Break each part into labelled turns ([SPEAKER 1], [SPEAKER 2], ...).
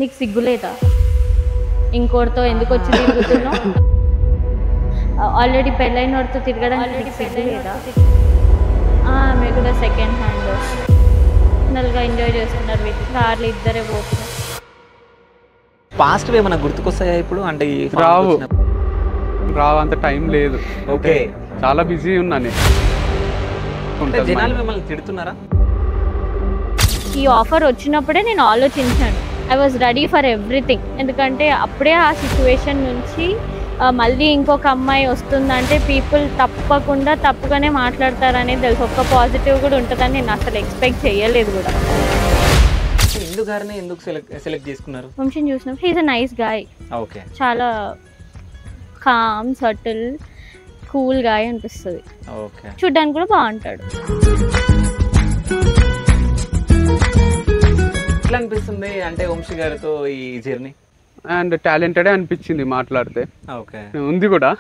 [SPEAKER 1] నీకు సిగ్గులేదా? ఇంకోటితో ఎందుకు వచ్చి తిరుగుతున్నావు? ఆల్రెడీ పెళ్ళైన వాడితో తిరగడానికి సిగ్గులేదా? ఆమె కూడా సెకండ్ హ్యాండ్ నల్గా ఎంజాయ్ చేస్తున్నారు, వీళ్ళు కార్లు ఇద్దరే పోతున్నారు.
[SPEAKER 2] పాస్ట్ ఏమైనా గుర్తుకొస్తాయా ఇప్పుడు? అంటే
[SPEAKER 3] రావు అంత టైం లేదు.
[SPEAKER 2] ఓకే,
[SPEAKER 3] చాలా బిజీ ఉన్నాను.
[SPEAKER 2] జనాలు మిమ్మల్ని తిడుతున్నారా?
[SPEAKER 1] ఈ ఆఫర్ వచ్చినప్పుడే నేను ఆలోచించాను. I was ready for everything. ఎందుకంటే అప్పుడే ఆ సిచ్యువేషన్ నుంచి మళ్ళీ ఇంకొక అమ్మాయి వస్తుందంటే పీపుల్ తప్పకుండా తప్పుగానే మాట్లాడతారనేది తెలుసు. ఒక్క పాజిటివ్ కూడా ఉంటుందని నేను అసలు ఎక్స్పెక్ట్ చేయలేదు కూడా.
[SPEAKER 2] ఇందు గారిని ఎందుకు సెలెక్ట్ చేసుకున్నారు?
[SPEAKER 1] వంశీని చూసినప్పుడు he is a nice guy.
[SPEAKER 2] Okay,
[SPEAKER 1] చాలా కామ్, సటిల్, కూల్ గాయ్ అనిపిస్తుంది.
[SPEAKER 2] ఓకే,
[SPEAKER 1] చూడ్డానికి కూడా బాగుంటాడు.
[SPEAKER 2] ఎట్లా అనిపిస్తుంది అంటే వంశీ గారితో ఈ జర్నీ?
[SPEAKER 3] అండ్ టాలెంటెడ్ అనిపించింది మాట్లాడితే.
[SPEAKER 2] ఓకే,
[SPEAKER 3] ఉంది కూడా.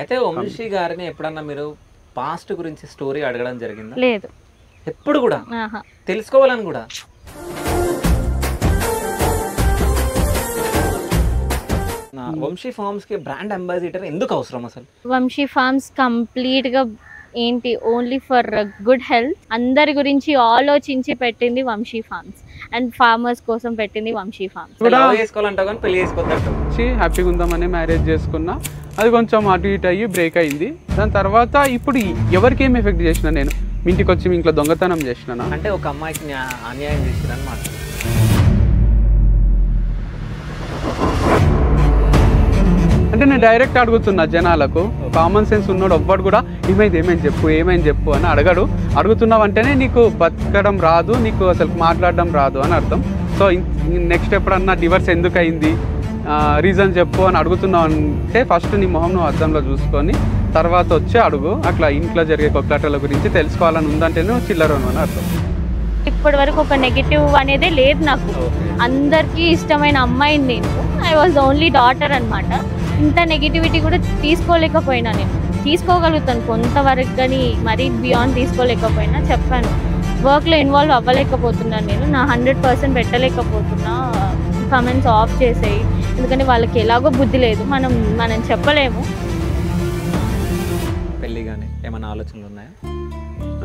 [SPEAKER 2] అయితే వంశీ గారిని ఎప్పుడన్నా మీరు పాస్ట్ గురించి స్టోరీ అడగడం జరిగిందా?
[SPEAKER 1] లేదు,
[SPEAKER 2] ఎప్పుడు కూడా తెలుసుకోవాలని కూడా. వంశీ ఫార్మ్స్ కి బ్రాండ్ అంబాసిడర్ ఎందుకు అవసరం అసలు?
[SPEAKER 1] వంశీ ఫార్మ్స్ కంప్లీట్ గా ఏంటి, ఓన్లీ ఫర్ గుడ్ హెల్త్, అందరి గురించి ఆలోచించి పెట్టింది వంశీ ఫార్మ్స్ అండ్ ఫార్మర్స్ కోసం పెట్టింది వంశీ ఫార్మ్స్.
[SPEAKER 2] చేసుకోవాలంటావు కానీ పెళ్లి చేసుకోవద్దంటావు.
[SPEAKER 3] హ్యాపీగా ఉందామని మ్యారేజ్ చేసుకున్నా, అది కొంచెం అటు ఇటు అయ్యి బ్రేక్ అయింది. దాని తర్వాత ఇప్పుడు ఎవరికి ఏం ఎఫెక్ట్ చేసిన? నేను మీ ఇంటికి వచ్చి మీ ఇంట్లో దొంగతనం చేసిన
[SPEAKER 2] అంటే ఒక అమ్మాయికి అన్యాయం చేసిరన్నమాట.
[SPEAKER 3] అంటే నేను డైరెక్ట్ అడుగుతున్నా జనాలకు. కామన్ సెన్స్ ఉన్నాడు ఎవ్వడు కూడా ఏమైంది చెప్పు అని అడగడు. అడుగుతున్నావు అంటేనే నీకు బతకడం రాదు, నీకు అసలు మాట్లాడడం రాదు అని అర్థం. సో నెక్స్ట్ ఎప్పుడన్నా డివర్స్ ఎందుకు అయింది, రీజన్ చెప్పు అని అడుగుతున్నావు అంటే ఫస్ట్ నీ మొహం నువ్వు అద్దంలో చూసుకొని తర్వాత వచ్చి అడుగు. అట్లా ఇంట్లో జరిగే కొట్లాటల గురించి తెలుసుకోవాలని ఉందంటే నువ్వు చిల్లరను అని అర్థం.
[SPEAKER 1] ఇప్పటి వరకు ఒక నెగిటివ్ అనేదే లేదు నాకు. అందరికీ ఇష్టమైన అమ్మాయిని నేను. ఐ వాజ్ ఓన్లీ డాటర్ అనమాట. ఇంత నెగిటివిటీ కూడా తీసుకోలేకపోయినా, నేను తీసుకోగలుగుతాను కొంతవరకు, కానీ మరీ బియాండ్ తీసుకోలేకపోయినా. చెప్పాను, వర్క్లో ఇన్వాల్వ్ అవ్వలేకపోతున్నాను, నేను నా 100% పెట్టలేకపోతున్నా. కమెంట్స్ ఆఫ్ చేసేయి, ఎందుకంటే వాళ్ళకి ఎలాగో బుద్ధి లేదు, మనం చెప్పలేము.
[SPEAKER 2] పెళ్ళి కానీ ఏమైనా ఆలోచనలు ఉన్నాయా?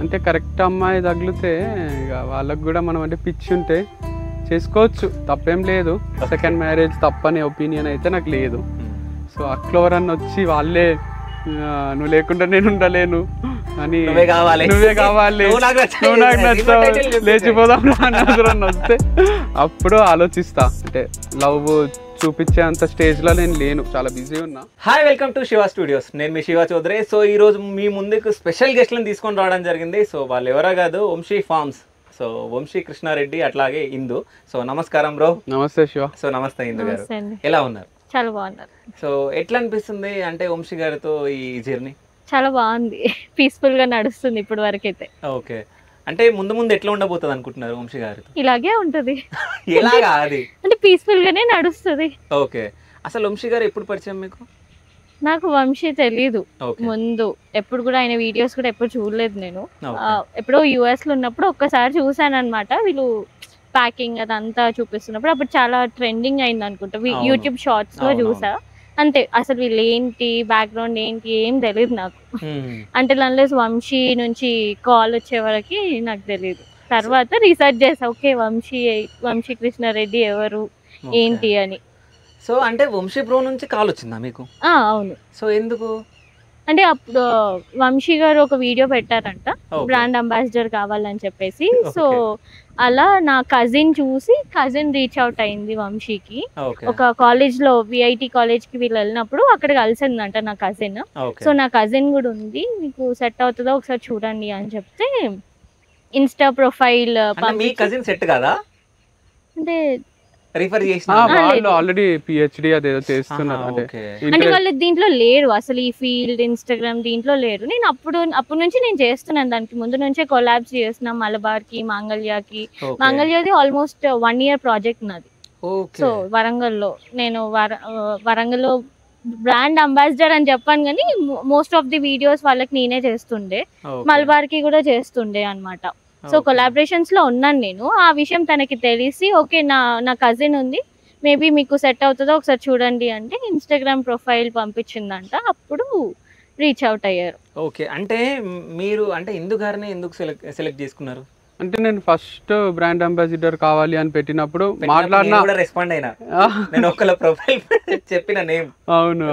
[SPEAKER 3] అంటే కరెక్ట్ అమ్మాయి తగిలితే ఇక వాళ్ళకు కూడా మనం అంటే పిచ్చి ఉంటే చేసుకోవచ్చు, తప్పేం లేదు. సెకండ్ మ్యారేజ్ తప్పనే ఒపీనియన్ అయితే నాకు లేదు. సో అక్లోవరన్న వచ్చి వాళ్ళే నువ్వు లేకుండా నేను ఉండలేను అని, నువ్వే కావాలి, నువ్వు నాకు నచ్చావు, లేచిపోదాం అని వస్తే అప్పుడు ఆలోచిస్తా. అంటే లవ్ చూపించే అంత స్టేజ్లో నేను లేను, చాలా బిజీ ఉన్నా.
[SPEAKER 2] Hi, welcome to Shiva studios. నేను మీ శివ చౌదరి. సో ఈ రోజు మీ ముందుకు స్పెషల్ గెస్ట్లను తీసుకొని రావడం జరిగింది. సో వాళ్ళు ఎవరో కాదు, వంశీ ఫార్మ్స్. సో వంశీ కృష్ణారెడ్డి, అట్లాగే ఇందు. సో నమస్కారం బ్రో.
[SPEAKER 3] నమస్తే శివ.
[SPEAKER 2] సో నమస్తే ఇందు గారు, ఎలా ఉన్నారు?
[SPEAKER 1] చాలా బాగున్నారు.
[SPEAKER 2] సో ఎట్లా అనిపిస్తుంది అంటే వంశీ గారితో ఈ జర్నీ?
[SPEAKER 1] చాలా బాగుంది, పీస్ఫుల్ గా నడుస్తుంది ఇప్పటి వరకు అయితే.
[SPEAKER 2] ఓకే, అంటే ముందు ఎట్లా ఉండబోతుంది అనుకుంటున్నారు వంశీ గారితో?
[SPEAKER 1] ఇలాగే ఉంటది.
[SPEAKER 2] ఎలాగా అది?
[SPEAKER 1] అంటే పీస్ఫుల్ గానే నడుస్తుంది.
[SPEAKER 2] ఓకే, అసలు వంశీ గారు ఎప్పుడు పరిచయం మీకు?
[SPEAKER 1] నాకు వంశీ తెలీదు ముందు, ఎప్పుడు కూడా ఆయన వీడియోస్ కూడా ఎప్పుడు చూడలేదు నేను. ఎప్పుడో US లో ఉన్నప్పుడు ఒక్కసారి చూసాను అనమాట. వీళ్ళు ప్యాకింగ్ అదంతా చూపిస్తున్నప్పుడు అప్పుడు చాలా ట్రెండింగ్ అయింది అనుకుంటా, యూట్యూబ్ షార్ట్స్ లో చూసా అంతే. అసలు వీళ్ళు ఏంటి, బ్యాక్గ్రౌండ్ ఏంటి ఏం తెలియదు నాకు. అంటే అన్లెస్ వంశీ నుంచి కాల్ వచ్చే వరకు నాకు తెలియదు. తర్వాత రీసెర్చ్ చేసా, ఓకే వంశీ కృష్ణారెడ్డి ఎవరు ఏంటి అని.
[SPEAKER 2] సో అంటే వంశీ బ్రో నుంచి కాల్ వచ్చిందా మీకు?
[SPEAKER 1] అవును.
[SPEAKER 2] సో ఎందుకు
[SPEAKER 1] అంటే అప్పుడు వంశీ గారు ఒక వీడియో పెట్టారంట, బ్రాండ్ అంబాసిడర్ కావాలని చెప్పేసి. సో అలా నా కజిన్ చూసి, కజిన్ రీచ్ అవుట్ అయింది వంశీకి. ఒక కాలేజ్ లో VIT కాలేజ్ కి వీళ్ళు వెళ్ళినప్పుడు అక్కడ కలిసిందంట నా కజిన్. సో నా కజిన్ కూడా ఉంది, మీకు సెట్ అవుతుందో ఒకసారి చూడండి అని చెప్తే ఇన్స్టా ప్రొఫైల్
[SPEAKER 2] సెట్ కదా అంటే రిఫర్ చేసిన
[SPEAKER 3] వాళ్ళు ఆల్రెడీ PhD అదేదో చేస్తున్నారు.
[SPEAKER 1] అంటే వాళ్ళు దీంట్లో లేరు అసలు, ఈ ఫీల్డ్ ఇన్స్టాగ్రామ్ దీంట్లో లేరు. నేను అప్పటి నుంచి నేను చేస్తున్నాను, దానికి ముందు నుంచే కొలాబ్స్ చేస్తున్నాం మలబార్ కి, మాంగళ్యాది ఆల్మోస్ట్ 1 year ప్రాజెక్ట్ నాది. సో వరంగల్లో నేను వరంగల్లో బ్రాండ్ అంబాసిడర్ అని చెప్పాను, కానీ మోస్ట్ ఆఫ్ ది వీడియోస్ వాళ్ళకి నేనే చేస్తుండే, మలబార్ కి కూడా చేస్తుండే అనమాట. సో కొలాబరేషన్స్ లో ఉన్నాను నేను. ఆ విషయం తనకి తెలిసి ఓకే నా కజిన్ ఉంది, మేబీ మీకు సెట్ అవుతుందో ఒకసారి చూడండి అంటే ఇన్స్టాగ్రామ్ ప్రొఫైల్ పంపించిందంట. అప్పుడు రీచ్ అవుట్ అయ్యారు.
[SPEAKER 2] ఓకే, అంటే మీరు అంటే ఇందు గారిని ఎందుకు సెలెక్ట్ చేసుకున్నారు?
[SPEAKER 3] అంటే నేను ఫస్ట్ బ్రాండ్ అంబాసిడర్ కావాలి అని పెట్టినప్పుడు మాట్లాడినా
[SPEAKER 2] రెస్పాండ్ అయినా నేను ఒకళ్ళ ప్రొఫైల్ చెప్పిన నేమ్.
[SPEAKER 3] అవును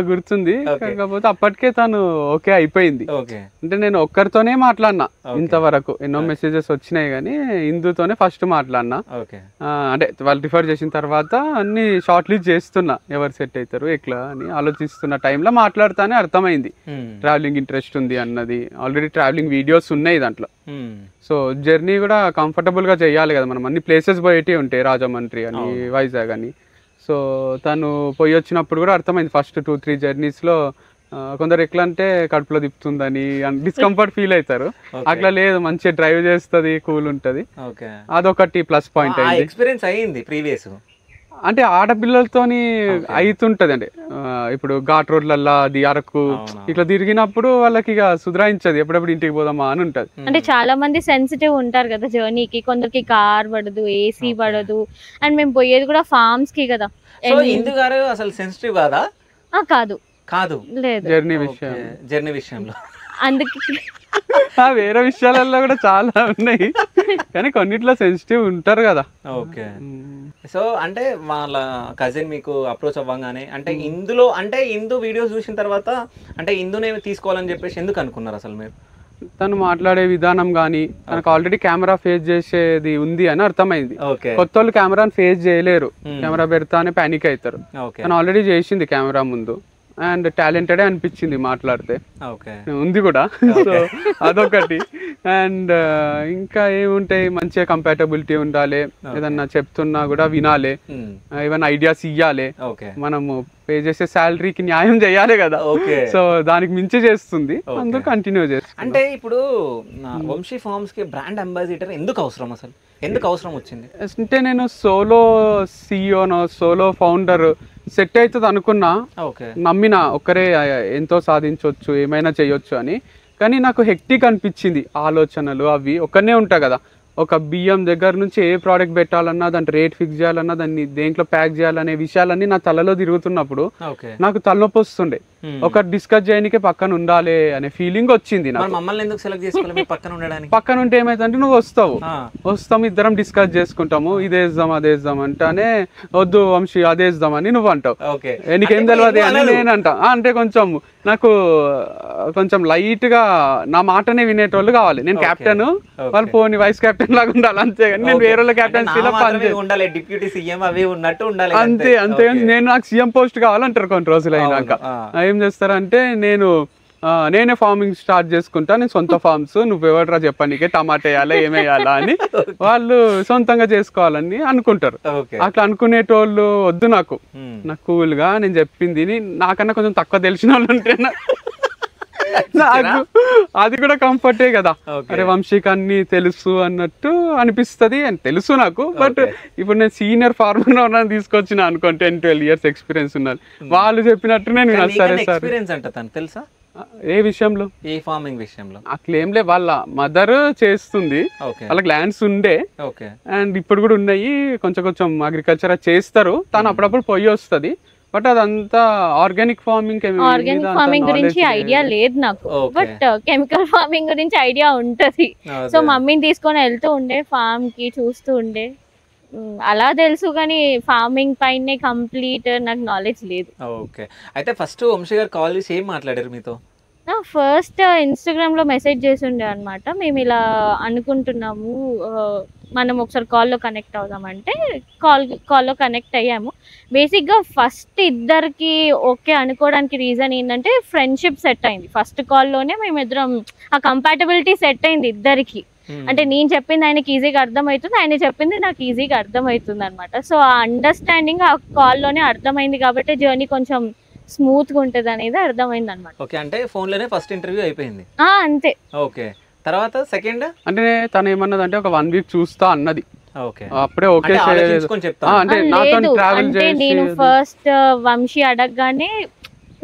[SPEAKER 3] గుర్తుంది. కాకపోతే అప్పటికే తను ఓకే అయిపోయింది. అంటే నేను ఒక్కరితోనే మాట్లాడినా ఇంతవరకు, ఎన్నో మెసేజెస్ వచ్చినాయి కానీ ఇందుతోనే ఫస్ట్ మాట్లాడినా. అంటే వాళ్ళు రిఫర్ చేసిన తర్వాత అన్ని షార్ట్ లిస్ట్ చేస్తున్నా, ఎవరు సెట్ అవుతారు ఎట్లా అని ఆలోచిస్తున్న టైంలో మాట్లాడుతానే అర్థమైంది ట్రావెలింగ్ ఇంట్రెస్ట్ ఉంది అన్నది. ఆల్రెడీ ట్రావెలింగ్ వీడియోస్ ఉన్నాయి దాంట్లో. సో జర్నీ కూడా కంఫర్టబుల్గా చేయాలి కదా మనం, అన్ని ప్లేసెస్ పోయేటి ఉంటాయి, రాజమండ్రి అని వైజాగ్ అని. సో తను పోయి వచ్చినప్పుడు కూడా అర్థమైంది ఫస్ట్ 2-3 జర్నీస్లో కొందరు ఎట్లా అంటే కడుపులో తిప్పుతుందని డిస్కంఫర్ట్ ఫీల్ అవుతారు. అట్లా లేదు, మంచిగా డ్రైవ్ చేస్తుంది, కూల్ ఉంటుంది. అదొకటి ప్లస్ పాయింట్ అయింది.
[SPEAKER 2] ఎక్స్పీరియన్స్ అయ్యింది ప్రీవియస్.
[SPEAKER 3] అంటే ఆడపిల్లలతోని అవుతుంటది అంటే ఇప్పుడు ఘాట్ రోడ్లల్లా అది అరకు ఇట్లా తిరిగినప్పుడు వాళ్ళకి ఇక సుధరాయించదు, ఎప్పుడెప్పుడు ఇంటికి పోదామా అని ఉంటది.
[SPEAKER 1] అంటే చాలా మంది సెన్సిటివ్ ఉంటారు కదా జర్నీకి, కొందరికి కార్ పడదు, ఏసీ పడదు, అండ్ మేము పోయేది కూడా ఫార్మ్స్ కి కదా.
[SPEAKER 2] ఇందు గారు అసలు సెన్సిటివ్ కాదా? కాదు
[SPEAKER 1] లేదు,
[SPEAKER 2] జర్నీ విషయంలో
[SPEAKER 1] అందుకే
[SPEAKER 3] వేరే విషయాలలో కూడా చాలా ఉన్నాయి కానీ కొన్నిట్లో సెన్సిటివ్ ఉంటారు కదా.
[SPEAKER 2] ఓకే, సో అంటే వాళ్ళ కజిన్ మీకు అప్రోచ్ అవ్వగానే అంటే ఇందులో అంటే ఇందు వీడియోస్ చూసిన తర్వాత అంటే ఇందునే తీసుకోవాలని చెప్పేసి ఎందుకు అనుకున్నారు అసలు మీరు?
[SPEAKER 3] తను మాట్లాడే విధానం కానీ తనకు ఆల్రెడీ కెమెరా ఫేస్ చేసేది ఉంది అని అర్థమైంది. కొత్త వాళ్ళు కెమెరాని ఫేస్ చేయలేరు, కెమెరా పెడతానే పానిక్ అవుతారు. తను ఆల్రెడీ చేసింది కెమెరా ముందు అండ్ టాలెంటెడే అనిపించింది మాట్లాడితే, ఉంది కూడా. సో అదొకటి. అండ్ ఇంకా ఏముంటాయి, మంచిగా కంపాటబిలిటీ ఉండాలి, ఏదన్నా చెప్తున్నా కూడా వినాలి, ఏమైనా ఐడియాస్ ఇవ్వాలి, మనము పే చేసే శాలరీకి న్యాయం చేయాలి కదా. సో దానికి మించి చేస్తుంది, అందుకు కంటిన్యూ చేస్తుంది.
[SPEAKER 2] అంటే ఇప్పుడు వంశీ ఫార్మ్స్ కి బ్రాండ్ అంబాసిడర్ ఎందుకు అవసరం, అసలు ఎందుకు అవసరం వచ్చింది?
[SPEAKER 3] అంటే నేను సోలో సిఇఓనో సోలో ఫౌండర్ సెట్ అవుతుంది అనుకున్నా, నమ్మిన ఒక్కరే ఎంతో సాధించవచ్చు, ఏమైనా చేయొచ్చు అని. కానీ నాకు హెక్టిక్ అనిపించింది, ఆలోచనలు అవి ఒక్కనే ఉంటాయి కదా. ఒక బియ్యం దగ్గర నుంచి ఏ ప్రోడక్ట్ పెట్టాలన్నా, దాని రేట్ ఫిక్స్ చేయాలన్నా, దాన్ని దేంట్లో ప్యాక్ చేయాలనే విషయాలన్నీ నా తలలో తిరుగుతున్నప్పుడు నాకు తలనొప్పి వస్తుండే. ఒక డిస్కస్ చేయడానికి పక్కన ఉండాలి అనే ఫీలింగ్ వచ్చింది. పక్కన ఉంటే ఏమైందంటే నువ్వు వస్తాము, ఇద్దరం డిస్కస్ చేసుకుంటాము, ఇదేద్దాం అదేద్దాం అంటానే వద్దు వంశీ అదేద్దామని నువ్వు అంటావు, నీకేం తెలియదు అని నేను అంటా. అంటే నాకు కొంచెం లైట్ గా నా మాటనే వినేటోళ్ళు కావాలి. నేను కెప్టెన్, వాళ్ళు పోనీ వైస్ కెప్టెన్ లాగా ఉండాలి, అంతేగాని నేను వేరే వాళ్ళ కెప్టెన్సీలో అంతే. నేను నాకు సీఎం పోస్ట్ కావాలంటారు కొన్ని రోజులు అయినాక. ఏం చేస్తారంటే నేనే ఫార్మింగ్ స్టార్ట్ చేసుకుంటా, నేను సొంత ఫార్మ్స్, నువ్వెవడరా చెప్పనీకే టమాటా వేయాలా ఏమేయాలా అని వాళ్ళు సొంతంగా చేసుకోవాలని అనుకుంటారు. అట్లా అనుకునేటోళ్ళు వద్దు నాకు కూల్ గా నేను చెప్పింది నాకన్నా కొంచెం తక్కువ తెలిసిన వాళ్ళు ఉంటే నాకు అది కూడా కంఫర్టే కదా. అరే వంశీకి అన్ని తెలుసు అన్నట్టు అనిపిస్తుంది అని తెలుసు నాకు. బట్ ఇప్పుడు నేను సీనియర్ ఫార్మర్ తీసుకొచ్చిన అనుకో, 10-12 years ఎక్స్పీరియన్స్ ఉన్నారు, వాళ్ళు చెప్పినట్టు నేను సరే సార్.
[SPEAKER 2] తెలుసా
[SPEAKER 3] ఏ విషయంలో?
[SPEAKER 2] ఈ ఫార్మింగ్ విషయంలో
[SPEAKER 3] అట్లేం లే, వాళ్ళ మదర్ చేస్తుంది, వాళ్ళకి ల్యాండ్స్ ఉండే అండ్ ఇప్పుడు కూడా ఉన్నాయి, కొంచెం అగ్రికల్చర్ చేస్తారు. తను అప్పుడప్పుడు పొయ్యి వస్తుంది, బట్ అదంతా ఆర్గానిక్ ఫార్మింగ్
[SPEAKER 1] గురించి ఐడియా లేదు నాకు. బట్ కెమికల్ ఫార్మింగ్ గురించి ఐడియా ఉంటది. సో మమ్మీని తీసుకొని వెళ్తూ ఉండే ఫార్మ్ కి, చూస్తూ ఉండే, అలా తెలుసు కానీ ఫార్మింగ్ పైనే కంప్లీట్ నాకు నాలెడ్జ్ లేదు.
[SPEAKER 2] ఓకే, అయితే ఫస్ట్ వంశీ గారు కాల్ చేసి ఏం మాట్లాడారు మీతో?
[SPEAKER 1] ఫస్ట్ ఇన్స్టాగ్రామ్ లో మెసేజ్ చేసి ఉండే అనమాట, మేము ఇలా అనుకుంటున్నాము, మనం ఒకసారి కాల్లో కనెక్ట్ అవుదామంటే కాల్లో కనెక్ట్ అయ్యాము. బేసిక్గా ఫస్ట్ ఇద్దరికి ఓకే అనుకోవడానికి రీజన్ ఏంటంటే ఫ్రెండ్షిప్ సెట్ అయింది. ఫస్ట్ కాల్లోనే మేమిద్దరం ఆ కంపాటబిలిటీ సెట్ అయింది ఇద్దరికి. అంటే నేను చెప్పింది ఆయనకి ఈజీగా అర్థమవుతుంది, ఆయన చెప్పింది నాకు ఈజీగా అర్థమవుతుంది అనమాట. సో ఆ అండర్స్టాండింగ్ ఆ కాల్లోనే అర్థమైంది కాబట్టి జర్నీ కొంచెం స్మూత్ గా ఉంటది అనేది అర్థమైంది అనమాట.
[SPEAKER 2] ఓకే, అంటే ఫోన్ లోనే ఫస్ట్ ఇంటర్వ్యూ అయిపోయింది.
[SPEAKER 1] అంతే.
[SPEAKER 2] ఓకే, తర్వాత సెకండ్ అంటే
[SPEAKER 3] తను ఏమన్నది అంటే ఒక 1 week చూస్తా అన్నది. అప్పుడే ఓకే
[SPEAKER 1] అంటే నేను ఫస్ట్ వంశీ అడగగానే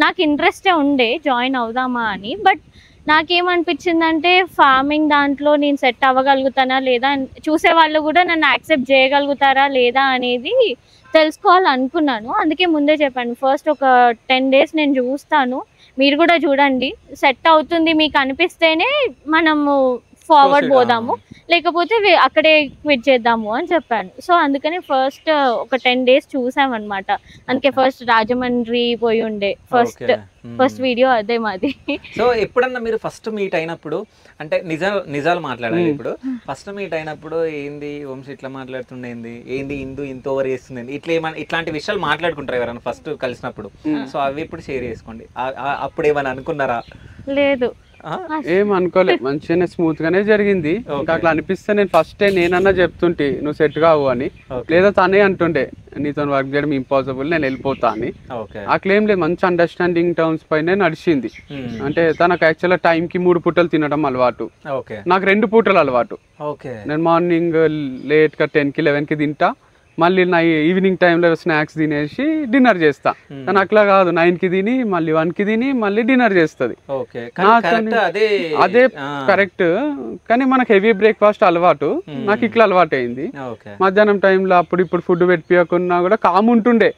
[SPEAKER 1] నాకు ఇంట్రెస్టే ఉండే జాయిన్ అవుదామా అని. బట్ నాకేమనిపించిందంటే ఫార్మింగ్ దాంట్లో నేను సెట్ అవ్వగలుగుతానా లేదా, చూసే వాళ్ళు కూడా నన్ను యాక్సెప్ట్ చేయగలుగుతారా లేదా అనేది తెలుసుకోవాలనుకున్నాను. అందుకే ముందే చెప్పాను, ఫస్ట్ ఒక 10 days నేను చూస్తాను, మీరు కూడా చూడండి, సెట్ అవుతుంది మీకు అనిపిస్తేనే మనము ఫార్వర్డ్ పోదాము, లేకపోతే అక్కడే క్విట్ చేద్దాము అని చెప్పాను. సో అందుకని ఫస్ట్ ఒక 10 days చూసామన్నమాట. అందుకే ఫస్ట్ రాజమండ్రి పోయి ఉండే, ఫస్ట్ వీడియో అదే మాది.
[SPEAKER 2] సో ఎప్పుడన్నా మీరు ఫస్ట్ మీట్ అయినప్పుడు, అంటే నిజాలు మాట్లాడాలి, ఇప్పుడు ఫస్ట్ మీట్ అయినప్పుడు ఏంది వంశీ ఇట్లా మాట్లాడుతుండేంది, ఏంది ఇంత ఓవర్ చేస్తుంది, ఇట్లాంటి విషయాలు మాట్లాడుకుంటారు ఎవరైనా ఫస్ట్ కలిసినప్పుడు. సో అవి ఇప్పుడు షేర్ చేసుకోండి. అప్పుడు ఏమైనా అనుకున్నారా?
[SPEAKER 1] లేదు,
[SPEAKER 3] ఏం అనుకోలేదు, మంచిగానే స్మూత్ గానే జరిగింది. ఇంకా అట్లా అనిపిస్తే నేను ఫస్టే నేనన్నా చెప్తుంటే నువ్వు సెట్ కావు అని, లేదా తనే అంటుండే నీతో వర్క్ చేయడం ఇంపాసిబుల్, నేను వెళ్ళిపోతా అని. అట్లా ఏం లేదు, మంచి అండర్స్టాండింగ్ టర్మ్స్ పైన నడిచింది. అంటే తనకు యాక్చువల్గా టైంకి 3 పూటలు తినడం అలవాటు, నాకు 2 పూటలు అలవాటు. నేను మార్నింగ్ లేట్గా 10కి 11కి తింటా, మళ్ళీ ఈవినింగ్ టైంలో స్నాక్స్ తినేసి డిన్నర్ చేస్తా. కానీ అట్లా కాదు, 9కి తిని మళ్ళీ 1కి తిని మళ్ళీ డిన్నర్ చేస్తుంది. అదే కరెక్ట్. కానీ మనకు హెవీ బ్రేక్ఫాస్ట్ అలవాటు, నాకు ఇట్లా అలవాటు అయింది. మధ్యాహ్నం టైంలో అప్పుడు ఇప్పుడు ఫుడ్ పెట్టియకున్నా కూడా కామ్ ఉంటుండే,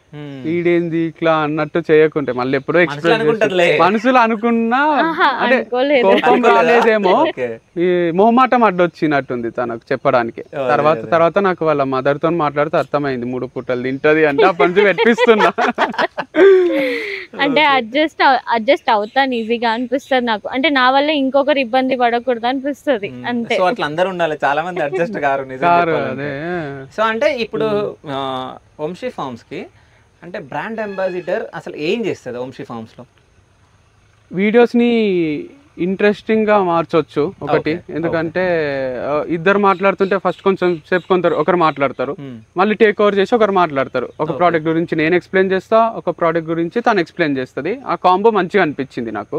[SPEAKER 3] ఈడేంది ఇట్లా అన్నట్టు చేయకుంటే. మళ్ళీ ఎప్పుడో ఎక్స్ప్రెస్ మనసులో అనుకున్నా, అంటే కోపం రాలేదేమో, ఈ మొహమాటం అడ్డొచ్చినట్టుంది తనకు చెప్పడానికి. తర్వాత నాకు వాళ్ళ మదర్ తో మాట్లాడితే అర్థమైంది 3 పూటలు తింటది అంటే, అప్పటి నుంచి పెట్టిస్తున్నా.
[SPEAKER 1] అంటే అడ్జస్ట్ అవుతాను ఈజీగా అనిపిస్తుంది నాకు, అంటే నా వల్ల ఇంకొకరు ఇబ్బంది పడకూడదు అనిపిస్తుంది అంతే.
[SPEAKER 2] సో అట్లా అందరూ ఉండాలి, చాలా మంది అడ్జస్ట్ కారు. సో అంటే ఇప్పుడు వంశీ ఫార్మ్స్ కి అంటే బ్రాండ్ అంబాసిడర్ అసలు ఏం చేస్తుంది వంశీ ఫార్మ్స్ లో?
[SPEAKER 3] వీడియోస్ ని ఇంట్రెస్టింగ్ గా మార్చొచ్చు ఒకటి, ఎందుకంటే ఇద్దరు మాట్లాడుతుంటే ఫస్ట్ కొంచెం సేపు ఒకరు మాట్లాడతారు, మళ్ళీ టేక్ ఓవర్ చేసి ఒకరు మాట్లాడతారు. ఒక ప్రోడక్ట్ గురించి నేను ఎక్స్ప్లెయిన్ చేస్తా, ఒక ప్రోడక్ట్ గురించి తను ఎక్స్ప్లెయిన్ చేస్తుంది. ఆ కాంబో మంచిగా అనిపించింది నాకు.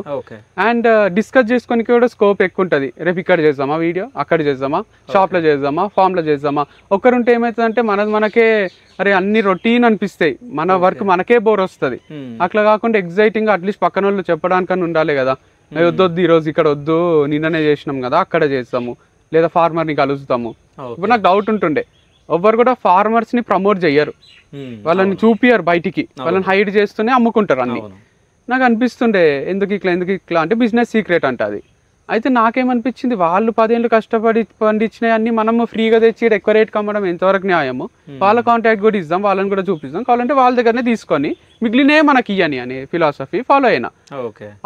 [SPEAKER 3] అండ్ డిస్కస్ చేసుకోనికి కూడా స్కోప్ ఎక్కువ ఉంటుంది. రేపు ఇక్కడ చేద్దామా వీడియో, అక్కడ చేద్దామా, షాప్ లో చేద్దామా, ఫామ్ లో చేద్దామా. ఒకరుంటే ఏమవుతుందంటే మనకే అరే అన్ని రొటీన్ అనిపిస్తాయి, మన వర్క్ మనకే బోర్ వస్తుంది. అట్లా కాకుండా ఎగ్జైటింగ్ అట్లీస్ట్ పక్కన వాళ్ళు చెప్పడానికన్నా ఉండాలి కదా, వద్దొద్దు ఈరోజు ఇక్కడ వద్దు, నిన్ననే చేసినాం కదా అక్కడ చేస్తాము, లేదా ఫార్మర్ని కలుస్తాము. ఇప్పుడు నాకు డౌట్ ఉంటుండే, ఎవ్వరు కూడా ఫార్మర్స్ ని ప్రమోట్ చెయ్యరు, వాళ్ళని చూపియరు బయటికి, వాళ్ళని హైడ్ చేస్తూనే అమ్ముకుంటారు అన్ని. నాకు అనిపిస్తుండే ఎందుకు ఇట్లా అంటే బిజినెస్ సీక్రెట్ అంటే అది. అయితే నాకేమనిపించింది, వాళ్ళు 10 ఏళ్ళు కష్టపడి పండించినవి అన్ని మనము ఫ్రీగా తెచ్చి ఎక్కువ రేట్కి అమ్మడం ఎంతవరకు న్యాయము. వాళ్ళ కాంటాక్ట్ కూడా ఇద్దాం, వాళ్ళని కూడా చూపిస్తాం, కావాలంటే వాళ్ళ దగ్గరనే తీసుకొని మిగిలినే మనకి ఇయ్యని అనే ఫిలాసఫీ ఫాలో అయినా.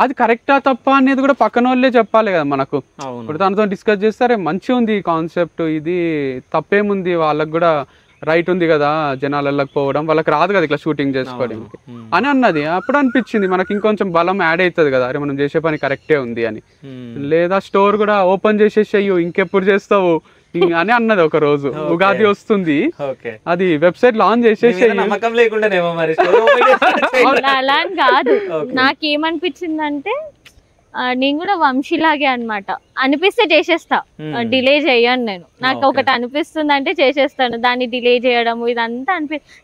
[SPEAKER 3] అది కరెక్టా తప్ప అనేది కూడా పక్కన వాళ్ళే చెప్పాలి కదా మనకు. ఇప్పుడు తనతో డిస్కస్ చేస్తారే మంచిగా ఉంది కాన్సెప్ట్, ఇది తప్పేముంది, వాళ్ళకి కూడా రైట్ ఉంది కదా జనాలకి పోవడం, వాళ్ళకి రాదు కదా ఇట్లా షూటింగ్ చేసుకోవడానికి అని అన్నది. అప్పుడు అనిపించింది మనకి ఇంకొంచెం బలం యాడ్ అవుతుంది కదా, అరే మనం చేసే పని కరెక్టే ఉంది అని. లేదా స్టోర్ కూడా ఓపెన్ చేసేసేయు ఇంకెప్పుడు చేస్తావు అని అన్నది. ఒక రోజు ఉగాది వస్తుంది, అది వెబ్సైట్ లాంచ్ చేసేసి
[SPEAKER 2] నమ్మకం లేకుండానేమో మరి.
[SPEAKER 1] అలా కాదు, నాకేమనిపించిందంటే నేను కూడా వంశీలాగే అనమాట, అనిపిస్తే చేసేస్తా, డిలే చేయను నేను. నాకు ఒకటి అనిపిస్తుంది అంటే చేసేస్తాను, దాన్ని డిలే చేయడము ఇదంతా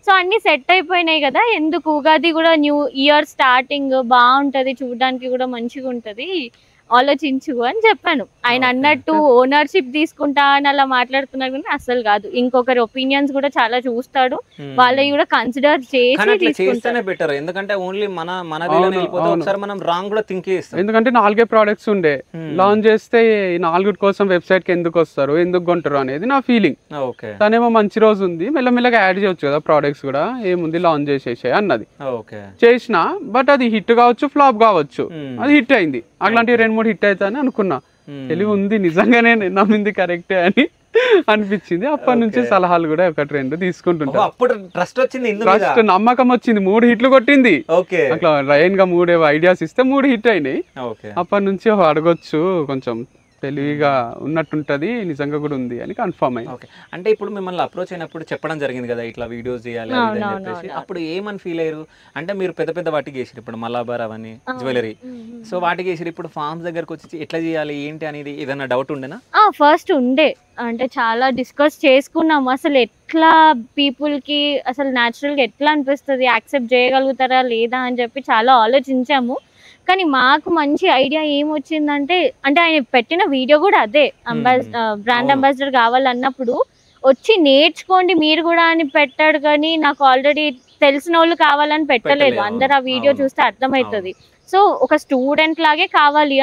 [SPEAKER 1] సో అన్ని సెట్ అయిపోయినాయి కదా, ఎందుకు ఉగాది కూడా న్యూ ఇయర్ స్టార్టింగ్ బాగుంటది, చూడడానికి కూడా మంచిగా ఉంటది, ఆలోచించు అని చెప్పాను. ఆయన అన్నట్టు ఓనర్షిప్ తీసుకుంటా అని అలా మాట్లాడుతున్నారు కానీ అసలు కాదు, ఇంకొకరి ఒపీనియన్స్ కూడా చాలా చూస్తాడు, వాళ్ళని కూడా కన్సిడర్ చేసి తీసుకుంటాను.
[SPEAKER 2] బెటర్, ఎందుకంటే ఓన్లీ మనం రాంగ్ కూడా థింక్ చేస్తాం.
[SPEAKER 3] ఎందుకంటే 4 ప్రోడక్ట్స్ ఉండే లాంచ్ చేస్తే ఈ 4 కోసం వెబ్సైట్ కి ఎందుకు వస్తారు, ఎందుకు కొంటారు అనేది నా ఫీలింగ్. తనేమో మంచి రోజు ఉంది, మెల్లమెల్లగా యాడ్ చేయొచ్చు కదా ప్రోడక్ట్స్ కూడా, ఏముంది లాంచ్ చేసేసే అన్నది. చేసిన బట్ అది హిట్ కావచ్చు, ఫ్లాప్ కావచ్చు, అది హిట్ అయింది. అట్లాంటివి 2-3 హిట్ అవుతాయని అనుకున్నా, తెలివి ఉంది నిజంగానే నమ్మింది కరెక్టే అని అనిపించింది. అప్పటి నుంచి సలహాలు కూడా 1-2 తీసుకుంటుంటా.
[SPEAKER 2] అప్పుడు ట్రస్ట్ వచ్చింది,
[SPEAKER 3] ట్రస్ట్ నమ్మకం వచ్చింది, 3 హిట్లు కొట్టింది. అట్లా లైన్ గా 3 ఐడియాస్ ఇస్తే 3 హిట్ అయినాయి. అప్పటి నుంచి అడగొచ్చు, కొంచెం తెలివిగా ఉన్నట్టుంటది, నిజంగా కూడా ఉంది అని కన్ఫర్మ్ అయ్యి.
[SPEAKER 2] అంటే ఇప్పుడు మిమ్మల్ని అప్రోచ్ అయినప్పుడు చెప్పడం జరిగింది కదా ఇట్లా వీడియోస్ చేయాలి అని చెప్పేసి, అప్పుడు ఏమని ఫీల్ అయ్యారు? అంటే మీరు పెద్ద వాటికి చేసారు, ఇప్పుడు మలాబార్ అవన్నీ జ్యువెలరీ, సో వాటికి చేసారు, ఇప్పుడు ఫార్మ్స్ దగ్గరకు వచ్చి ఎట్లా చేయాలి ఏంటి అనేది ఏదైనా డౌట్ ఉండేనా?
[SPEAKER 1] ఫస్ట్ ఉండే, అంటే చాలా డిస్కస్ చేసుకున్నాము, అసలు ఎట్లా పీపుల్ కి అసలు న్యాచురల్ గా ఎట్లా అనిపిస్తుంది, యాక్సెప్ట్ చేయగలుగుతారా లేదా అని చెప్పి చాలా ఆలోచించాము. కానీ మాకు మంచి ఐడియా ఏమొచ్చిందంటే, అంటే ఆయన పెట్టిన వీడియో కూడా అదే, బ్రాండ్ అంబాసిడర్ కావాలన్నప్పుడు వచ్చి నేర్చుకోండి మీరు కూడా అని పెట్టాడు. కానీ నాకు ఆల్రెడీ తెలిసిన వాళ్ళు కావాలని పెట్టలేదు. అందరు ఆ వీడియో చూస్తే అర్థమవుతుంది. సో ఒక స్టూడెంట్ లాగే కావాలి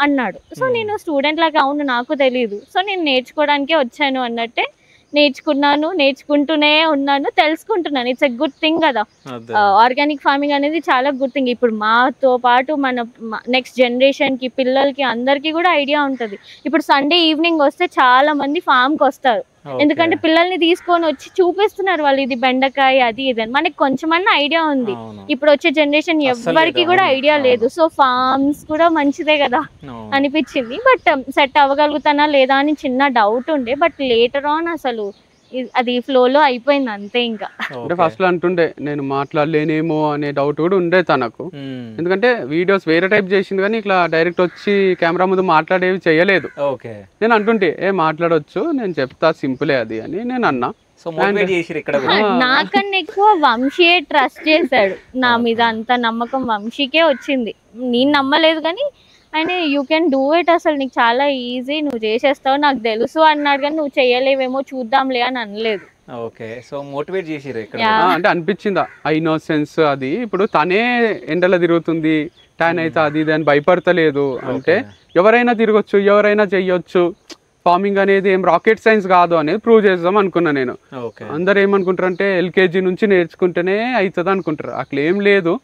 [SPEAKER 1] అన్నాడు. సో నేను స్టూడెంట్ లాగా, అవును నాకు తెలియదు, సో నేను నేర్చుకోవడానికే వచ్చాను అన్నట్టే నేర్చుకున్నాను, నేర్చుకుంటూనే ఉన్నాను, తెలుసుకుంటున్నాను. ఇట్స్ ఎ గుడ్ థింగ్ కదా. ఆర్గానిక్ ఫార్మింగ్ అనేది చాలా గుడ్ థింగ్. ఇప్పుడు మాతో పాటు మన నెక్స్ట్ జనరేషన్ కి, పిల్లలకి, అందరికి కూడా ఐడియా ఉంటది. ఇప్పుడు సండే ఈవినింగ్ వస్తే చాలా మంది ఫామ్ కి వస్తారు, ఎందుకంటే పిల్లల్ని తీసుకొని వచ్చి చూపిస్తున్నారు వాళ్ళు, ఇది బెండకాయ అది ఇది అని. మనకి కొంచెమన్నా ఐడియా ఉంది. ఇప్పుడు వచ్చే జనరేషన్ ఎవరికి కూడా ఐడియా లేదు. సో ఫార్మ్స్ కూడా మంచిదే కదా అనిపించింది. బట్ సెట్ అవ్వగలుగుతానా లేదా అని చిన్న డౌట్ ఉండే. బట్ లేటర్ ఆన్ అసలు అది ఫ్లోలో అయిపోయింది అంతే. ఇంకా
[SPEAKER 3] అంటే ఫస్ట్ లో అంటుండే నేను మాట్లాడలేనేమో అనే డౌట్ కూడా ఉండే తనకు. ఎందుకంటే వీడియోస్ వేరే టైప్ చేసింది కానీ ఇట్లా డైరెక్ట్ వచ్చి కెమెరా ముందు మాట్లాడేవి చేయలేదు. నేను అంటుంటే మాట్లాడొచ్చు, నేను చెప్తా, సింపులే అది అని నేను అన్నా.
[SPEAKER 1] నాకన్నా ఎక్కువ వంశీయే ట్రస్ట్ చేశాడు నా మీద. అంత నమ్మకం వంశీకే వచ్చింది. నేను నమ్మలేదు కానీ ఆయన యూ కెన్ డూ ఇట్, అసలు నీకు చాలా ఈజీ, నువ్వు చేసేస్తావు నాకు తెలుసు అన్నాడు. కానీ నువ్వు చేయలేవేమో చూద్దాంలే అని అనలేదు.
[SPEAKER 3] అంటే అనిపించిందా ఆ ఇన్నోసెన్స్ అది. ఇప్పుడు తనే ఎండలో తిరుగుతుంది, ట్యాన్ అయితే అది ఇది అని భయపడతలేదు అంటే ఎవరైనా తిరగొచ్చు, ఎవరైనా చెయ్యొచ్చు. ఫార్మింగ్ అనేది ఏం రాకెట్ సైన్స్ కాదు అనేది ప్రూవ్ చేద్దాం అనుకున్నా నేను. అందరు ఏమనుకుంటారు అంటే ఎల్కేజీ నుంచి నేర్చుకుంటేనే అవుతుంది అనుకుంటారు. అట్లా ఏం లేదు.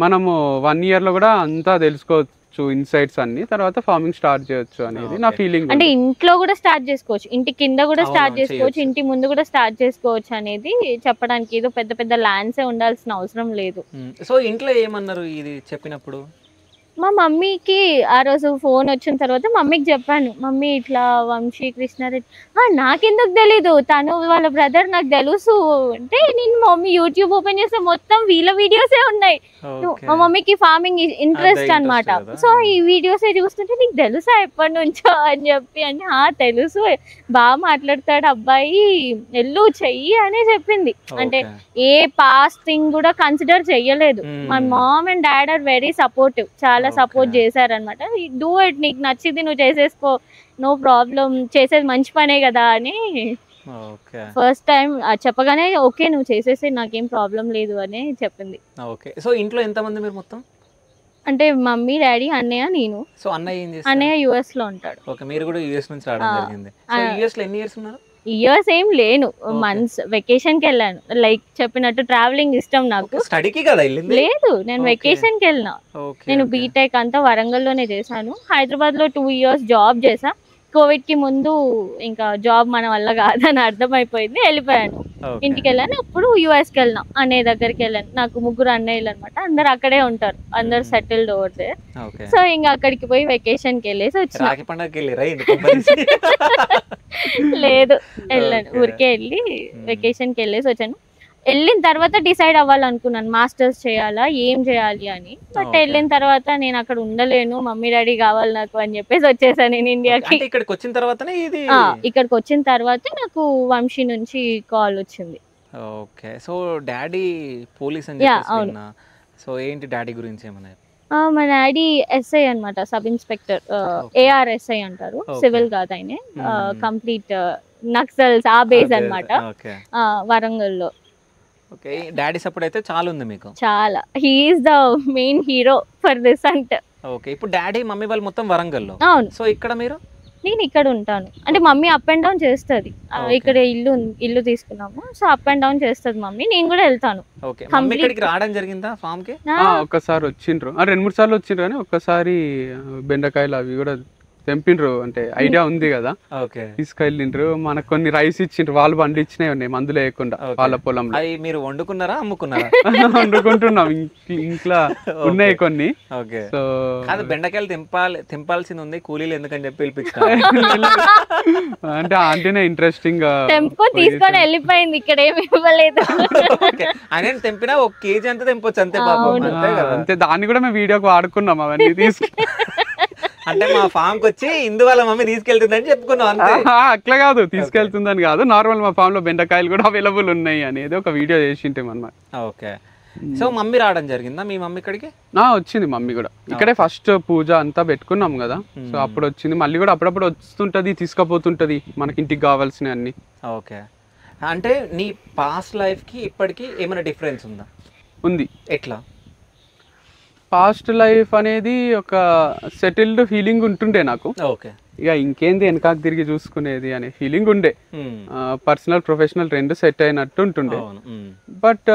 [SPEAKER 3] మనము 1 year లో కూడా అంతా తెలుసుకోవచ్చు, ఇన్సైట్స్ అన్ని, తర్వాత ఫార్మింగ్ స్టార్ట్ చేయొచ్చు అనేది నా ఫీలింగ్.
[SPEAKER 1] అంటే ఇంట్లో కూడా స్టార్ట్ చేసుకోవచ్చు, ఇంటి కింద కూడా స్టార్ట్ చేసుకోవచ్చు, ఇంటి ముందు కూడా స్టార్ట్ చేసుకోవచ్చు అనేది చెప్పడానికి. ఏదో పెద్ద పెద్ద ల్యాండ్స్ ఉండాల్సిన అవసరం లేదు.
[SPEAKER 2] సో ఇంట్లో ఏమన్నారు ఇది చెప్పినప్పుడు?
[SPEAKER 1] మా మమ్మీకి ఆ రోజు ఫోన్ వచ్చిన తర్వాత మమ్మీకి చెప్పాను, మమ్మీ ఇట్లా వంశీ కృష్ణారెడ్డి. నాకెందుకు తెలీదు, తను వాళ్ళ బ్రదర్ నాకు తెలుసు అంటే. నేను మమ్మీ యూట్యూబ్ ఓపెన్ చేస్తే మొత్తం వీళ్ళ వీడియోసే ఉన్నాయి. మా మమ్మీకి ఫార్మింగ్ ఇంట్రెస్ట్ అన్నమాట. సో ఈ వీడియోసే చూస్తుంటే నీకు తెలుసా ఎప్పటి నుంచో అని చెప్పి అంటే తెలుసు, బాగా మాట్లాడతాడు అబ్బాయి, ఎల్లు చెయ్యి అనే చెప్పింది. అంటే ఏ పాస్ట్ థింగ్ కూడా కన్సిడర్ చెయ్యలేదు. My mom and dad are very supportive, చాలా సపోర్ట్ చేశారనమాట. డూ ఇట్, నీకు నచ్చింది నువ్వు చేసేసుకో, నో ప్రాబ్లం, చేసేది మంచి పనే కదా అని. ఫస్ట్ టైం చెప్పగానే ఓకే నువ్వు చేసేసి నాకేం ప్రాబ్లం లేదు అని చెప్పింది.
[SPEAKER 2] సో ఇంట్లో ఎంతమంది మీరు మొత్తం?
[SPEAKER 1] అంటే మమ్మీ, డాడీ, అన్నయ్య, నేను.
[SPEAKER 2] సో అన్నయ్య ఏం చేస్తారు?
[SPEAKER 1] అన్నయ్య యుఎస్ లో ఉంటాడు.
[SPEAKER 2] మీరు కూడా యుఎస్ నుంచి రావడం జరిగింది. సో యుఎస్ లో ఎన్ని ఇయర్స్ ఉన్నారు?
[SPEAKER 1] ఇయర్స్ ఏం లేను, మంత్స్ వెకేషన్ కి వెళ్ళాను. లైక్ చెప్పినట్టు ట్రావెలింగ్ ఇష్టం నాకు.
[SPEAKER 2] స్టడీకి కదా వెళ్ళింది?
[SPEAKER 1] లేదు, నేను వెకేషన్ కి వెళ్ళినా. నేను బీటెక్ అంతా వరంగల్లోనే చేశాను. హైదరాబాద్ లో 2 years జాబ్ చేసా. కోవిడ్ కి ముందు ఇంకా జాబ్ మన వల్ల కాదని అర్థమైపోయింది, వెళ్ళిపోయాను. ఇంటికి వెళ్ళాను. అప్పుడు యుఎస్ కి వెళ్ళినా, అన్నయ్య దగ్గరికి వెళ్ళాను. నాకు 3 అన్నయ్యలు అనమాట, అందరు అక్కడే ఉంటారు, అందరు సెటిల్డ్ ఓవర్ దే. సో ఇంకా అక్కడికి పోయి వెకేషన్ కి వెళ్ళేసి వచ్చిన. లేదు వెళ్ళాను, ఊరికే వెళ్ళి వెకేషన్ కి వెళ్ళేసి వచ్చాను. వెళ్ళిన తర్వాత డిసైడ్ అవ్వాలనుకున్నాను మాస్టర్స్ చేయాలా ఏం చేయాలి అని. బట్ వెళ్ళిన తర్వాత నేను అక్కడ ఉండలేను, మమ్మీ డాడీ కావాలి నాకు అని చెప్పేసి వచ్చేసాను నేను ఇండియాకి.
[SPEAKER 2] ఇక్కడికి వచ్చిన తర్వాతనే
[SPEAKER 1] ఇక్కడికి వచ్చిన తర్వాత నాకు వంశీ నుంచి కాల్ వచ్చింది.
[SPEAKER 2] ఓకే. సో డాడీ పోలీస్ అని చెప్పేసి. సో ఏంటి డాడీ గురించి ఏమన్నా?
[SPEAKER 1] మా డాడీ ఎస్ఐ అనమాట, సబ్ ఇన్స్పెక్టర్, ARSI అంటారు, సివిల్ కాదు ఆయన. కంప్లీట్ నక్సల్స్ ఆ బేస్ అనమాట వరంగల్లో.
[SPEAKER 2] ఓకే. డాడీ సపోర్ట్ అయితే చాలా ఉంది మీకు?
[SPEAKER 1] చాలా, he is the main hero for this అంటే.
[SPEAKER 2] ఓకే. ఇప్పుడు డాడీ మమ్మీ వాళ్ళు మొత్తం వరంగల్లో?
[SPEAKER 1] అవును.
[SPEAKER 2] సో ఇక్కడ మీరు?
[SPEAKER 1] నేను ఇక్కడ ఉంటాను. అంటే మమ్మీ అప్ అండ్ డౌన్ చేస్తుంది. ఇక్కడ ఇల్లు తీసుకున్నాము, సో అప్ అండ్ డౌన్ చేస్తుంది మమ్మీ, నేను కూడా వెళ్తాను.
[SPEAKER 2] రావడం జరిగిందా ఫామ్ కి?
[SPEAKER 3] ఒక్కసారి వచ్చిండ్రు, 2-3 సార్లు వచ్చిండ్రు. కానీ ఒక్కసారి బెండకాయలు అవి కూడా తెంపిండ్రు, అంటే ఐడియా ఉంది కదా, తీసుకెళ్ళిండ్రు. మనకు కొన్ని రైస్ ఇచ్చిండ్రు, వాళ్ళు పండించినవి ఉన్నాయి మందులు వేయకుండా వాళ్ళ పొలంలో.
[SPEAKER 2] మీరు వండుకున్నారా అమ్ముకున్నారా?
[SPEAKER 3] వండుకుంటున్నాం, ఇంట్లో ఉన్నాయి కొన్ని. సో
[SPEAKER 2] బెండకాయలు తెంపాల్సింది ఉంది, కూలీలు ఎందుకని చెప్పి
[SPEAKER 3] అంటే ఆంటీనే ఇంట్రెస్టింగ్ గా
[SPEAKER 1] తీసుకొని వెళ్ళిపోయింది, ఇక్కడ ఏమి ఇవ్వలేదు.
[SPEAKER 2] ఆయన తెంపినా 1 kg అంతా తెంపొచ్చు అంతే.
[SPEAKER 3] అంతే, దాన్ని కూడా మేము వీడియోకి వాడుకున్నాం అవన్నీ తీసుకు.
[SPEAKER 2] అంటే మా ఫామ్ కి వచ్చి ఇందువల్ల మమ్మీ తీసుకెళ్తుందని చెప్పుకున్నాం అంతే.
[SPEAKER 3] అట్లా కాదు, తీసుకెళ్తుందని కాదు, నార్మల్ మా ఫామ్ లో బెండకాయలు కూడా అవైలబుల్ ఉన్నాయి అనేది ఒక వీడియో చేసింటాం అన్నమాట.
[SPEAKER 2] ఓకే. సో మమ్మీ రావడం జరిగిందా మీ మమ్మీ ఇక్కడికి?
[SPEAKER 3] వచ్చింది మమ్మీ కూడా. ఇక్కడే ఫస్ట్ పూజ అంతా పెట్టుకున్నాం కదా, సో అప్పుడు వచ్చింది. మళ్ళీ కూడా అప్పుడప్పుడు వస్తుంటది, తీసుకుపోతుంటది మనకి ఇంటికి కావాల్సినవి అన్ని.
[SPEAKER 2] ఓకే, అంటే నీ పాస్ట్ లైఫ్కి ఇప్పటికి ఏమైనా డిఫరెన్స్ ఉందా?
[SPEAKER 3] ఉంది.
[SPEAKER 2] ఎట్లా?
[SPEAKER 3] పాస్ట్ లైఫ్ అనేది ఒక సెటిల్డ్ ఫీలింగ్ ఉంటుండే నాకు.
[SPEAKER 2] ఓకే,
[SPEAKER 3] ఇక ఇంకేంది వెనకాకి తిరిగి చూసుకునేది అనే ఫీలింగ్ ఉండే. పర్సనల్ ప్రొఫెషనల్ రెండు సెట్ అయినట్టు ఉంటుండే. బట్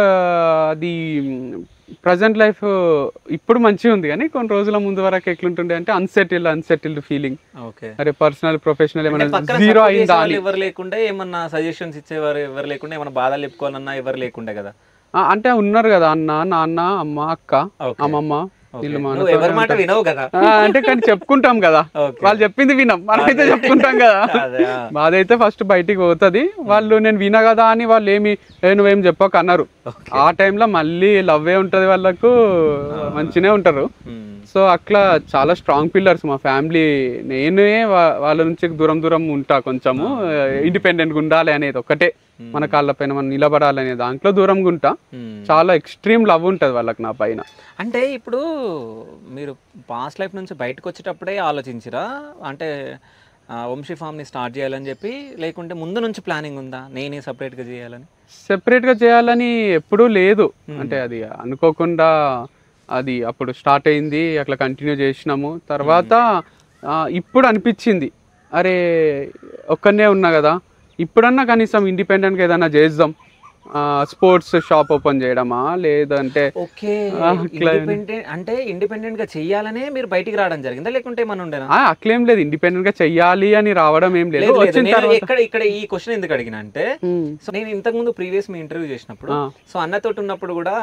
[SPEAKER 3] అది ప్రజెంట్ లైఫ్ ఇప్పుడు మంచిగా ఉంది, కానీ కొన్ని రోజుల ముందు వరకు ఎట్లుంటుండే అంటే అన్సెటిల్డ్ ఫీలింగ్. అరే పర్సనల్ ప్రొఫెషనల్ ఏమైనా జీరో అయిందా అని.
[SPEAKER 2] ఎవరు లేకుండా ఏమన్నా సజెషన్స్ ఇచ్చేవారు ఎవరు లేకుండా, ఏమన్నా బాధలు చెప్పుకోవాలన్నా ఎవరు లేకుండా కదా?
[SPEAKER 3] అంటే ఉన్నారు కదా, అన్న, నాన్న, అమ్మ, అక్క, అమ్మమ్మ, అంటే కానీ చెప్పుకుంటాం కదా, వాళ్ళు చెప్పింది వినం, మనమైతే చెప్పుకుంటాం కదా. బాధ అయితే ఫస్ట్ బయటికి పోతుంది. వాళ్ళు నేను వినా కదా అని వాళ్ళు నువ్వేం చెప్పక అన్నారు. ఆ టైంలో మళ్ళీ లవ్వే ఉంటది, వాళ్ళకు మంచినే ఉంటారు. సో అట్లా చాలా స్ట్రాంగ్ పిల్లర్స్ మా ఫ్యామిలీ. నేనే వాళ్ళ నుంచి దూరం ఉంటా, కొంచెము ఇండిపెండెంట్గా ఉండాలి అనేది ఒకటే, మన కాళ్ళ పైన మనం నిలబడాలనే దాంట్లో దూరంగా ఉంటా. చాలా ఎక్స్ట్రీమ్ లవ్ ఉంటుంది వాళ్ళకి నా పైన.
[SPEAKER 2] అంటే ఇప్పుడు మీరు పాస్ట్ లైఫ్ నుంచి బయటకు వచ్చేటప్పుడే ఆలోచించిరా అంటే వంశీ ఫామ్ని స్టార్ట్ చేయాలని చెప్పి, లేకుంటే ముందు నుంచి ప్లానింగ్ ఉందా నేనే సపరేట్గా చేయాలని?
[SPEAKER 3] సెపరేట్గా చేయాలని ఎప్పుడూ లేదు. అంటే అది అనుకోకుండా అది అప్పుడు స్టార్ట్ అయింది, అట్లా కంటిన్యూ చేసినాము. తర్వాత ఇప్పుడు అనిపించింది, అరే ఒక్కనే ఉన్నా కదా, ఇప్పుడన్నా కనీసం ఇండిపెండెంట్గా ఏదైనా చేద్దాం, స్పోర్ట్స్ షాప్ ఓపెన్ చేయడమా లేదంటే.
[SPEAKER 2] ఓకే, అంటే ఇండిపెండెంట్ గా చెయ్యాలనే మీరు బయటికి రావడం జరిగిందా, లేకుంటే ఏమన్నా ఉండేనా?
[SPEAKER 3] అట్లేం లేదు, ఇండిపెండెంట్ గా చెయ్యాలి అని రావడం ఏం లేదు.
[SPEAKER 2] ఇక్కడ ఈ క్వశ్చన్ ఎందుకు అడిగిన అంటే, సో నేను ఇంతకు ముందు ప్రీవియస్ మీ ఇంటర్వ్యూ చేసినప్పుడు సో అన్నతో ఉన్నప్పుడు కూడా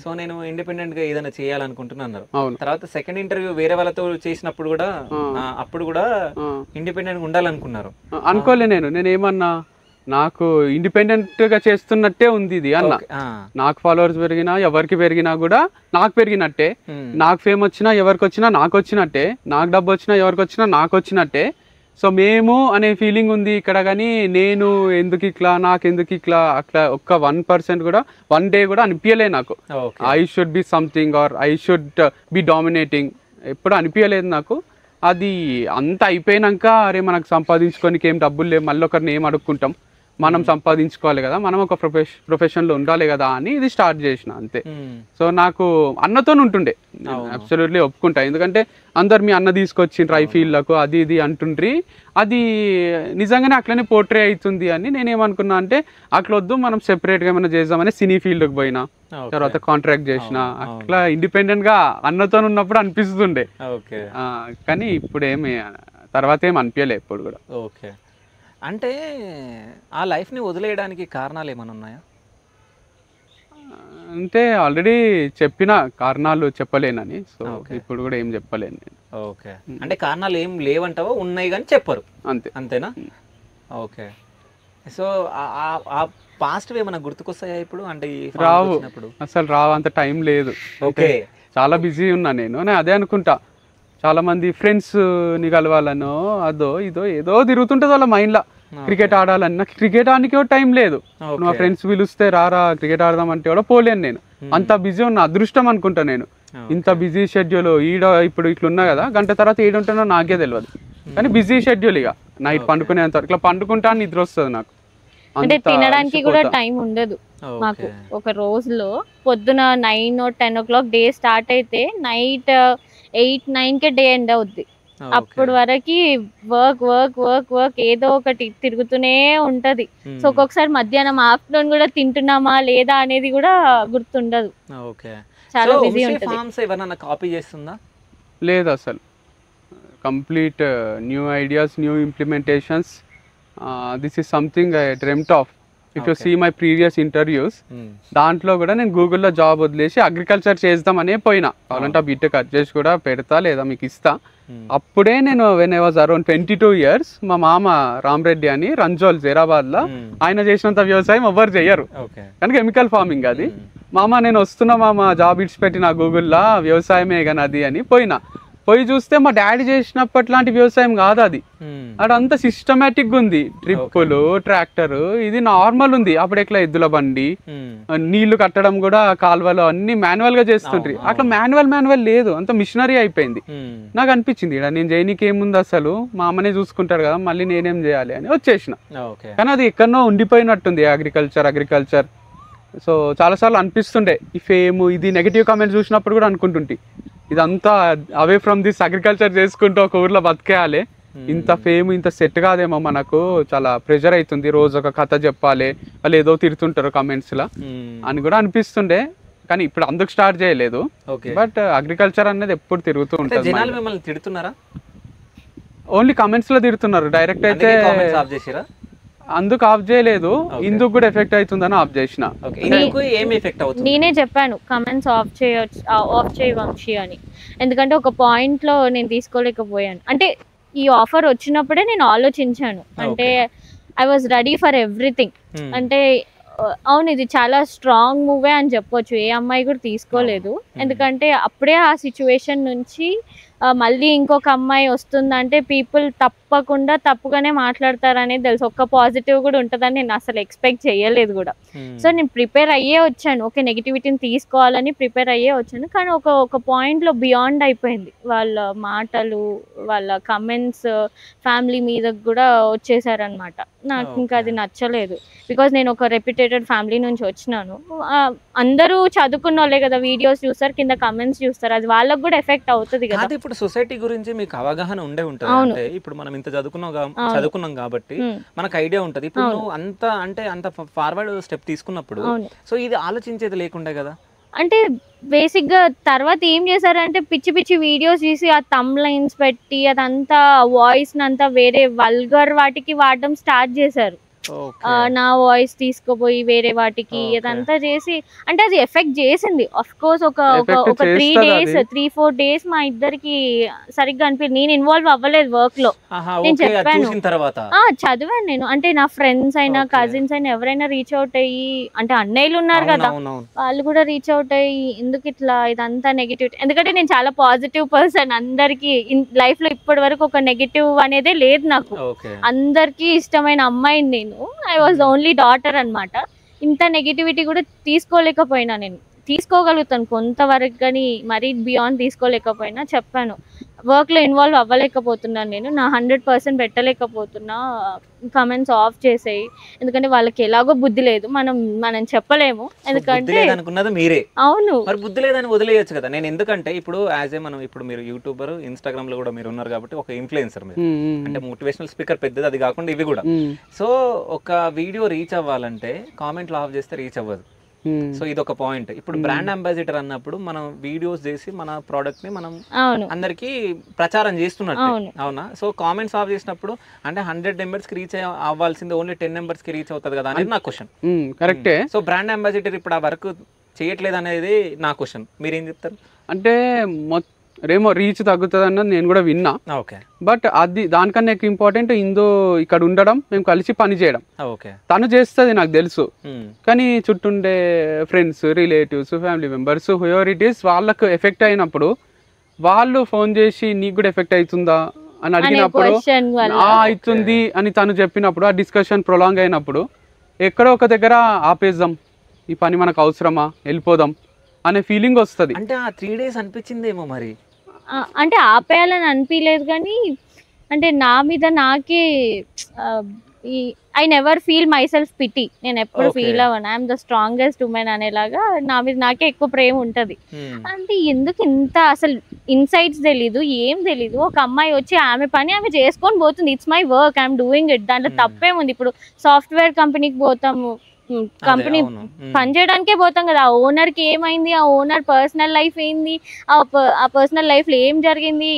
[SPEAKER 2] సో నేను ఇండిపెండెంట్ గా ఏదైనా చేయాలనుకుంటున్నా. తర్వాత సెకండ్ ఇంటర్వ్యూ వేరే వాళ్ళతో చేసినప్పుడు కూడా అప్పుడు కూడా ఇండిపెండెంట్ గా ఉండాలనుకున్నారు.
[SPEAKER 3] అనుకోలే, నేనేమన్నా నాకు ఇండిపెండెంట్ గా చేస్తున్నట్టే ఉంది ఇది అన్న. నాకు ఫాలోవర్స్ పెరిగినా ఎవరికి పెరిగినా కూడా నాకు పెరిగినట్టే, నాకు ఫేమ్ వచ్చినా ఎవరికి వచ్చినా నాకు వచ్చినట్టే, నాకు డబ్బు వచ్చినా ఎవరికి వచ్చినా నాకు వచ్చినట్టే. సో మేము అనే ఫీలింగ్ ఉంది ఇక్కడ. కానీ నేను ఎందుకు ఇట్లా, నాకెందుకు ఇట్లా, అట్లా ఒక్క 1% కూడా వన్ డే కూడా అనిపించలేదు నాకు. I should be something or I should be dominating ఎప్పుడు అనిపించలేదు నాకు. అది అంత అయిపోయినాక అరే మనకు సంపాదించుకోనికి ఏం డబ్బులు లేవు, మళ్ళీ ఒకరిని ఏం అడుక్కుంటాం, మనం సంపాదించుకోవాలి కదా, మనం ఒక ప్రొఫెషన్లో ఉండాలి కదా అని ఇది స్టార్ట్ చేసిన అంతే. సో నాకు అన్నతో ఉంటుండే, అబ్సల్యూట్లీ ఒప్పుకుంటా. ఎందుకంటే అందరు మీ అన్న తీసుకొచ్చిండ్రు ఈ ఫీల్డ్లకు అది ఇది అంటుండ్రి, అది నిజంగానే అట్లనే పోర్ట్రే అవుతుంది అని నేనేమనుకున్నా అంటే అట్లా వద్దు, మనం సెపరేట్గా ఏమైనా చేద్దామని సినీ ఫీల్డ్కి పోయినా, తర్వాత కాంట్రాక్ట్ చేసిన, అట్లా ఇండిపెండెంట్గా అన్నతో ఉన్నప్పుడు అనిపిస్తుండే. కానీ ఇప్పుడు ఏమి తర్వాత ఏమి అనిపించలే ఎప్పుడు కూడా.
[SPEAKER 2] ఓకే, అంటే ఆ లైఫ్ని వదిలేయడానికి కారణాలు ఏమైనా ఉన్నాయా?
[SPEAKER 3] అంటే ఆల్రెడీ చెప్పిన కారణాలు చెప్పలేనని, సో ఇప్పుడు కూడా ఏం చెప్పలేను నేను.
[SPEAKER 2] ఓకే, అంటే కారణాలు ఏం లేవంటావో, ఉన్నాయి కానీ చెప్పరు అంతే, అంతేనా? ఓకే, సో ఆ పాస్ట్ ఏమైనా గుర్తుకొస్తాయా ఇప్పుడు? అంటే
[SPEAKER 3] రావు, అసలు రావు, అంత టైం లేదు.
[SPEAKER 2] ఓకే,
[SPEAKER 3] చాలా బిజీ ఉన్నా నేను అదే అనుకుంటా. చాలా మంది ఫ్రెండ్స్ ని కలవాలనో అదో ఇదో ఏదో తిరుగుతుంటుంది వాళ్ళ మైండ్లో. క్రికెట్ ఆడాలన్నా క్రికెట్ ఆడడానికి టైం లేదు. మా ఫ్రెండ్స్ పిలుస్తే రారా క్రికెట్ ఆడదామంటే కూడా పోలేను నేను, అంత బిజీ ఉన్న. అదృష్టం అనుకుంటా నేను, ఇంత బిజీ షెడ్యూల్. ఇప్పుడు ఇట్లున్నా కదా, గంట తర్వాత ఏడుంటానో నాకే తెలియదు, కానీ బిజీ షెడ్యూల్. ఇక నైట్ పండుకునేంత ఇట్లా పండుకుంటా నిద్ర వస్తుంది నాకు.
[SPEAKER 1] అంటే తినడానికి కూడా టైం ఉండదు మాకు. ఒక రోజులో పొద్దున 9 or 10 o'clock డే స్టార్ట్ అయితే నైట్ 8-9 డే ఎండ్ అవుద్ది. అప్పటి వరకు వర్క్ వర్క్ వర్క్ వర్క్ ఏదో ఒకటి తిరుగుతూనే ఉంటది. సో ఒక్కొక్కసారి మధ్యాహ్నం ఆఫ్టర్నూన్ కూడా తింటున్నామా లేదా అనేది కూడా గుర్తుండదు. చాలా బిజీ ఉంటుంది.
[SPEAKER 2] కాపీ చేస్తుందా?
[SPEAKER 3] లేదు అసలు, complete new ideas, new implementations. This is something I dreamed of. If you see my previous interviews, దాంట్లో కూడా నేను గూగుల్లో జాబ్ వదిలేసి అగ్రికల్చర్ చేద్దామనే పోయినా. కావాలంటే ఆ బిట్ కట్ చేసి కూడా పెడతా, లేదా మీకు ఇస్తా. అప్పుడే నేను when I was around 22 years, మా మామ రామరెడ్డి అని రంజోల్ జైరాబాద్లో, ఆయన చేసినంత వ్యవసాయం ఎవ్వరు చెయ్యరు, కానీ కెమికల్ ఫార్మింగ్ అది. మామ నేను వస్తున్నా మామ, జాబ్ ఇడిచిపెట్టిన గూగుల్లో వ్యవసాయమే కానీ అది అని పోయినా. పోయి చూస్తే మా డాడీ చేసినప్పట్లాంటి వ్యవసాయం కాదు అది. అదంతా సిస్టమేటిక్ గా ఉంది, ట్రిప్పులు, ట్రాక్టర్, ఇది నార్మల్ ఉంది. అప్పుడు ఎట్లా ఎద్దుల బండి, నీళ్లు కట్టడం కూడా కాలువలు అన్ని మాన్యువల్ గా చేస్తుండ్రి. అట్లా మాన్యువల్ లేదు, అంత మిషనరీ అయిపోయింది. నాకు అనిపించింది ఇక్కడ నేను చేయనీకి ఏముంది, అసలు మా అమ్మనే చూసుకుంటారు కదా, మళ్ళీ నేనేం చేయాలి అని వచ్చేసిన. కానీ అది ఎక్కడనో ఉండిపోయినట్టుంది అగ్రికల్చర్. సో చాలాసార్లు అనిపిస్తుండే ఈ ఫేమ్, ఇది నెగిటివ్ కామెంట్స్ చూసినప్పుడు కూడా అనుకుంటుంటే ఇదంతా అవే ఫ్రమ్ దిస్ అగ్రికల్చర్ చేసుకుంటూ ఒక ఊర్లో బతికేయాలి, ఇంత ఫేమ్ ఇంత సెట్ కాదేమో మనకు, చాలా ప్రెషర్ అవుతుంది, రోజు ఒక కథ చెప్పాలి, వాళ్ళు ఏదో తిడుతుంటారు కమెంట్స్లో అని కూడా అనిపిస్తుండే. కానీ ఇప్పుడు అందుకు స్టార్ట్ చేయలేదు. బట్ అగ్రికల్చర్ అనేది ఎప్పుడు తిరుగుతూ ఉంటుంది. ఓన్లీ కమెంట్స్ లో తిడుతున్నారు, డైరెక్ట్ అయితే అందుకు ఆఫ్ చేయలేదు. ఇందుకు కూడా ఎఫెక్ట్ అవుతుందని ఆఫ్ చేసిన.
[SPEAKER 1] నేనే చెప్పాను కమెంట్స్ ఆఫ్ చేయ వంశీ అని, ఎందుకంటే ఒక పాయింట్ లో నేను తీసుకోలేకపోయాను. అంటే ఈ ఆఫర్ వచ్చినప్పుడే నేను ఆలోచించాను, అంటే I was ready for everything. అంటే అవును ఇది చాలా స్ట్రాంగ్ మూవే అని చెప్పొచ్చు, ఏ అమ్మాయి కూడా తీసుకోలేదు. ఎందుకంటే అప్పుడే ఆ సిచ్యువేషన్ నుంచి మళ్ళీ ఇంకొక అమ్మాయి వస్తుందంటే పీపుల్ తప్పకుండా తప్పుగానే మాట్లాడతారనేది తెలుసు. ఒక్క పాజిటివ్ కూడా ఉంటుందని నేను అసలు ఎక్స్పెక్ట్ చేయలేదు కూడా. సో నేను ప్రిపేర్ అయ్యే వచ్చాను, ఓకే నెగిటివిటీని తీసుకోవాలని ప్రిపేర్ అయ్యే వచ్చాను. కానీ ఒక పాయింట్లో బియాండ్ అయిపోయింది, వాళ్ళ మాటలు, వాళ్ళ కమెంట్స్ ఫ్యామిలీ మీద కూడా వచ్చేసారనమాట. నాకు ఇంకా అది నచ్చలేదు, బికాజ్ నేను ఒక రెప్యుటేటెడ్ ఫ్యామిలీ నుంచి వచ్చినాను. అందరూ చదువుకున్న వాళ్ళే కదా, వీడియోస్ చూస్తారు, కింద కమెంట్స్ చూస్తారు, అది వాళ్ళకు కూడా ఎఫెక్ట్ అవుతుంది కదా.
[SPEAKER 2] ఇప్పుడు సొసైటీ గురించి మీకు అవగాహన ఉండే ఉంటుంది, అంటే ఇప్పుడు మనం ఇంత చదువుకున్నాం కాబట్టి మనకు ఐడియా ఉంటది. ఇప్పుడు నువ్వు అంత ఫార్వర్డ్ స్టెప్ తీసుకున్నప్పుడు సో ఇది ఆలోచించేది లేకుండే కదా.
[SPEAKER 1] అంటే బేసిక్ గా తర్వాత ఏం చేశారంటే పిచ్చి పిచ్చి వీడియోస్ తీసి ఆ థంబ్ లైన్స్ పెట్టి అదంతా వాయిస్ నంతా వేరే వల్గర్ వాటికి వాడడం స్టార్ట్ చేశారు. నా వాయిస్ తీసుకుపోయి వేరే వాటికి అదంతా చేసి, అంటే అది ఎఫెక్ట్ చేసింది. ఆఫ్ కోర్స్ ఒక 3-4 days మా ఇద్దరికి సరిగ్గా అనిపించింది. నేను ఇన్వాల్వ్ అవ్వలేదు వర్క్ లో, నేను చెప్పాను చదివాను నేను. అంటే నా ఫ్రెండ్స్ అయినా కజిన్స్ అయినా ఎవరైనా రీచ్ అవుట్ అయ్యి, అంటే అన్నయ్యలు ఉన్నారు కదా వాళ్ళు కూడా రీచ్ అవుట్ అయ్యి ఎందుకు ఇట్లా ఇదంతా నెగిటివ్. ఎందుకంటే నేను చాలా పాజిటివ్ పర్సన్, అందరికి లైఫ్ లో ఇప్పటి వరకు ఒక నెగిటివ్ అనేదే లేదు నాకు. అందరికి ఇష్టమైన అమ్మాయిని నేను, ఐ వాజ్ ఓన్లీ డాటర్ అన్నమాట. ఇంత నెగిటివిటీ కూడా తీసుకోలేకపోయినా, నేను తీసుకోగలుగుతాను కొంతవరకు కానీ మరీ బియాండ్ తీసుకోలేకపోయినా. చెప్పాను వర్క్ లో ఇన్వాల్వ్ అవ్వలేకపోతున్నాను, నేను నా 100% పెట్టలేకపోతున్నా, కమెంట్స్ ఆఫ్ చేసేయి. ఎందుకంటే వాళ్ళకి ఎలాగో బుద్ధి లేదు, మనం చెప్పలేము. ఎందుకంటే
[SPEAKER 2] మీరే
[SPEAKER 1] అవును
[SPEAKER 2] మరి బుద్ధి లేదని వదిలేయచ్చు కదా. నేను ఎందుకంటే ఇప్పుడు ఇప్పుడు మీరు యూట్యూబర్, ఇన్స్టాగ్రామ్ లో కూడా మీరు ఉన్నారు కాబట్టి ఒక ఇన్ఫ్లుయెన్సర్ మీరు, అంటే మోటివేషనల్ స్పీకర్ పెద్దది, అది కాకుండా ఇవి కూడా. సో ఒక వీడియో రీచ్ అవ్వాలంటే కామెంట్లు ఆఫ్ చేస్తే రీచ్ అవ్వదు. సో ఇది ఒక పాయింట్. ఇప్పుడు బ్రాండ్ అంబాసిడర్ అన్నప్పుడు మనం వీడియోస్ చేసి మన ప్రోడక్ట్ ని మనం అందరికి ప్రచారం చేస్తున్నట్టు, అవునా? సో కామెంట్స్ ఆఫ్ చేసినప్పుడు అంటే 100 members కి రీచ్ అవ్వాల్సింది ఓన్లీ 10 members కి రీచ్ అవుతుంది కదా అనేది నా క్వశ్చన్.
[SPEAKER 3] కరెక్టే.
[SPEAKER 2] సో బ్రాండ్ అంబాసిడర్ ఇప్పుడు ఆ వర్క్ చేయట్లేదు అనేది నా క్వశ్చన్, మీరేం చెప్తారు?
[SPEAKER 3] అంటే రేమో రీచ్ తగ్గుతుంది అన్నది నేను కూడా విన్నా. బట్ అది దానికన్నా ఎక్కువ ఇంపార్టెంట్ ఇక్కడ ఉండడం, మేము కలిసి పని చేయడం. తను చేస్తుంది నాకు తెలుసు, కానీ చుట్టుండే friends, relatives, family members, whoever it is, వాళ్ళకు ఎఫెక్ట్ అయినప్పుడు వాళ్ళు ఫోన్ చేసి నీకు కూడా ఎఫెక్ట్ అవుతుందా అని అడిగినప్పుడు అవుతుంది అని తను చెప్పినప్పుడు, ఆ డిస్కషన్ ప్రొలాంగ్ అయినప్పుడు ఎక్కడో ఒక దగ్గర ఆపేద్దాం, ఈ పని మనకు అవసరమా, వెళ్ళిపోదాం అనే ఫీలింగ్ వస్తుంది.
[SPEAKER 2] అంటే ఆ 3 days అనిపించిందేమో మరి,
[SPEAKER 1] అంటే ఆపేయాలని అనిపించలేదు, కానీ అంటే నా మీద నాకే I never feel my self pity. నేను ఎప్పుడు ఫీల్ అవ్వను ఐఎమ్ ద స్ట్రాంగెస్ట్ ఉమెన్ అనేలాగా నా మీద నాకే ఎక్కువ ప్రేమ ఉంటుంది. అంటే ఎందుకు ఇంత అసలు ఇన్సైట్స్ తెలీదు, ఏం తెలీదు. ఒక అమ్మాయి వచ్చి ఆమె పని ఆమె చేసుకొని పోతుంది, it's my work, I'm doing it, దాంట్లో తప్పేముంది. ఇప్పుడు సాఫ్ట్వేర్ కంపెనీకి పోతాము, కంపెనీ పని చేయడానికే పోతాం కదా, ఆ ఓనర్ కి ఏమైంది, ఆ ఓనర్ పర్సనల్ లైఫ్ ఏంది, ఆ పర్సనల్ లైఫ్ లో ఏం జరిగింది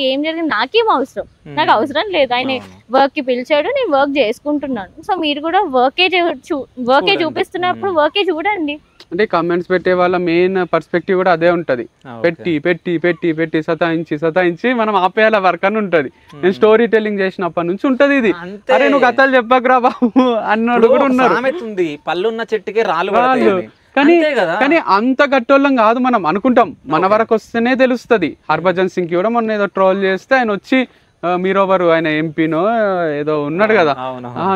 [SPEAKER 1] నాకేం అవసరం, నాకు అవసరం లేదు. ఆయన వర్క్ కి పిలిచాడు, నేను వర్క్ చేసుకుంటున్నాను. సో మీరు కూడా వర్కే చూపిస్తున్నప్పుడు వర్కే చూడండి.
[SPEAKER 3] అంటే కమెంట్స్ పెట్టే వాళ్ళ మెయిన్ పర్స్పెక్టివ్ కూడా అదే ఉంటది, పెట్టి పెట్టి పెట్టి పెట్టి సతాయించి మనం ఆపేయాల వర్క్ అని ఉంటది. నేను స్టోరీ టెల్లింగ్ చేసినప్పటి నుంచి ఉంటది ఇది. అరే నువ్వు కథలు చెప్పకరా బాబు అన్నాడు కూడా ఉన్నారు.
[SPEAKER 2] పళ్ళున్న చెట్టుకే రాళ్ళు.
[SPEAKER 3] కానీ
[SPEAKER 2] అంతే కదా.
[SPEAKER 3] కానీ అంత గట్టోళ్ళం కాదు, మనం అనుకుంటాం. మన వరకు వస్తేనే తెలుస్తుంది. హర్భజన్ సింగ్ కూడా మొన్న ఏదో ట్రోల్ చేస్తే ఆయన వచ్చి మీరెవరు, ఆయన ఎంపీనో ఏదో ఉన్నాడు కదా,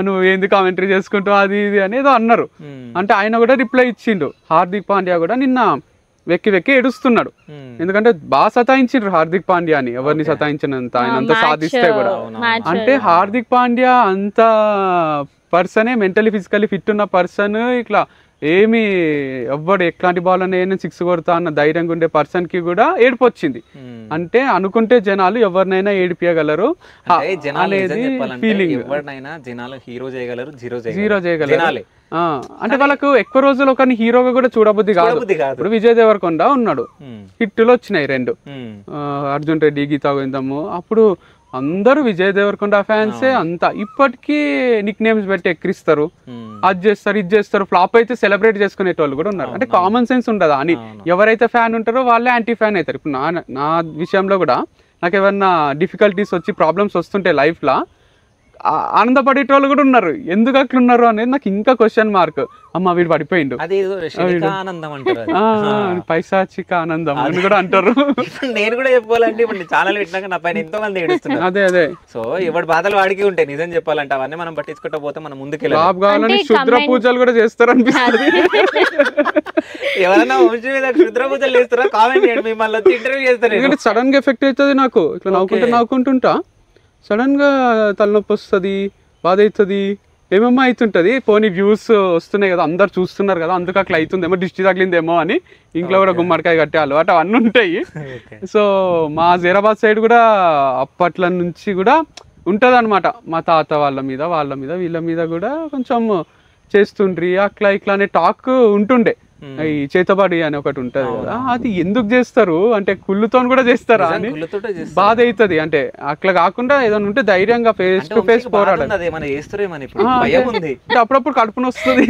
[SPEAKER 3] నువ్వు ఏంది కామెంటరీ చేసుకుంటావు అది ఇది అని ఏదో అన్నారు. అంటే ఆయన కూడా రిప్లై ఇచ్చిండు. హార్దిక్ పాండ్యా కూడా నిన్న వెక్కి ఏడుస్తున్నాడు. ఎందుకంటే బాగా సతాయించిండ్రు హార్దిక్ పాండ్యా అని, ఎవరిని సతాయించినంత ఆయన అంతా సాధిస్తే కూడా. అంటే హార్దిక్ పాండ్యా అంత పర్సనే, మెంటలీ ఫిజికల్లీ ఫిట్ ఉన్న పర్సన్, ఇట్లా ఏమి ఎవ్వడు ఎట్లాంటి బాల్ అనే 6 కొడతా అన్న ధైర్యంగా ఉండే పర్సన్ కి కూడా ఏడుపు వచ్చింది. అంటే అనుకుంటే జనాలు ఎవరినైనా ఏడిపియగలరు అనేది ఫీలింగ్. జీరో చేయగలరు. అంటే వాళ్ళకు ఎక్కువ రోజులు ఒకరిని హీరోగా కూడా చూడబుద్ధి కాదు. ఇప్పుడు విజయ్ దేవరకొండ ఉన్నాడు, హిట్టులు వచ్చినాయి 2, అర్జున్ రెడ్డి, గీతా గోవిందము. అప్పుడు అందరూ విజయ్ దేవరకొండ ఫ్యాన్సే అంతా. ఇప్పటికీ నిక్ నేమ్స్ పెట్టి ఎక్కిరిస్తారు, అది చేస్తారు ఇది చేస్తారు. ఫ్లాప్ అయితే సెలబ్రేట్ చేసుకునేటోళ్ళు కూడా ఉన్నారు. అంటే కామన్ సెన్స్ ఉండదా అని, ఎవరైతే ఫ్యాన్ ఉంటారో వాళ్ళే యాంటీ ఫ్యాన్ అవుతారు. ఇప్పుడు నా విషయంలో కూడా నాకు ఏమన్నా డిఫికల్టీస్ వచ్చి ప్రాబ్లమ్స్ వస్తుంటే లైఫ్లో ఆనందపడేటోళ్ళు కూడా ఉన్నారు. ఎందుకు అట్లున్నారు అనేది నాకు ఇంకా క్వశ్చన్ మార్క్. అమ్మ వీడు పడిపోయిండు, పైశాచిక ఆనందం అని కూడా అంటారు.
[SPEAKER 2] నేను కూడా చెప్పుకోవాలంటే ఇప్పుడు ఛానల్ పెట్టినాక నా పైన ఎంతో మంది ఏడుస్తున్నారు. అదే సో ఎవరి బాధలు వాడికి ఉంటాయి. నిజం చెప్పాలంటే అవన్నీ మనం పట్టించుకుంటా పోతే మనం ముందుకెళ్ళాలి.
[SPEAKER 3] లాభ కావాలని క్షుద్ర పూజలు కూడా చేస్తారు అనిపిస్తుంది.
[SPEAKER 2] ఎవరైనా వంశీ మీద క్షుద్ర పూజలు చేస్తారా కామెంట్ చేయండి, మిమ్మల్ని వచ్చి ఇంటర్వ్యూ చేస్తారు.
[SPEAKER 3] ఎందుకంటే సడన్ గా ఎఫెక్ట్ అవుతుంది నాకు. ఇట్లా నవ్వుకుంటుంటా సడన్ గా తలనొప్పి వస్తుంది, బాధ అవుతుంది, ఏమేమో అవుతుంటది. పోనీ వ్యూస్ వస్తున్నాయి కదా, అందరు చూస్తున్నారు కదా, అందుకు అట్లా అవుతుందేమో, దిష్టి తగిలిందేమో అని ఇంట్లో కూడా గుమ్మడికాయ కట్టే అలవాటు అవన్నీ ఉంటాయి. సో మా జీరాబాద్ సైడ్ కూడా అప్పట్ల నుంచి కూడా ఉంటది అనమాట. మా తాత వాళ్ళ మీద వీళ్ళ మీద కూడా కొంచెం చేస్తుండ్రి అట్లా ఇట్లా అనే టాక్ ఉంటుండే. ఈ చేతబడి అని ఒకటి ఉంటది కదా, అది ఎందుకు చేస్తారు అంటే కుళ్ళుతో కూడా చేస్తారా అని బాధ అవుతుంది. అంటే అట్లా కాకుండా ఏదైనా ఉంటే ధైర్యంగా ఫేస్ టు ఫేస్ పోరాడాలి. అప్పుడప్పుడు కడుపున వస్తుంది,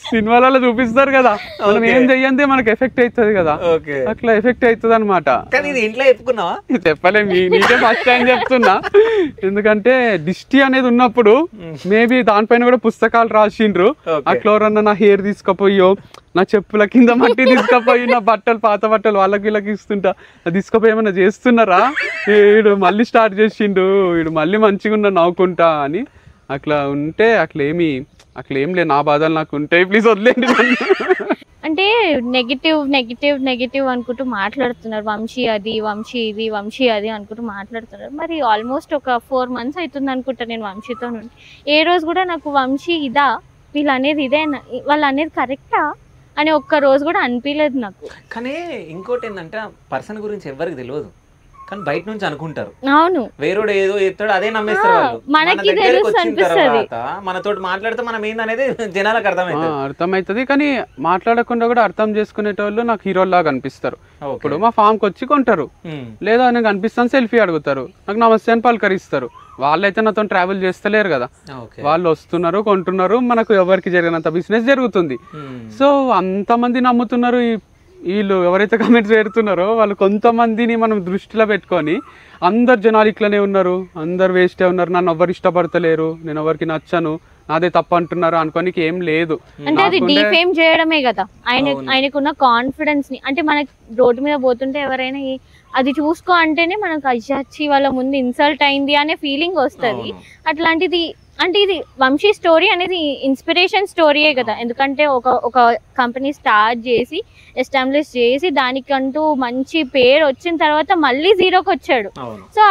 [SPEAKER 3] సినిమాలలో చూపిస్తారు కదా, మనం ఏం చెయ్యందే మనకు ఎఫెక్ట్ అవుతుంది కదా, అట్లా ఎఫెక్ట్ అవుతుంది అనమాట. చెప్పలే, నీకే ఫస్ట్ టైం చెప్తున్నా. ఎందుకంటే దిష్టి అనేది ఉన్నప్పుడు మేబీ దానిపైన కూడా పుస్తకాలు రాసిండ్రు. అట్లా ఎవరన్నా నా హెయిర్ తీసుకుపోయో, నా చెప్పుల కింద మట్టి తీసుకుపోయి, నా బట్టలు పాత బట్టలు వాళ్ళకి వీళ్ళకి ఇస్తుంటా, తీసుకుపోయి ఏమన్నా చేస్తున్నారా, వీడు మళ్ళీ స్టార్ట్ చేసిండు, వీడు మళ్ళీ మంచిగా ఉన్నా నవ్వుకుంటా అని. అట్లా ఉంటే అట్లా ఏం లేదు, నా బాధలు నాకు ఉంటాయి, ప్లీజ్ వదిలేండి.
[SPEAKER 1] అంటే నెగిటివ్ అనుకుంటూ మాట్లాడుతున్నారు. వంశీ అది, వంశీ ఇది, వంశీ అది అనుకుంటూ మాట్లాడుతున్నారు. మరి ఆల్మోస్ట్ ఒక 4 months అవుతుంది అనుకుంటా నేను వంశీతో నుండి. ఏ రోజు కూడా నాకు వంశీ ఇదా, వీళ్ళు అనేది ఇదేనా, వాళ్ళు అనేది కరెక్టా అని ఒక్క రోజు కూడా అనిపించలేదు నాకు.
[SPEAKER 2] కానీ ఇంకోటి ఏంటంటే పర్సన్ గురించి ఎవరికి తెలియదు, కానీ బయట నుంచి అనుకుంటారు.
[SPEAKER 1] అవును,
[SPEAKER 2] వేరేడు ఏదో చెప్తాడు అదే నమ్మేస్తారు.
[SPEAKER 1] మనకి
[SPEAKER 2] మనతో మాట్లాడితే మనం ఏందనేది జనాలకు
[SPEAKER 3] అర్థమవుతుంది. కానీ మాట్లాడకుండా కూడా అర్థం చేసుకునేటోళ్ళు నాకు హీరోలాగా అనిపిస్తారు. ఇప్పుడు మా ఫామ్ కి వచ్చి కొంటారు, లేదా నాకు అనిపిస్తాను సెల్ఫీ అడుగుతారు, నాకు నమస్తే అని పలకరిస్తారు. వాళ్ళైతే నాతో ట్రావెల్ చేస్తలేరు కదా, వాళ్ళు వస్తున్నారు, కొంటున్నారు, మనకు ఎవరికి జరిగినంత బిజినెస్ జరుగుతుంది. సో అంతమంది నమ్ముతున్నారు. వీళ్ళు ఎవరైతే కామెంట్స్ పెడుతున్నారో వాళ్ళు కొంతమందిని మనం దృష్టిలో పెట్టుకొని అందరు జనాలు ఇట్లనే ఉన్నారు, అందరు వేస్టే ఉన్నారు, నన్ను ఎవరు ఇష్టపడతలేరు, నేను ఎవరికి నచ్చను, నాదే తప్పు అంటున్నారు అనుకోనికి ఏం లేదు.
[SPEAKER 1] అంటే అది డిఫేమ్ చేయడమే కదా ఆయనకున్న కాన్ఫిడెన్స్ ని. అంటే మనకి రోడ్డు మీద పోతుంటే ఎవరైనా అది చూసుకో అంటేనే మనకు అయ్యాచి వాళ్ళ ముందు ఇన్సల్ట్ అయింది అనే ఫీలింగ్ వస్తుంది. అట్లాంటిది అంటే ఇది వంశీ స్టోరీ అనేది ఇన్స్పిరేషన్ స్టోరీయే కదా. ఎందుకంటే ఒక కంపెనీ స్టార్ట్ చేసి ఎస్టాబ్లిష్ చేసి దానికంటూ మంచి పేరు వచ్చిన తర్వాత మళ్ళీ జీరోకి వచ్చాడు. సో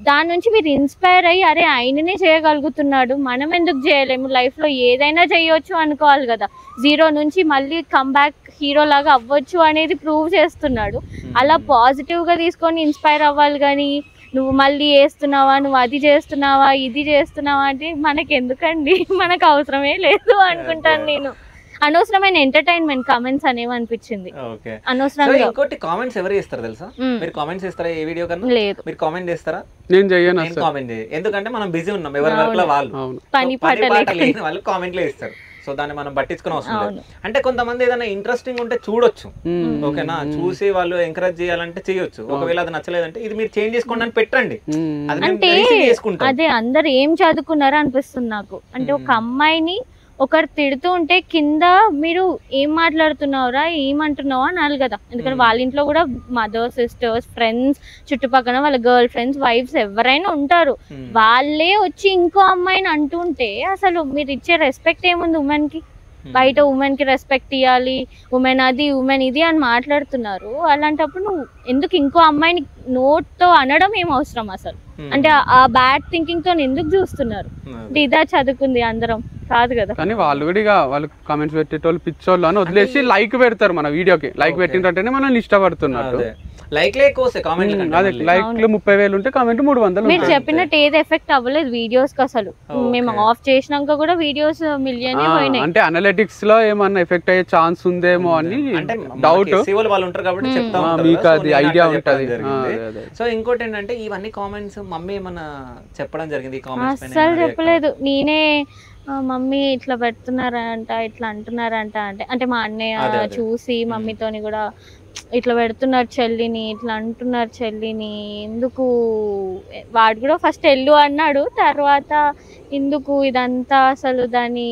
[SPEAKER 1] దాని నుంచి మీరు ఇన్స్పైర్ అయ్యి అరే ఆయననే చేయగలుగుతున్నాడు, మనం ఎందుకు చేయలేము, లైఫ్ లో ఏదైనా చేయొచ్చు అనుకోవాలి కదా. జీరో నుంచి మళ్ళీ కమ్బ్యాక్ హీరో లాగా అవ్వచ్చు అనేది ప్రూవ్ చేస్తున్నాడు. అలా పాజిటివ్ గా తీసుకొని ఇన్స్పైర్ అవ్వాలి. కానీ నువ్వు మళ్ళీ చేస్తున్నావా, నువ్వు అది చేస్తున్నావా, ఇది చేస్తున్నావా అంటే మనకి ఎందుకండి, మనకు అవసరమే లేదు అనుకుంటాను నేను. అనవసరమైన ఎంటర్టైన్మెంట్ కామెంట్స్ అనేవి అనిపించింది. అనవసరంగా
[SPEAKER 2] ఇంకోటి కామెంట్స్ ఎవరు చేస్తారు తెలుసా? మీరు కామెంట్స్ చేస్తారా ఏ వీడియో కన్నా?
[SPEAKER 1] లేదు.
[SPEAKER 2] మీరు కామెంట్ చేస్తారా?
[SPEAKER 3] నేను చేయను.
[SPEAKER 2] నేను కామెంట్ చేయను, ఎందుకంటే మనం బిజీ ఉన్నాం, ఎవరి వర్క్ లో వాళ్ళు,
[SPEAKER 1] పని పాట లేని
[SPEAKER 2] వాళ్ళు కామెంట్లు ఇస్తారు. సో దాన్ని మనం పట్టించుకుని అవసరం లేదు. అంటే కొంతమంది ఏదైనా ఇంట్రెస్టింగ్ ఉంటే చూడొచ్చు, ఓకేనా, చూసి వాళ్ళు ఎంకరేజ్ చేయాలంటే చేయొచ్చు. ఒకవేళ అది నచ్చలేదంటే ఇది మీరు చేంజ్ చేసుకోండి అని పెట్టండి.
[SPEAKER 1] అంటే అదే అందరు ఏం చదువుకున్నారో అనిపిస్తుంది నాకు. అంటే ఒక అమ్మాయిని ఒకరు తిడుతూ ఉంటే కింద మీరు ఏం మాట్లాడుతున్నావురా ఏమంటున్నావు అనాలి కదా, ఎందుకంటే వాళ్ళ ఇంట్లో కూడా మదర్ సిస్టర్స్ ఫ్రెండ్స్ చుట్టుపక్కల వాళ్ళ గర్ల్ ఫ్రెండ్స్ వైఫ్స్ ఎవరైనా ఉంటారు, వాళ్ళే వచ్చి ఇంకో అమ్మాయిని అంటుంటే అసలు మీరు ఇచ్చే రెస్పెక్ట్ ఏముంది ఉమెన్ కి? బయట ఉమెన్ కి రెస్పెక్ట్ ఇవ్వాలి, ఉమెన్ అది ఉమెన్ ఇది అని మాట్లాడుతున్నారు. అలాంటప్పుడు నువ్వు ఎందుకు ఇంకో అమ్మాయిని నోట్ తో అనడం ఏం అవసరం అసలు? అంటే ఆ బ్యాడ్ థింకింగ్ తో ఎందుకు చూస్తున్నారు? ఇదా చదువుకుంది అందరం కాదు కదా.
[SPEAKER 3] కానీ వాళ్ళు కూడా ఇక వాళ్ళు కామెంట్స్ పెట్టేటోళ్ళు పిచ్చోళ్ళు అని వదిలేసి లైక్ పెడతారు మన వీడియోకి. లైక్ పెట్టినట్టేనే మనల్ని ఇష్టపడుతున్నారు.
[SPEAKER 2] లైక్లే ఎక్కువ కామెంట్,
[SPEAKER 3] అదే లైక్లు 30,000 ఉంటే కామెంట్ 300.
[SPEAKER 1] మీరు చెప్పినట్టు ఏది ఎఫెక్ట్ అవ్వలేదు వీడియోస్ కి అసలు. మేము ఆఫ్ చేసినాక కూడా వీడియోస్ మిలియన్ పోయినాయి.
[SPEAKER 3] అంటే అనలిటిక్స్ లో ఏమన్నా ఎఫెక్ట్ అయ్యే ఛాన్స్ ఉందేమో అని డౌట్.
[SPEAKER 2] వాళ్ళు ఉంటారు కాబట్టి చెప్తా ఉంటారు,
[SPEAKER 3] మీకు అది ఐడియా ఉంటది.
[SPEAKER 2] సో ఇంకోటి ఏంటంటే ఇవన్నీ కామెంట్స్ మమ్మీ ఏమన్నా చెప్పడం జరిగింది ఈ కామెంట్స్ పైన?
[SPEAKER 1] అసలు చెప్పలేదు. నేనే మమ్మీ ఇట్లా పెడుతున్నారంట ఇట్లా అంటున్నారంట అంటే మా అన్నయ్య చూసి మమ్మీతోని కూడా ఇట్లా పెడుతున్నారు చెల్లిని, ఇట్లా అంటున్నారు చెల్లిని, ఎందుకు వాడు కూడా ఫస్ట్ వెళ్ళు అన్నాడు, తర్వాత ఎందుకు ఇదంతా అసలు దాని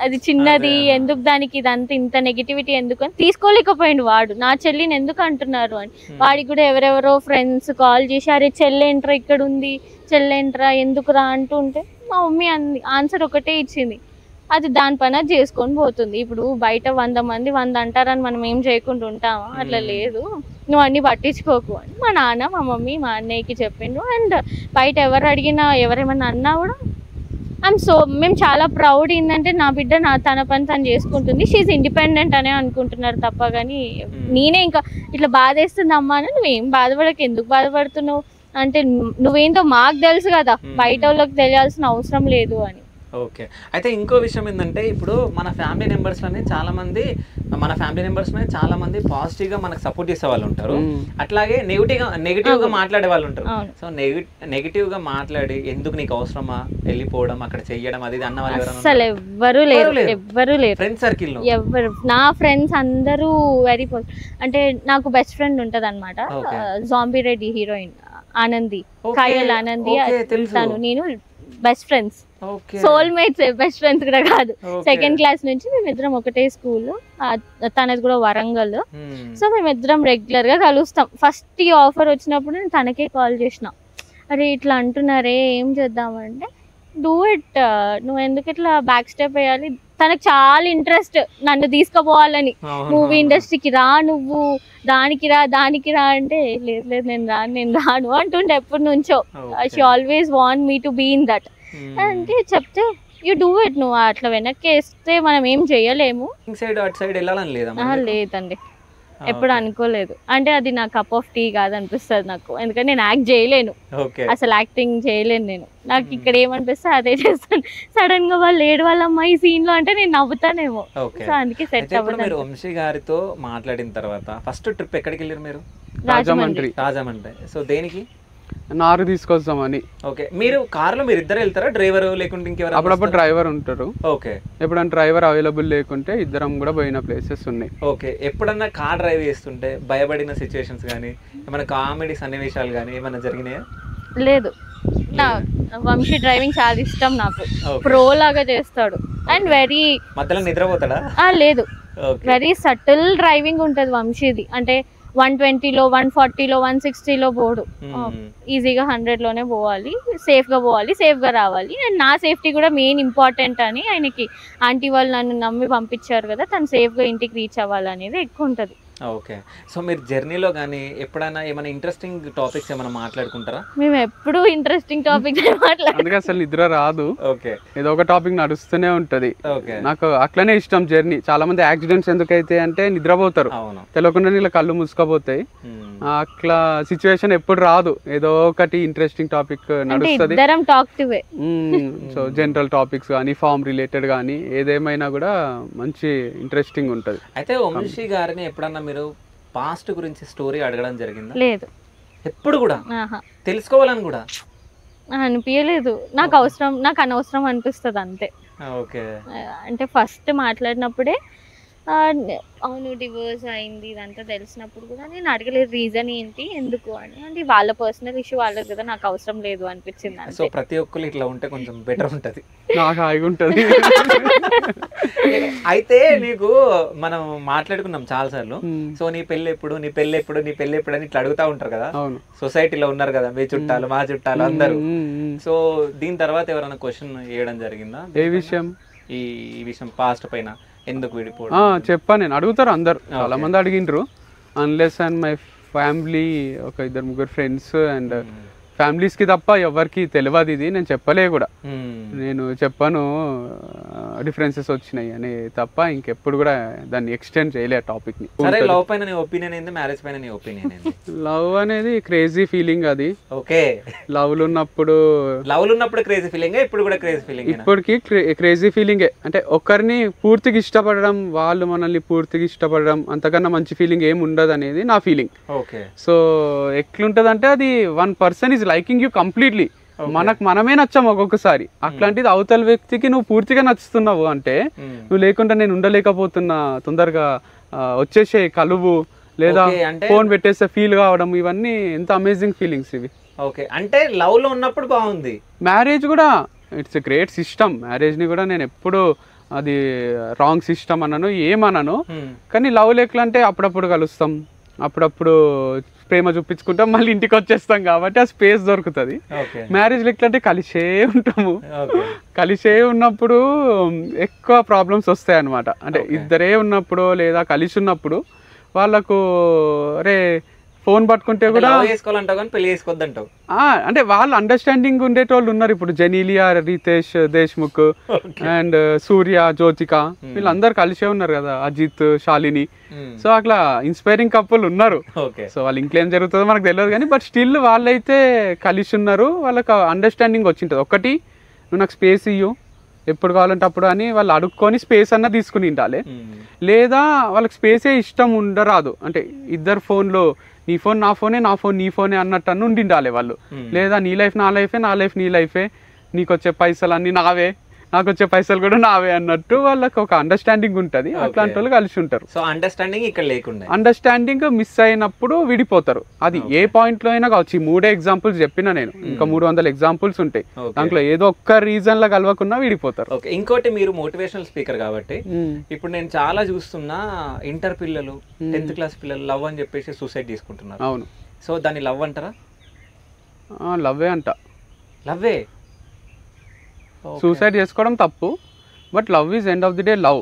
[SPEAKER 1] అది చిన్నది ఎందుకు దానికి ఇదంతా ఇంత నెగిటివిటీ ఎందుకు అని తీసుకోలేకపోయిండు వాడు. నా చెల్లిని ఎందుకు అంటున్నారు అని వాడికి కూడా ఎవరెవరో ఫ్రెండ్స్ కాల్ చేసి అరే చెల్లెంట్రా ఇక్కడ ఉంది, చెల్లెంట్రా ఎందుకురా అంటుంటే మా మమ్మీ ఆన్సర్ ఒకటే ఇచ్చింది, అది దాని పని అది చేసుకొని పోతుంది. ఇప్పుడు బయట 100 మంది 100 అంటారని మనం ఏం చేయకుండా ఉంటామా? అట్లా లేదు, నువ్వు అన్ని పట్టించుకోకు అని మా నాన్న మా మమ్మీ మా అన్నయ్యకి చెప్పిండు. అండ్ బయట ఎవరు అడిగినా ఎవరేమన్నా అన్నా కూడా మేము చాలా ప్రౌడ్ ఏంటంటే నా బిడ్డ తన పని తను చేసుకుంటుంది, షీఈ్ ఇండిపెండెంట్ అనే అనుకుంటున్నారు తప్ప. కానీ నేనే ఇంకా ఇట్లా బాధేస్తుంది అమ్మా అని, నువ్వేం బాధపడక ఎందుకు బాధపడుతున్నావు అంటే నువ్వేంటో మాకు తెలుసు కదా, బయట వాళ్ళకి తెలియాల్సిన అవసరం లేదు అని.
[SPEAKER 2] ఓకే. అయితే ఇంకో విషయం ఏంటంటే ఇప్పుడు మన ఫ్యామిలీ మెంబర్స్లోనే చాలా మంది పాజిటివ్గా మనకు సపోర్ట్ చేసే వాళ్ళు ఉంటారు, అట్లాగే నెగిటివ్గా మాట్లాడే వాళ్ళు ఉంటారు. సో నెగిటివ్గా మాట్లాడి ఎందుకు నీకు అవసరమా వెళ్ళిపోవడం అక్కడ చెయ్యడం అది అన్న వాళ్ళు
[SPEAKER 1] అసలు ఎవ్వరు లేరు
[SPEAKER 2] ఫ్రెండ్ సర్కిల్ లో.
[SPEAKER 1] ఎవరు నా ఫ్రెండ్స్ అందరూ వెరీ అంటే నాకు బెస్ట్ ఫ్రెండ్ ఉంటది అనమాట, జాంబీ రెడ్డి హీరోయిన్ ఆనంది, కాయల్ ఆనంది, తను నేను best friends, soulmates, best friends కూడా కాదు. 2nd క్లాస్ నుంచి మేమిద్దరం ఒకటే స్కూల్, తనది కూడా వరంగల్. సో మేమిద్దరం రెగ్యులర్ గా కలుస్తాం. ఫస్ట్ ఈ ఆఫర్ వచ్చినప్పుడు నేను తనకే కాల్ చేసిన, అరే ఇట్లా అంటున్నారే ఏం చేద్దామంటే డూ ఇట్, నువ్వు ఎందుకు ఇట్లా బ్యాక్ స్టెప్ వేయాలి. తనకు చాలా ఇంట్రెస్ట్ నన్ను తీసుకుపోవాలని, మూవీ ఇండస్ట్రీకి రా నువ్వు, దానికి రా అంటే లేదు నేను రాను అంటుండే ఎప్పటి నుంచో. She always want me to be in that అంటే చెప్తే యూ డూ ఇట్, నువ్వు అట్లా వెనక్కి వేస్తే మనం ఏం చేయలేము. లేదండి ఎప్పుడు అనుకోలేదు, అంటే అది నా కప్ ఆఫ్ టీ కాదనిపిస్తుంది నాకు, ఎందుకంటే నేను యాక్ట్ చేయలేను, అసలు యాక్టింగ్ చేయలేను నేను. నాకు ఇక్కడ ఏమనిపిస్తే అదే చేస్తాను. సడన్ గా వాళ్ళు ఏడవాళ్ళమ్మా ఈ సీన్ లో అంటే నేను నవ్వుతానేమో, సో అందుకే సెట్ అవ్వదు.
[SPEAKER 2] మీరు వంశీ గారితో మాట్లాడిన తర్వాత ఫస్ట్ ట్రిప్ ఎక్కడికి వెళ్ళారు మీరు?
[SPEAKER 3] రాజమండ్రి.
[SPEAKER 2] సో దేనికి?
[SPEAKER 3] నారు తీసుకొస్తామని.
[SPEAKER 2] ఓకే. మీరు కార్లో మీరు ఇద్దరు వెళ్తారా, డ్రైవర్ లేకుంటే ఇంకెవరు?
[SPEAKER 3] అప్పుడప్పుడు డ్రైవర్ ఉంటారు.
[SPEAKER 2] ఓకే.
[SPEAKER 3] ఎప్పుడన్నా డ్రైవర్ అవైలబుల్ లేకుంటే ఇద్దరం కూడా పోయిన ప్లేసెస్ ఉన్నాయి.
[SPEAKER 2] ఓకే. ఎప్పుడన్నా కార్ డ్రైవ్ చేస్తుంటే భయపడిన సిచ్యువేషన్స్ కానీ ఏమైనా కామెడీ సన్నివేశాలు కానీ ఏమైనా జరిగినాయా?
[SPEAKER 1] లేదు, వంశీ డ్రైవింగ్ చాలా ఇష్టం నాకు, ప్రో లాగా చేస్తాడు. అండ్ వెరీ
[SPEAKER 2] మధ్యలో నిద్రపోతాడా?
[SPEAKER 1] లేదు, వెరీ సటిల్ డ్రైవింగ్ ఉంటది వంశీది. అంటే 120లో 140లో 160లో పోడు, ఈజీగా 100లోనే పోవాలి, సేఫ్ గా పోవాలి, సేఫ్ గా రావాలి. అండ్ నా సేఫ్టీ కూడా మెయిన్ ఇంపార్టెంట్ అని ఆయనకి ఆంటీ వాళ్ళు నన్ను నమ్మి పంపించారు కదా, తను సేఫ్ గా ఇంటికి రీచ్ అవ్వాలనేది ఎక్కువ ఉంటది.
[SPEAKER 2] ఓకే. సో మీరు జర్నీలో కానీ ఎప్పుడైనా ఏమైనా ఇంట్రెస్టింగ్ టాపిక్స్ ఏమైనా మాట్లాడుకుంటారా?
[SPEAKER 1] మేము ఎప్పుడు ఇంట్రెస్టింగ్ టాపిక్స్ మాట్లాడుకుంటాం,
[SPEAKER 3] అసలు నిద్ర రాదు.
[SPEAKER 2] ఓకే.
[SPEAKER 3] ఏదో ఒక టాపిక్ నడుస్తూనే ఉంటది. నాకు అట్లనే ఇష్టం జర్నీ. చాలా మంది యాక్సిడెంట్స్ ఎందుకైతే అంటే నిద్రపోతారు, తెలియకుండా ఇలా కళ్ళు మూసుకపోతాయి. అట్లా సిచ్యువేషన్ ఎప్పుడు రాదు, ఏదో ఒకటి ఇంట్రెస్టింగ్ టాపిక్ నడుస్తుంది. సో జనరల్ టాపిక్స్ కానీ ఫార్మ్ రిలేటెడ్ కానీ ఏదేమైనా కూడా మంచి ఇంట్రెస్టింగ్ ఉంటది.
[SPEAKER 2] అయితే వంశీ గారిని ఎప్పుడన్నా మీరు పాస్ట్ గురించి స్టోరీ అడగడం జరిగిందా?
[SPEAKER 1] లేదు,
[SPEAKER 2] ఎప్పుడు కూడా తెలుసుకోవాలని కూడా
[SPEAKER 1] అనిపించలేదు. నాకు అనవసరం అనిపిస్తుంది అంతే.
[SPEAKER 2] ఓకే.
[SPEAKER 1] అంటే ఫస్ట్ మాట్లాడినప్పుడే అవును డివోర్స్ అయింది ఇదంతా తెలిసినప్పుడు కూడా నేను అడగలేదు రీజన్ ఏంటి ఎందుకు అని. అంటే వాళ్ళ పర్సనల్ ఇష్యూ వాళ్ళకి కదా, నాకు అవసరం లేదు అనిపించింది.
[SPEAKER 2] సో ప్రతి ఒక్కరు ఇట్లా ఉంటే కొంచెం బెటర్ ఉంటది,
[SPEAKER 3] నాకు హాయిగా ఉంటది.
[SPEAKER 2] అయితే నీకు మనం మాట్లాడుకున్నాం చాలా సార్లు. సో నీ పెళ్ళి ఎప్పుడు అని ఇట్లా అడుగుతా ఉంటారు కదా, సొసైటీలో ఉన్నారు కదా మీ చుట్టాలు మా చుట్టాలు అందరూ. సో దీని తర్వాత ఎవరైనా క్వశ్చన్ వేయడం జరిగిందా
[SPEAKER 3] ఏ విషయం?
[SPEAKER 2] ఈ విషయం పాస్ట్ పైన ఎందుకు విడిపోవడం?
[SPEAKER 3] చెప్పా నేను, అడుగుతారు అందరు, చాలా మంది అడిగిండ్రు. అన్లెస్ అండ్ మై ఫ్యామిలీ, ఒక 2-3 ఫ్రెండ్స్ అండ్ ఫ్యామిలీస్కి తప్ప ఎవరికి తెలియదు ఇది. నేను చెప్పలే కూడా, నేను చెప్పాను డిఫరెన్సెస్ వచ్చినాయి అని తప్ప ఇంకెప్పుడు కూడా దాన్ని ఎక్స్టెండ్ చేయలే ఆ టాపిక్ని.
[SPEAKER 2] లవ్ పైన నీ ఒపీనియన్ ఏంది, మ్యారేజ్ పైన నీ ఒపీనియన్ ఏంది?
[SPEAKER 3] లవ్ అనేది క్రేజీ ఫీలింగ్. అది
[SPEAKER 2] ఓకే,
[SPEAKER 3] లవ్ ఉన్నప్పుడు
[SPEAKER 2] క్రేజీ ఫీలింగ్, ఇప్పుడు కూడా క్రేజీ ఫీలింగ్.
[SPEAKER 3] ఇప్పటికి క్రేజీ ఫీలింగే. అంటే ఒకరిని పూర్తిగా ఇష్టపడడం, వాళ్ళు మనల్ని పూర్తిగా ఇష్టపడడం, అంతకన్నా మంచి ఫీలింగ్ ఏమి ఉండదు అనేది నా ఫీలింగ్.
[SPEAKER 2] ఓకే,
[SPEAKER 3] సో ఎట్లుంటది అంటే అది 1 person is liking you completely. మనమే నచ్చాము ఒక్కొక్కసారి. అట్లాంటిది అవతల వ్యక్తికి నువ్వు పూర్తిగా నచ్చుతున్నావు అంటే, నువ్వు లేకుండా నేను ఉండలేకపోతున్నా, తొందరగా వచ్చేసే కలువు, లేదా ఫోన్ పెట్టేస్తే ఫీల్ కావడం, ఇవన్నీ ఎంత అమేజింగ్ ఫీలింగ్స్ ఇవి.
[SPEAKER 2] ఓకే, అంటే లవ్ లో ఉన్నప్పుడు బాగుంది.
[SPEAKER 3] మ్యారేజ్ కూడా it's a grade system. Marriage ని కూడా నేను ఎప్పుడు అది రాంగ్ సిస్టమ్ అన్నాను, ఏమన్నాను. కానీ లవ్ ఎట్లా అంటే అప్పుడప్పుడు కలుస్తాం, అప్పుడప్పుడు ప్రేమ చూపించుకుంటాం, మళ్ళీ ఇంటికి వచ్చేస్తాం కాబట్టి ఆ స్పేస్ దొరుకుతుంది. మ్యారేజ్ ఎట్లా అంటే కలిసే ఉంటాము, కలిసే ఉన్నప్పుడు ఎక్కువ ప్రాబ్లమ్స్ వస్తాయి అన్నమాట. అంటే ఇద్దరే ఉన్నప్పుడు లేదా కలిసి ఉన్నప్పుడు వాళ్ళకు రే ఫోన్ పట్టుకుంటే కూడా అంటే వాళ్ళు అండర్స్టాండింగ్ ఉండేటోళ్ళు ఉన్నారు. ఇప్పుడు జెనీలియా, రితేష్ దేశ్ముఖ్ అండ్ సూర్య, జ్యోతిక, వీళ్ళందరూ కలిసే ఉన్నారు కదా, అజిత్, శాలిని. సో అట్లా ఇన్స్పైరింగ్ కపుల్ ఉన్నారు. సో వాళ్ళ ఇంట్లో ఏం జరుగుతుందో మనకు తెలియదు కానీ, బట్ స్టిల్ వాళ్ళైతే కలిసి ఉన్నారు. వాళ్ళకి అండర్స్టాండింగ్ వచ్చింటుంది. ఒకటి, నువ్వు నాకు స్పేస్ ఇయ్యు ఎప్పుడు కావాలంటే అప్పుడు అని వాళ్ళు అడుక్కొని స్పేస్ అన్న తీసుకుని ఉండాలి. లేదా వాళ్ళకి స్పేసే ఇష్టం ఉండరాదు, అంటే ఇద్దరు ఫోన్లో నీ ఫోన్ నా ఫోనే, నా ఫోన్ నీ ఫోనే అన్నట్టు అన్న ఉండిండాలి వాళ్ళు. లేదా నీ లైఫ్ నా లైఫే, నా లైఫ్ నీ లైఫే, నీకు వచ్చే పైసలు అన్నీ నావే, నాకు వచ్చే పైసలు కూడా నావే అన్నట్టు వాళ్ళకి ఒక అండర్స్టాండింగ్ ఉంటుంది. అట్లాంటి వాళ్ళు కలిసి ఉంటారు.
[SPEAKER 2] సో అండర్స్టాండింగ్ ఇక్కడ లేకుండా,
[SPEAKER 3] అండర్స్టాండింగ్ మిస్ అయినప్పుడు విడిపోతారు. అది ఏ పాయింట్ లో అయినా కావచ్చు. ఈ 3 ఎగ్జాంపుల్స్ చెప్పినా నేను, ఇంకా 300 ఎగ్జాంపుల్స్ ఉంటాయి. దాంట్లో ఏదో ఒక్క రీజన్ లో కలవకుండా విడిపోతారు.
[SPEAKER 2] ఇంకోటి, మీరు మోటివేషనల్ స్పీకర్ కాబట్టి ఇప్పుడు నేను చాలా చూస్తున్నా ఇంటర్ పిల్లలు, 10th క్లాస్ పిల్లలు లవ్ అని చెప్పేసి సూసైడ్ తీసుకుంటున్నారు.
[SPEAKER 3] అవును.
[SPEAKER 2] సో దాన్ని లవ్ అంటారా?
[SPEAKER 3] లవ్వే అంట.
[SPEAKER 2] లవ్వే.
[SPEAKER 3] సూసైడ్ చేసుకోవడం తప్పు, but love is end of the day love.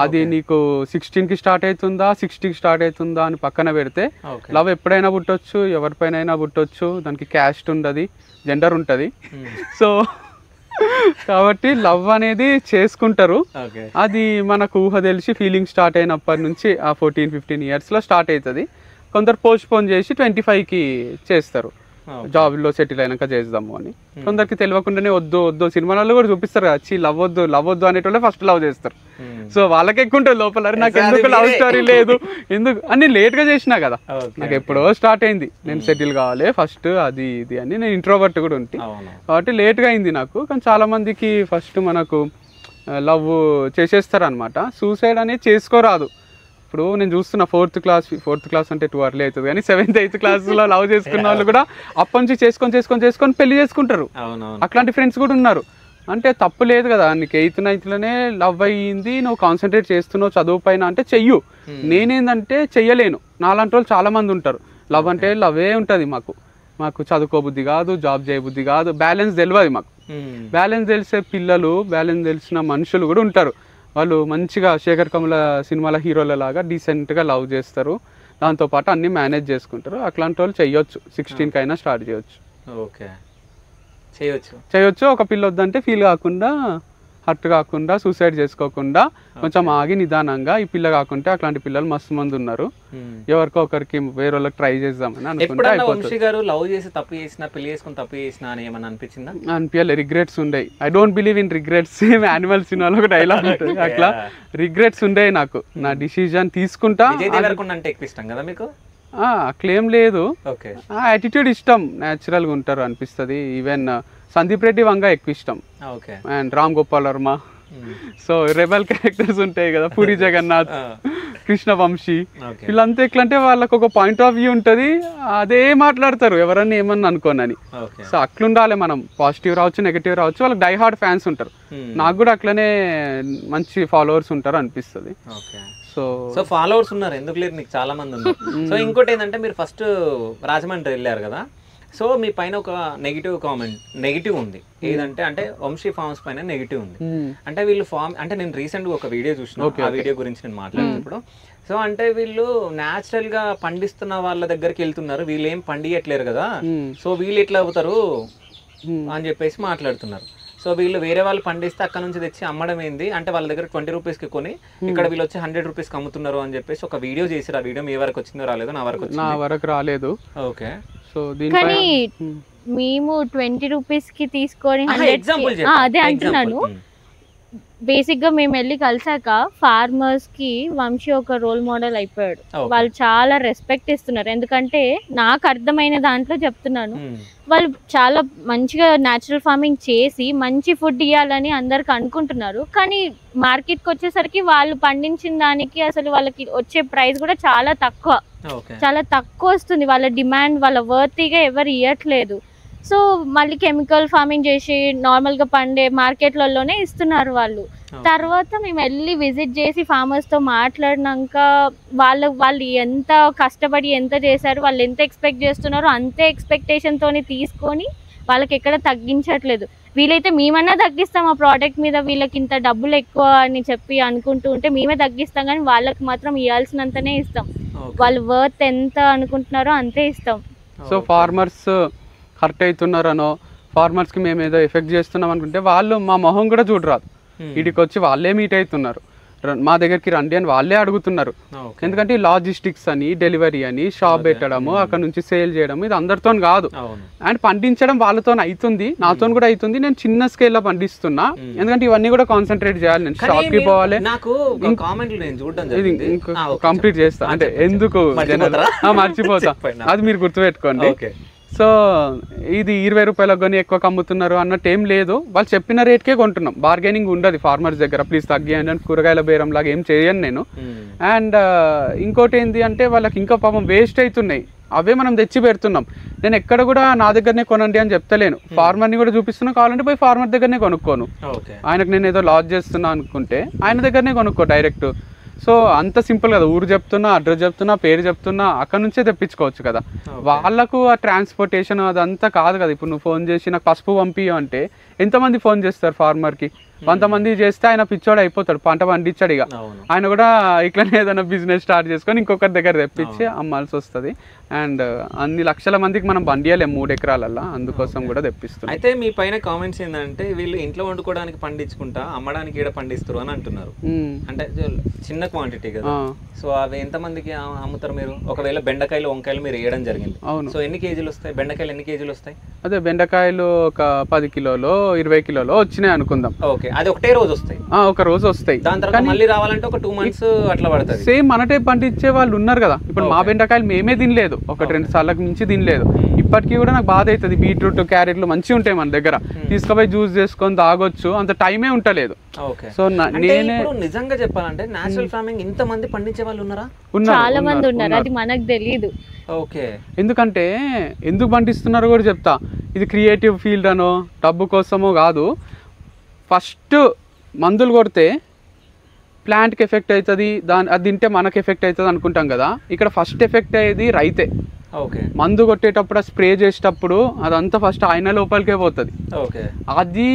[SPEAKER 3] అది నీకు 16కి స్టార్ట్ అవుతుందా 60కి స్టార్ట్ అవుతుందా అని పక్కన పెడితే, లవ్ ఎప్పుడైనా పుట్టొచ్చు, ఎవరిపైన పుట్టొచ్చు. దానికి క్యాస్ట్ ఉండదు, జెండర్ ఉంటుంది. సో కాబట్టి లవ్ అనేది చేసుకుంటారు. అది మనకు ఊహ తెలిసి ఫీలింగ్ స్టార్ట్ అయినప్పటి నుంచి ఆ 14-15 ఇయర్స్లో స్టార్ట్ అవుతుంది. కొందరు పోస్ట్పోన్ చేసి 25కి చేస్తారు, జాబ్లో సెటిల్ అయినాక చేద్దాము అని. కొందరికి తెలియకుండానే వద్దు సినిమాలలో కూడా చూపిస్తారు కదా, లవ్ వద్దు అనేటోళ్ళే ఫస్ట్ లవ్ చేస్తారు. సో వాళ్ళకి ఎక్కువ ఉంటుంది లోపల, నాకు ఎందుకు లవ్ స్టోరీ లేదు, ఎందుకు అని లేట్గా చేసినా కదా, నాకు ఎప్పుడో స్టార్ట్ అయింది, నేను సెటిల్ కావాలి ఫస్ట్ అది ఇది అని. నేను ఇంట్రోవర్ట్ కూడా ఉంటుంది కాబట్టి లేట్గా అయింది నాకు. కానీ చాలా మందికి ఫస్ట్ మనకు లవ్ చేసేస్తారు అనమాట. సూసైడ్ అనేది చేసుకోరాదు. ఇప్పుడు నేను చూస్తున్న 4th క్లాస్ అంటే 2 early అవుతుంది కానీ 7th 8th క్లాస్లో లవ్ చేసుకున్న వాళ్ళు కూడా అప్పటి నుంచి చేసుకొని పెళ్లి చేసుకుంటారు. అట్లాంటి ఫ్రెండ్స్ కూడా ఉన్నారు. అంటే తప్పు లేదు కదా, నీకు 8th 9thలోనే లవ్ అయ్యింది, నువ్వు కాన్సన్ట్రేట్ చేస్తున్నావు చదువు పైన అంటే చెయ్యు. నేనేందంటే చెయ్యలేను. నాలాంటి వాళ్ళు చాలా మంది ఉంటారు. లవ్ అంటే లవే ఉంటుంది, మాకు చదువుకోబుద్ధి కాదు, జాబ్ చేయబుద్ధి కాదు, బ్యాలెన్స్ తెలియదు మాకు. బ్యాలెన్స్ తెలిసే పిల్లలు, బ్యాలెన్స్ తెలిసిన మనుషులు కూడా ఉంటారు. వాళ్ళు మంచిగా శేఖర్ కమల సినిమాల హీరోల లాగా డీసెంట్గా లవ్ చేస్తారు, దాంతోపాటు అన్నీ మేనేజ్ చేసుకుంటారు. అట్లాంటి వాళ్ళు చెయ్యొచ్చు, 16కి అయినా స్టార్ట్ చేయొచ్చు.
[SPEAKER 2] ఓకే,
[SPEAKER 3] చేయొచ్చు. ఒక పిల్ల వద్దంటే ఫీల్ కాకుండా, హర్ట్ కాకుండా, సూసైడ్ చేసుకోకుండా కొంచెం ఆగి నిదానంగా, ఈ పిల్ల కాకుంటే అట్లాంటి పిల్లలు మస్తు మంది ఉన్నారు. ఎవరికో ఒకరికి వేరే వాళ్ళకి ట్రై చేద్దామని అనుకుంటే అనిపించాలి. రిగ్రెట్స్ ఉండేవి. I don't believe in regrets. Animal సినిమాలో ఒక డైలాగ్ ఉంటుంది, అట్లా రిగ్రెట్స్ ఉండేవి నాకు. నా డిసిజన్ తీసుకుంటా. అట్లేం లేదు, యాటిట్యూడ్ ఇష్టం, న్యాచురల్గా ఉంటారు అనిపిస్తుంది. ఈవెన్ సందీప్ రెడ్డి వంగ ఎక్కువ ఇష్టం, and Ram Gopal Varma so rebel characters ఉంటాయి కదా, పూరి జగన్నాథ్, కృష్ణ వంశీ, వీళ్ళంతా ఎట్లా అంటే వాళ్ళకు ఒక పాయింట్ ఆఫ్ వ్యూ ఉంటుంది, అదే మాట్లాడతారు ఎవరన్నా ఏమన్నా అనుకోనని. సో అట్లుండాలి మనం, పాజిటివ్ రావచ్చు నెగిటివ్ రావచ్చు, వాళ్ళకి డై హార్డ్ ఫ్యాన్స్ ఉంటారు. నాకు కూడా అట్లనే మంచి ఫాలోవర్స్ ఉంటారు అనిపిస్తుంది.
[SPEAKER 2] సో ఫాలోవర్స్ ఉన్నారు, ఎందుకు లేరు, నీకు చాలా మంది ఉన్నారు. సో ఇంకోటి ఏంటంటే మీరు ఫస్ట్ రాజమండ్రి వెళ్ళారు కదా, సో మీ పైన ఒక నెగిటివ్ ఉంది, ఏదంటే అంటే వంశీ ఫార్మ్స్ పైన నెగిటివ్ ఉంది. అంటే వీళ్ళు అంటే నేను రీసెంట్ గా ఒక వీడియో చూసిన, ఆ వీడియో గురించి నేను మాట్లాడుతున్నప్పుడు, సో అంటే వీళ్ళు న్యాచురల్ గా పండిస్తున్న వాళ్ళ దగ్గరికి వెళ్తున్నారు, వీళ్ళు ఏం పండియట్లేరు కదా, సో వీళ్ళు ఎట్లా అవుతారు అని చెప్పేసి మాట్లాడుతున్నారు. సో వీళ్ళు వేరే వాళ్ళు పండిస్తే అక్కడ నుంచి తెచ్చి అమ్మడం ఏంది అంటే వాళ్ళ దగ్గర 20 రూపీస్కి కొని ఇక్కడ వీళ్ళు వచ్చి 100 రూపీస్కి అమ్ముతున్నారు అని చెప్పేసి ఒక వీడియో చేసారు. ఆ వీడియో మీ వరకు వచ్చిందో రాలేదో? నా వరకు
[SPEAKER 3] రాలేదు.
[SPEAKER 2] ఓకే.
[SPEAKER 3] సో
[SPEAKER 1] కానీ మేము 20 రూపీస్కి తీసుకొని అదే అంటున్నాను. బేసిక్ గా మేము వెళ్ళి కలిసాక ఫార్మర్స్ కి వంశీ ఒక రోల్ మోడల్ అయిపోయాడు. వాళ్ళు చాలా రెస్పెక్ట్ ఇస్తున్నారు, ఎందుకంటే నాకు అర్థమైన దాంట్లో చెప్తున్నాను, వాళ్ళు చాలా మంచిగా న్యాచురల్ ఫార్మింగ్ చేసి మంచి ఫుడ్ ఇవ్వాలని అందరికి అనుకుంటున్నారు. కానీ మార్కెట్కి వచ్చేసరికి వాళ్ళు పండించిన దానికి అసలు వాళ్ళకి వచ్చే ప్రైస్ కూడా చాలా తక్కువ వస్తుంది. వాళ్ళ డిమాండ్ వాళ్ళ వర్తీగా ఎవరు ఇవ్వట్లేదు. సో మళ్ళీ కెమికల్ ఫార్మింగ్ చేసి నార్మల్గా పండే మార్కెట్లలోనే ఇస్తున్నారు వాళ్ళు. తర్వాత మేము వెళ్ళి విజిట్ చేసి ఫార్మర్స్తో మాట్లాడినాక వాళ్ళు ఎంత కష్టపడి ఎంత చేశారు, వాళ్ళు ఎంత ఎక్స్పెక్ట్ చేస్తున్నారో అంతే ఎక్స్పెక్టేషన్తో తీసుకొని వాళ్ళకి ఎక్కడ తగ్గించట్లేదు. వీలైతే మేమన్నా తగ్గిస్తాం ఆ ప్రోడక్ట్ మీద, వీళ్ళకి ఇంత డబ్బులు ఎక్కువ అని చెప్పి అనుకుంటూ ఉంటే మేమే తగ్గిస్తాం, కానీ వాళ్ళకి మాత్రం ఇవ్వాల్సినంతనే ఇస్తాం. వాళ్ళు వర్త్ ఎంత అనుకుంటున్నారో అంతే ఇస్తాం.
[SPEAKER 3] సో ఫార్మర్స్ హర్ట్ అవుతున్నారనో, ఫార్మర్స్కి మేము ఏదో ఎఫెక్ట్ చేస్తున్నాం అనుకుంటే వాళ్ళు మా మొహం కూడా చూడరాదు. వీడికి వచ్చి వాళ్ళే మీట్ అవుతున్నారు, మా దగ్గరికి రండి అని వాళ్ళే అడుగుతున్నారు. ఎందుకంటే లాజిస్టిక్స్ అని, డెలివరీ అని, షాప్ పెట్టడము, అక్కడ నుంచి సేల్ చేయడం, ఇది అందరితో కాదు. అండ్ పండించడం వాళ్ళతో అవుతుంది, నాతో కూడా అవుతుంది. నేను చిన్న స్కేల్లో పండిస్తున్నా, ఎందుకంటే ఇవన్నీ కూడా కాన్సన్ట్రేట్ చేయాలి. నేను షాప్ కి పోవాలి, కంప్లీట్ చేస్తా. అంటే ఎందుకు మర్చిపోతా, అది మీరు గుర్తుపెట్టుకోండి. సో ఇది 20 రూపాయలకు కానీ ఎక్కువ అమ్ముతున్నారు అన్నట్టు ఏం లేదు, వాళ్ళు చెప్పిన రేట్కే కొంటున్నాం. బార్గెనింగ్ ఉండదు ఫార్మర్స్ దగ్గర, ప్లీజ్ తగ్గియండి అని కూరగాయల బేరం లాగా ఏం చేయను నేను. అండ్ ఇంకోటి ఏంటి అంటే వాళ్ళకి ఇంకా పాపం వేస్ట్ అవుతున్నాయి, అవే మనం తెచ్చి పెడుతున్నాం. నేను ఎక్కడ కూడా నా దగ్గరనే కొనండి అని చెప్తలేను, ఫార్మర్ని కూడా చూపిస్తున్నా. కావాలంటే పోయి ఫార్మర్ దగ్గరనే కొనుక్కోను, ఆయనకు నేను ఏదో లాస్ చేస్తున్నా అనుకుంటే ఆయన దగ్గరనే కొనుక్కో డైరెక్ట్. సో అంత సింపుల్ కదా, ఊరు చెప్తున్నా, అడ్రస్ చెప్తున్నా, పేరు చెప్తున్నా, అక్కడ నుంచే తెప్పించుకోవచ్చు కదా. వాళ్ళకు ఆ ట్రాన్స్పోర్టేషన్ అదంతా కాదు కదా. ఇప్పుడు నువ్వు ఫోన్ చేసి నాకు పసుపు పంపియో అంటే ఎంతమంది ఫోన్ చేస్తారు ఫార్మర్కి? 100 మంది చేస్తే ఆయన పిచ్చోడు అయిపోతాడు, పంట పండించాడు. ఇక ఆయన కూడా ఇట్లనే ఏదైనా బిజినెస్ స్టార్ట్ చేసుకొని ఇంకొకరి దగ్గర తెప్పించి అమ్మాల్సి వస్తుంది. అండ్ అన్ని లక్షల మందికి మనం పండియలేము 3 ఎకరాలల్లో, అందుకోసం కూడా తెప్పిస్తున్నాం.
[SPEAKER 2] అయితే మీ పైన కామెంట్స్ ఏంటంటే వీళ్ళు ఇంట్లో వండుకోవడానికి పండించుకుంటా అమ్మడానికి ఈడ పండిస్తారు అని అంటున్నారు. అంటే చిన్న క్వాంటిటీ కదా, సో అవి ఎంతమందికి అమ్ముతారు మీరు? ఒకవేళ బెండకాయలు వంకాయలు మీరు వేయడం జరిగింది, సో ఎన్ని కేజీలు వస్తాయి? బెండకాయలు ఎన్ని కేజీలు వస్తాయి?
[SPEAKER 3] అదే బెండకాయలు ఒక 10 కిలోలో 20 కిలోలో వచ్చినాయి అనుకుందాం.
[SPEAKER 2] ఓకే, అది ఒకటే రోజు వస్తాయి?
[SPEAKER 3] ఒక రోజు వస్తాయి,
[SPEAKER 2] దాని తర్వాత మళ్ళీ రావాలంటే ఒక 2 months అట్లా పడుతుంది.
[SPEAKER 3] సేమ్ మనటే పండించే వాళ్ళు ఉన్నారు కదా. ఇప్పుడు మా బెండకాయలు మేమే తినలేదు, 1-2 సార్లకు మించి తినలేదు. ఇప్పటికీ కూడా నాకు బాధ అవుతుంది. బీట్రూట్, క్యారెట్లు మంచిగా ఉంటాయి మన దగ్గర, తీసుకుపోయి జ్యూస్ చేసుకొని తాగొచ్చు, అంత టైమే ఉంటలేదు. సో
[SPEAKER 2] నేనే నిజంగా చెప్పాలంటే నేచురల్ ఫార్మింగ్ ఇంత మంది పండించే వాళ్ళు ఉన్నారా?
[SPEAKER 1] చాలా మంది ఉన్నారు, అది మనకు తెలియదు.
[SPEAKER 2] ఓకే,
[SPEAKER 3] ఎందుకంటే ఎందుకు పండిస్తున్నారో కూడా చెప్తా. ఇది క్రియేటివ్ ఫీల్డ్ అనో డబ్బు కోసమో కాదు. ఫస్ట్ మందులు కొడితే ప్లాంట్కి ఎఫెక్ట్ అవుతుంది, అది తింటే మనకు ఎఫెక్ట్ అవుతుంది అనుకుంటాం కదా. ఇక్కడ ఫస్ట్ ఎఫెక్ట్ అయ్యేది రైతే.
[SPEAKER 2] ఓకే,
[SPEAKER 3] మందు కొట్టేటప్పుడు స్ప్రే చేసేటప్పుడు అదంతా ఫస్ట్ ఆయన లోపలికే పోతుంది.
[SPEAKER 2] ఓకే,
[SPEAKER 3] అది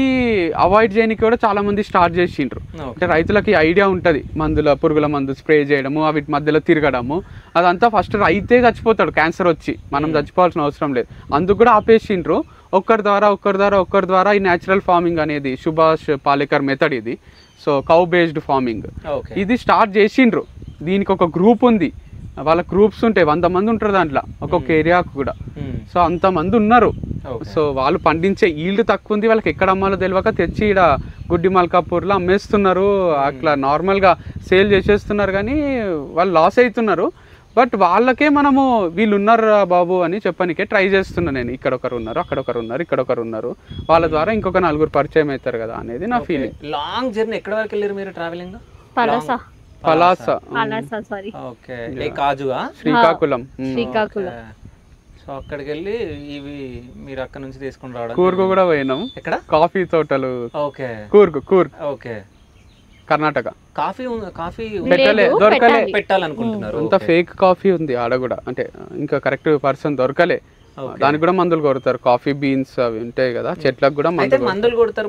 [SPEAKER 3] అవాయిడ్ చేయడానికి కూడా చాలా మంది స్టార్ట్ చేసిండ్రు. అంటే రైతులకి ఐడియా ఉంటుంది, పురుగుల మందు స్ప్రే చేయడము, అవి మధ్యలో తిరగడము, అదంతా ఫస్ట్ రైతే చచ్చిపోతాడు క్యాన్సర్ వచ్చి, మనం చచ్చిపోవాల్సిన అవసరం లేదు. అందుకు కూడా ఆపేసిండ్రు. ఒక్కరి ద్వారా ఈ న్యాచురల్ ఫార్మింగ్ అనేది సుభాష్ పాలేకర్ మెథడ్ ఇది. సో కౌ బేస్డ్ ఫార్మింగ్ ఇది స్టార్ట్ చేసిండ్రు. దీనికి ఒక గ్రూప్ ఉంది, వాళ్ళ గ్రూప్స్ ఉంటాయి, 100 మంది ఉంటారు దాంట్లో, ఒక్కొక్క ఏరియాకు కూడా. సో అంతమంది ఉన్నారు. సో వాళ్ళు పండించే ఈల్డ్ తక్కువ ఉంది, వాళ్ళకి ఎక్కడ అమ్మాలో తెలియక తెచ్చి ఇక్కడ గుడ్డి మల్కాపూర్లో అమ్మేస్తున్నారు. అట్లా నార్మల్గా సేల్ చేసేస్తున్నారు, కానీ వాళ్ళు లాస్ అవుతున్నారు. బట్ వాళ్ళకే మనము వీళ్ళు ఉన్నారు బాబు అని చెప్పనికే ట్రై చేస్తున్నా నేను. ఇక్కడ ఒకరు ఉన్నారు, అక్కడ ఒకరు ఉన్నారు, ఇక్కడ ఒకరు ఉన్నారు, వాళ్ళ ద్వారా ఇంకొక 4 పరిచయం అవుతారు కదా అనేది నా ఫీలింగ్.
[SPEAKER 2] లాంగ్ జర్నీ ఎక్కడ వరకు వెళ్ళారు మీరు ట్రావెలింగ్?
[SPEAKER 3] పలాస.
[SPEAKER 2] ఓకే. కాజువా?
[SPEAKER 3] శ్రీకాకుళం.
[SPEAKER 2] సో అక్కడికి వెళ్ళి ఇవి మీరు అక్కడ నుంచి తీసుకుని రావడం.
[SPEAKER 3] కూర్గు కూడా పోయినాం.
[SPEAKER 2] ఎక్కడ?
[SPEAKER 3] కాఫీ తోటలు.
[SPEAKER 2] Okay.
[SPEAKER 3] Coorg.
[SPEAKER 2] Okay.
[SPEAKER 3] Karnataka.
[SPEAKER 2] Coffee
[SPEAKER 3] దొరకలే,
[SPEAKER 2] పెట్టాలనుకుంటున్నారు.
[SPEAKER 3] అంత ఫేక్ కాఫీ ఉంది ఆడ కూడా, అంటే ఇంకా కరెక్ట్ పర్సన్ దొరకలే. దానికి కూడా మందులు కొడతారు. కాఫీ బీన్స్ అవి ఉంటాయి కదా, చెట్లకు కూడా
[SPEAKER 2] మందులు కొడతారు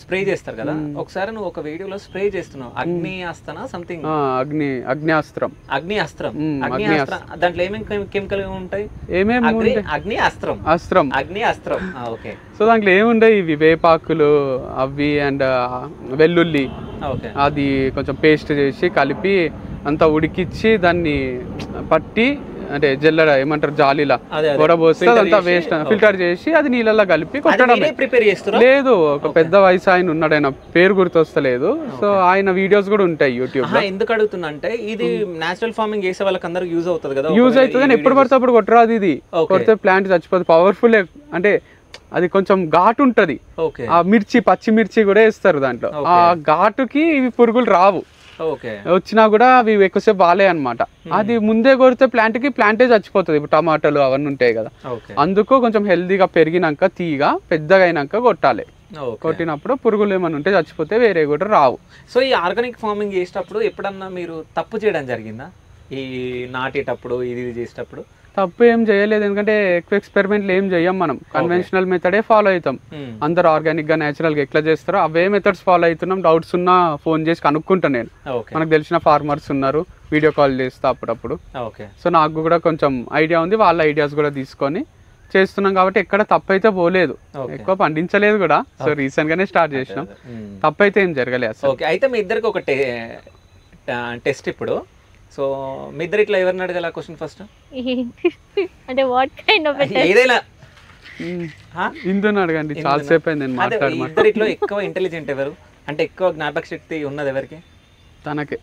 [SPEAKER 2] స్ప్రే చేస్తారు కదా. ఒకసారి నువ్వు ఒక వీడియోలో స్ప్రే చేస్తున్నావు, అగ్నియాస్త్రం సంథింగ్. అగ్నియాస్త్రం. దాంట్లో ఏమేమి కెమికల్ ఉంటాయి? అస్త్రం. ఓకే.
[SPEAKER 3] సో దాంట్లో ఏముంటాయి, ఇవి వేపాకులు అవి అండ్ వెల్లుల్లి అది కొంచెం పేస్ట్ చేసి కలిపి అంతా ఉడికిచ్చి దాన్ని పట్టి, అంటే జల్లెడ ఏమంటారు జాలీలా గొడబోస్తే అదంతా వేస్ట్ ఫిల్టర్ చేసి అది నీళ్ళల్లో కలిపి కొట్టడమే. లేదు, ఒక పెద్ద వయసు ఆయన ఉన్నాడు, ఆయన పేరు గుర్తొస్తలేదు. సో ఆయన వీడియోస్ కూడా ఉంటాయి యూట్యూబ్ లో.
[SPEAKER 2] ఎందుకు అడుగుతున్నా అంటే ఇది నేచురల్ ఫార్మింగ్ చేసే వాళ్ళకి అందరూ యూజ్ అవుతుంది కదా.
[SPEAKER 3] యూజ్ అవుతుంది కానీ ఎప్పుడు పడితే అప్పుడు కొట్టరాదు. ఇది కొడితే ప్లాంట్ చచ్చిపోతుంది. పవర్ఫుల్, అంటే అది కొంచెం ఘాటు ఉంటది. ఆ పచ్చిమిర్చి కూడా వేస్తారు దాంట్లో. ఆ ఘాటుకి ఇవి పురుగులు రావు. వచ్చినా కూడా అవి ఎక్కువసేపు బాలే అనమాట. అది ముందే కొడితే ప్లాంటే చచ్చిపోతుంది. ఇప్పుడు టమాటాలు అవన్నీ ఉంటాయి కదా, అందుకు కొంచెం హెల్దీగా పెరిగినాక తీగ పెద్దగా అయినాక కొట్టాలి. కొట్టినప్పుడు పురుగులు ఏమైనా ఉంటే చచ్చిపోతే వేరే కూడా రావు.
[SPEAKER 2] సో ఈ ఆర్గానిక్ ఫార్మింగ్ చేసేటప్పుడు ఎప్పుడన్నా మీరు తప్పు చేయడం జరిగిందా? ఈ నాటేటప్పుడు ఇది చేసేటప్పుడు?
[SPEAKER 3] తప్పు ఏం చేయలేదు, ఎందుకంటే ఎక్కువ ఎక్స్పెరిమెంట్లు ఏం చెయ్యం మనం. కన్వెన్షనల్ మెథడే ఫాలో అవుతాం. అందరు ఆర్గానిక్ గా నేచురల్ గా ఎట్లా చేస్తారో అవే మెథడ్స్ ఫాలో అవుతున్నాం. డౌట్స్ ఉన్నా ఫోన్ చేసి కనుక్కుంటాను నేను. మనకు తెలిసిన ఫార్మర్స్ ఉన్నారు, వీడియో కాల్ చేస్తా అప్పుడప్పుడు. సో నాకు కూడా కొంచెం ఐడియా ఉంది, వాళ్ళ ఐడియాస్ కూడా తీసుకొని చేస్తున్నాం కాబట్టి ఎక్కడ తప్పైతే పోలేదు. ఎక్కువ పండించలేదు కూడా. సో రీసెంట్ గానే స్టార్ట్ చేసినాం, తప్పైతే ఏం జరగలేదు అసలు.
[SPEAKER 2] అయితే మీ ఇద్దరికి ఒక టెస్ట్ ఇప్పుడు. సో మీ ఇద్దరు ఇట్లా ఎవరిని అడగాల క్వశ్చన్ ఫస్ట్?
[SPEAKER 1] అంటే వాట్ కైండ్ ఆఫ్
[SPEAKER 2] ఏదైనా
[SPEAKER 3] ఇందుని అడగండి, చాలా సేపు అయింది నేను మాట్లాడి.
[SPEAKER 2] ఇద్దరిలో ఎక్కువ ఇంటెలిజెంట్ ఎవరు, అంటే ఎక్కువ జ్ఞాపక శక్తి ఉన్నది ఎవరికి?
[SPEAKER 3] తనకే.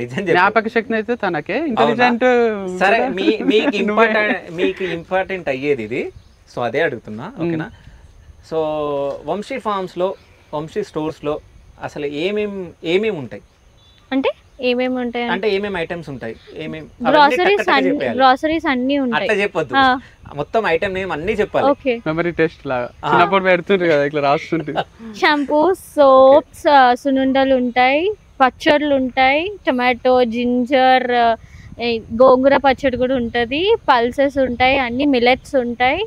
[SPEAKER 2] నిజం
[SPEAKER 3] జ్ఞాపక శక్తి అయితే తనకే. ఇంటెలిజెంట్
[SPEAKER 2] సరే, మీకు ఇంపార్టెంట్ అయ్యేది ఇది. సో అదే అడుగుతున్నా, ఓకేనా? సో వంశీ ఫార్మ్స్ లో, వంశీ స్టోర్స్ లో అసలు ఏమేమి ఉంటాయి?
[SPEAKER 1] అంటే ఏమేమి ఉంటాయి
[SPEAKER 2] అంటే ఏమేమి ఐటమ్స్ ఉంటాయి?
[SPEAKER 1] గ్రోసరీస్ అన్ని ఉంటాయి.
[SPEAKER 2] అట్లా చెప్పొద్దు, మొత్తం ఐటమ్ నేమ్ అన్ని చెప్పాలి.
[SPEAKER 3] మెమరీ టెస్ట్ లాగా చిన్నప్పుడు పెడుతుంటారు కదా, ఇట్లా రాస్తుంటే.
[SPEAKER 1] షాంపూ, సోప్స్, సునుండలు ఉంటాయి, పచ్చళ్ళు ఉంటాయి, టొమాటో, జింజర్, గోంగూర పచ్చడి కూడా ఉంటుంది, పల్సెస్ ఉంటాయి, అన్ని మిలెట్స్ ఉంటాయి,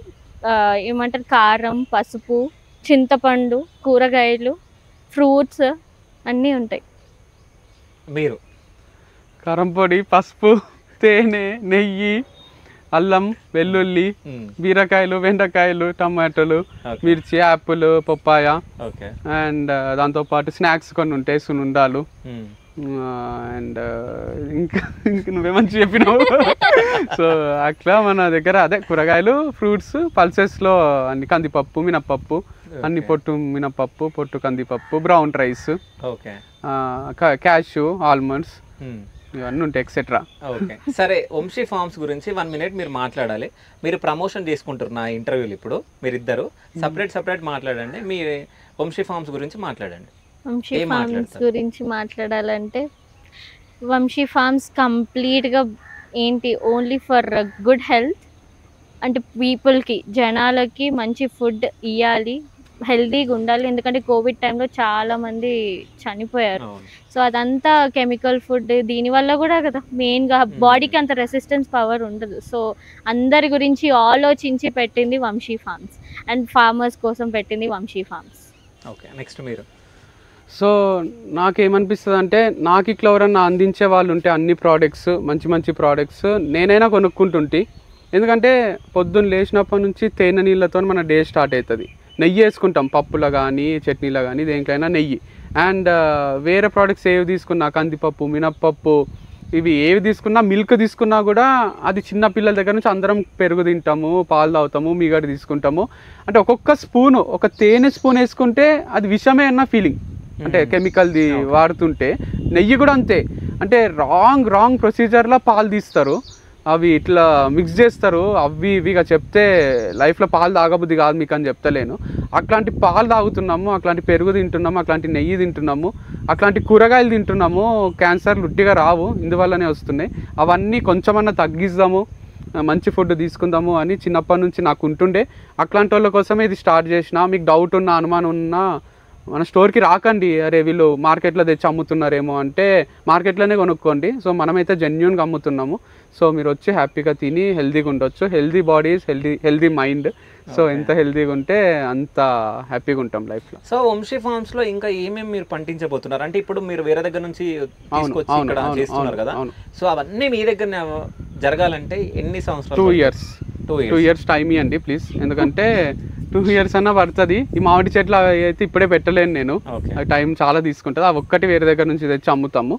[SPEAKER 1] ఏమంటారు కారం, పసుపు, చింతపండు, కూరగాయలు, ఫ్రూట్స్ అన్నీ ఉంటాయి.
[SPEAKER 2] మీరు
[SPEAKER 3] కారం పొడి, పసుపు, తేనె, నెయ్యి, అల్లం, వెల్లుల్లి, బీరకాయలు, బెండకాయలు, టమాటోలు, మిర్చి, యాపిల్, పప్పాయ, అండ్ దాంతో పాటు స్నాక్స్ కొన్ని ఉంటాయి, సునుండాలు, అండ్ ఇంకా నువ్వేమని చెప్పినావు. సో అట్లా మన దగ్గర అదే కూరగాయలు, ఫ్రూట్స్, పల్సెస్లో అన్ని కందిపప్పు, మినప్పప్పు, అన్ని పొట్టు మినప్పప్పు, పొట్టు కందిపప్పు, బ్రౌన్ రైస్, క్యాష్యూ, ఆల్మండ్స్, ఇవన్నీ ఉంటాయి ఎక్సెట్రా.
[SPEAKER 2] ఓకే, సరే. వంశీ ఫార్మ్స్ గురించి 1 minute మీరు మాట్లాడాలి. మీరు ప్రమోషన్ చేసుకుంటారు నా ఇంటర్వ్యూలు. ఇప్పుడు మీరిద్దరు సపరేట్ మాట్లాడండి. మీ వంశీ ఫార్మ్స్ గురించి మాట్లాడండి.
[SPEAKER 1] వంశీ ఫార్మ్స్ గురించి మాట్లాడాలంటే, వంశీ ఫార్మ్స్ కంప్లీట్గా ఏంటి, ఓన్లీ ఫర్ గుడ్ హెల్త్, అంటే పీపుల్కి, జనాలకి మంచి ఫుడ్ ఇవ్వాలి, హెల్తీగా ఉండాలి. ఎందుకంటే కోవిడ్ టైంలో చాలామంది చనిపోయారు. సో అదంతా కెమికల్ ఫుడ్, దీనివల్ల కూడా కదా మెయిన్గా బాడీకి అంత రెసిస్టెన్స్ పవర్ ఉండదు. సో అందరి గురించి ఆలోచించి పెట్టింది వంశీ ఫార్మ్స్, అండ్ ఫార్మర్స్ కోసం పెట్టింది వంశీ ఫార్మ్స్.
[SPEAKER 2] ఓకే, నెక్స్ట్ మీరు.
[SPEAKER 3] సో నాకేమనిపిస్తుంది అంటే, నాకు ఇట్లా ఎవరన్నా అందించే వాళ్ళు ఉంటే అన్ని ప్రోడక్ట్స్, మంచి ప్రోడక్ట్స్ నేనైనా కొనుక్కుంటుంటే. ఎందుకంటే పొద్దున్న లేచినప్పటి నుంచి తేనె నీళ్ళతో మన డే స్టార్ట్ అవుతుంది. నెయ్యి వేసుకుంటాం పప్పులో కానీ, చట్నీలో కానీ, దేనికైనా నెయ్యి. అండ్ వేరే ప్రోడక్ట్స్ ఏవి తీసుకున్నా, కందిపప్పు, మినప్పప్పు, ఇవి ఏవి తీసుకున్నా, మిల్క్ తీసుకున్నా కూడా అది చిన్న పిల్లల దగ్గర నుంచి అందరం పెరుగు తింటాము, పాలు తాగుతాము, మీగడ తీసుకుంటాము. అంటే ఒక్కొక్క స్పూను, ఒక తేనె స్పూన్ వేసుకుంటే అది విషమే అన్న ఫీలింగ్. అంటే కెమికల్ది వాడుతుంటే. నెయ్యి కూడా అంతే, అంటే రాంగ్ ప్రొసీజర్లో పాలు తీస్తారు, అవి ఇట్లా మిక్స్ చేస్తారు, అవి ఇవిగా చెప్తే లైఫ్లో పాలు తాగబుద్ధి కాదు మీకు అని చెప్తలేను. అట్లాంటి పాలు తాగుతున్నాము, అట్లాంటి పెరుగు తింటున్నాము, అట్లాంటి నెయ్యి తింటున్నాము, అట్లాంటి కూరగాయలు తింటున్నాము, క్యాన్సర్లు ఉట్టిగా రావు, ఇందువల్లనే వస్తున్నాయి. అవన్నీ కొంచెమన్నా తగ్గిద్దాము, మంచి ఫుడ్ తీసుకుందాము అని చిన్నప్పటి నుంచి నాకు ఉంటుండే. అట్లాంటి వాళ్ళ కోసమే ఇది స్టార్ట్ చేసిన. మీకు డౌట్ ఉన్నా, అనుమానం ఉన్నా మన స్టోర్కి రాకండి, అరే వీళ్ళు మార్కెట్లో తెచ్చి అమ్ముతున్నారేమో అంటే మార్కెట్లోనే కొనుక్కోండి. సో మనమైతే జెన్యూన్గా అమ్ముతున్నాము. సో మీరు వచ్చి హ్యాపీగా తిని హెల్తీగా ఉండొచ్చు. Healthy body is healthy mind. So ఎంత హెల్తీగా ఉంటే అంత హ్యాపీగా ఉంటాం లైఫ్లో.
[SPEAKER 2] సో వంశీ ఫార్మ్స్ లో ఇంకా ఏమేమి మీరు పండించబోతున్నారు? అంటే ఇప్పుడు మీరు వేరే దగ్గర నుంచి తీసుకొచ్చి ఇక్కడ చేస్తున్నారు కదా, సో అవన్నీ మీ దగ్గర జరగాలంటే ఎన్ని సంవత్సరాలు?
[SPEAKER 3] 2 years టైం ఇవ్వండి ప్లీజ్, ఎందుకంటే 2 years అన్నా పడుతుంది. ఈ మామిడి చెట్లు అయితే ఇప్పుడే పెట్టలేను నేను, టైం చాలా తీసుకుంటుంది. అవి ఒక్కటి వేరే దగ్గర నుంచి తెచ్చి అమ్ముతాము.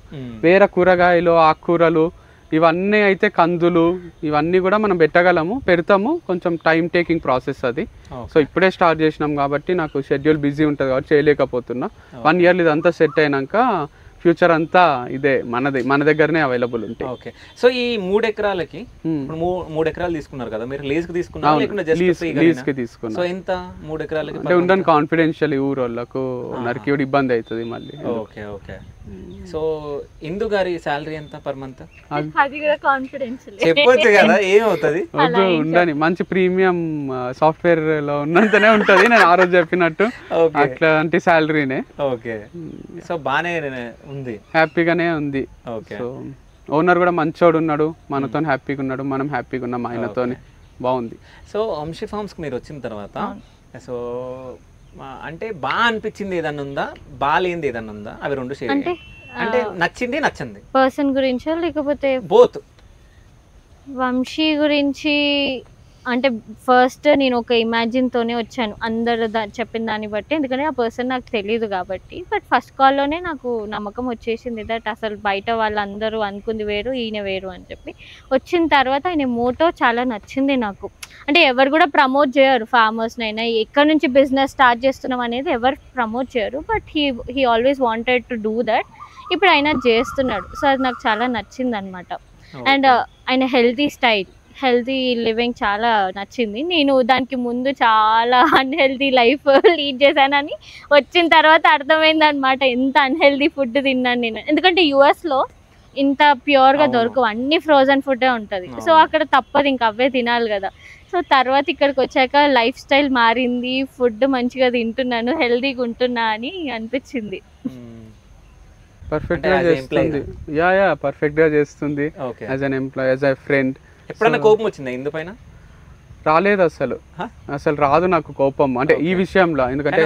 [SPEAKER 3] వేరే కూరగాయలు, ఆకుకూరలు ఇవన్నీ అయితే, కందులు ఇవన్నీ కూడా మనం పెట్టగలము, పెడతాము. కొంచెం టైం టేకింగ్ ప్రాసెస్ అది. సో ఇప్పుడే స్టార్ట్ చేసినాం కాబట్టి నాకు షెడ్యూల్ బిజీ ఉంటుంది కాబట్టి చేయలేకపోతున్నా. 1 year ఇదంతా సెట్ అయినాక ఫ్యూచర్ అంతా ఇదే మన దగ్గరనే అవైలబుల్ ఉంటాయి.
[SPEAKER 2] ఓకే. సో ఈ 3 ఎకరాలకి ఇప్పుడు 3 ఎకరాలు తీసుకున్నారు కదా మీరు, లీజ్ కి తీసుకున్నారా లేకుంటే జస్ట్
[SPEAKER 3] లీజ్ కి తీసుకున్నా?
[SPEAKER 2] సో ఎంత 3 ఎకరాలకి?
[SPEAKER 3] అంటే ఉండని కాన్ఫిడెన్షియల్ ఊరు వాళ్ళకు నరికిడి ఇబ్బంది అవుతుంది మళ్ళీ.
[SPEAKER 2] Okay okay. సో ఇందు గారి శాలరీ ఎంత పర్ మంత్?
[SPEAKER 1] అది కూడా కాన్ఫిడెన్షియల్
[SPEAKER 2] చెప్పొచ్చు కదా, ఏమవుతుంది?
[SPEAKER 3] ఉండని మంచి ప్రీమియం సాఫ్ట్వేర్ లో ఉన్నంతనే ఉంటది, నేను ఆ రోజు చెప్పినట్టు అట్లాంటి శాలరీనే.
[SPEAKER 2] ఓకే. సో బానే ఉంది,
[SPEAKER 3] హ్యాపీగానే ఉంది.
[SPEAKER 2] ఓకే.
[SPEAKER 3] సో ఓనర్ కూడా మంచోడు ఉన్నాడు, మనతో హ్యాపీగా ఉన్నాడు, మనం హ్యాపీగా ఉన్నాం ఆయనతో, బాగుంది.
[SPEAKER 2] సో వంశీ ఫార్మ్స్ కి మీరు వచ్చిన తర్వాత సో అంటే బాగా అనిపించింది ఏదన్నా ఉందా, బాగాలేంది ఏదన్నా ఉందా? అవి 2 షేర్ అంటే నచ్చింది నచ్చంది
[SPEAKER 1] పర్సన్ గురించా లేకపోతే
[SPEAKER 2] బోత్?
[SPEAKER 1] వంశీ గురించి అంటే ఫస్ట్ నేను ఒక ఇమాజిన్ తోనే వచ్చాను అందరు చెప్పిన దాన్ని బట్టి, ఎందుకంటే ఆ పర్సన్ నాకు తెలియదు కాబట్టి. బట్ ఫస్ట్ కాల్లోనే నాకు నమ్మకం వచ్చేసింది దట్ అసలు బయట వాళ్ళందరూ అనుకుంది వేరు, ఈయన వేరు అని చెప్పి. వచ్చిన తర్వాత ఆయన మోటో చాలా నచ్చింది నాకు. అంటే ఎవరు కూడా ప్రమోట్ చేయరు ఫార్మర్స్నైనా, ఎక్కడి నుంచి బిజినెస్ స్టార్ట్ చేస్తున్నాం అనేది ఎవరు ప్రమోట్ చేయరు. But he always wanted to do that. ఇప్పుడు ఆయన చేస్తున్నాడు. సో అది నాకు చాలా నచ్చింది అనమాట. అండ్ ఆయన హెల్తీ లివింగ్ చాలా నచ్చింది. నేను దానికి ముందు చాలా అన్హెల్తీ లైఫ్ లీడ్ చేశానని వచ్చిన తర్వాత అర్థమైంది అనమాట, ఎంత అన్హెల్తీ ఫుడ్ తిన్నాను నేను. ఎందుకంటే యుఎస్లో ఇంత ప్యూర్గా దొరకవు, అన్ని ఫ్రోజన్ ఫుడ్డే ఉంటుంది. సో అక్కడ తప్పదు, ఇంక అవే తినాలి కదా. సో తర్వాత ఇక్కడికి వచ్చాక లైఫ్ స్టైల్ మారింది, ఫుడ్ మంచిగా తింటున్నాను, హెల్తీగా ఉంటున్నా అని అనిపించింది.
[SPEAKER 3] పర్ఫెక్ట్ గా చేస్తుంది, పర్ఫెక్ట్ గా చేస్తుంది. As an employee, as a friend.
[SPEAKER 2] ఎప్పుడన్నా కోపం వచ్చిందా ఇందు పైన?
[SPEAKER 3] రాలేదు, అసలు రాదు నాకు కోపం అంటే ఈ విషయంలో. ఎందుకంటే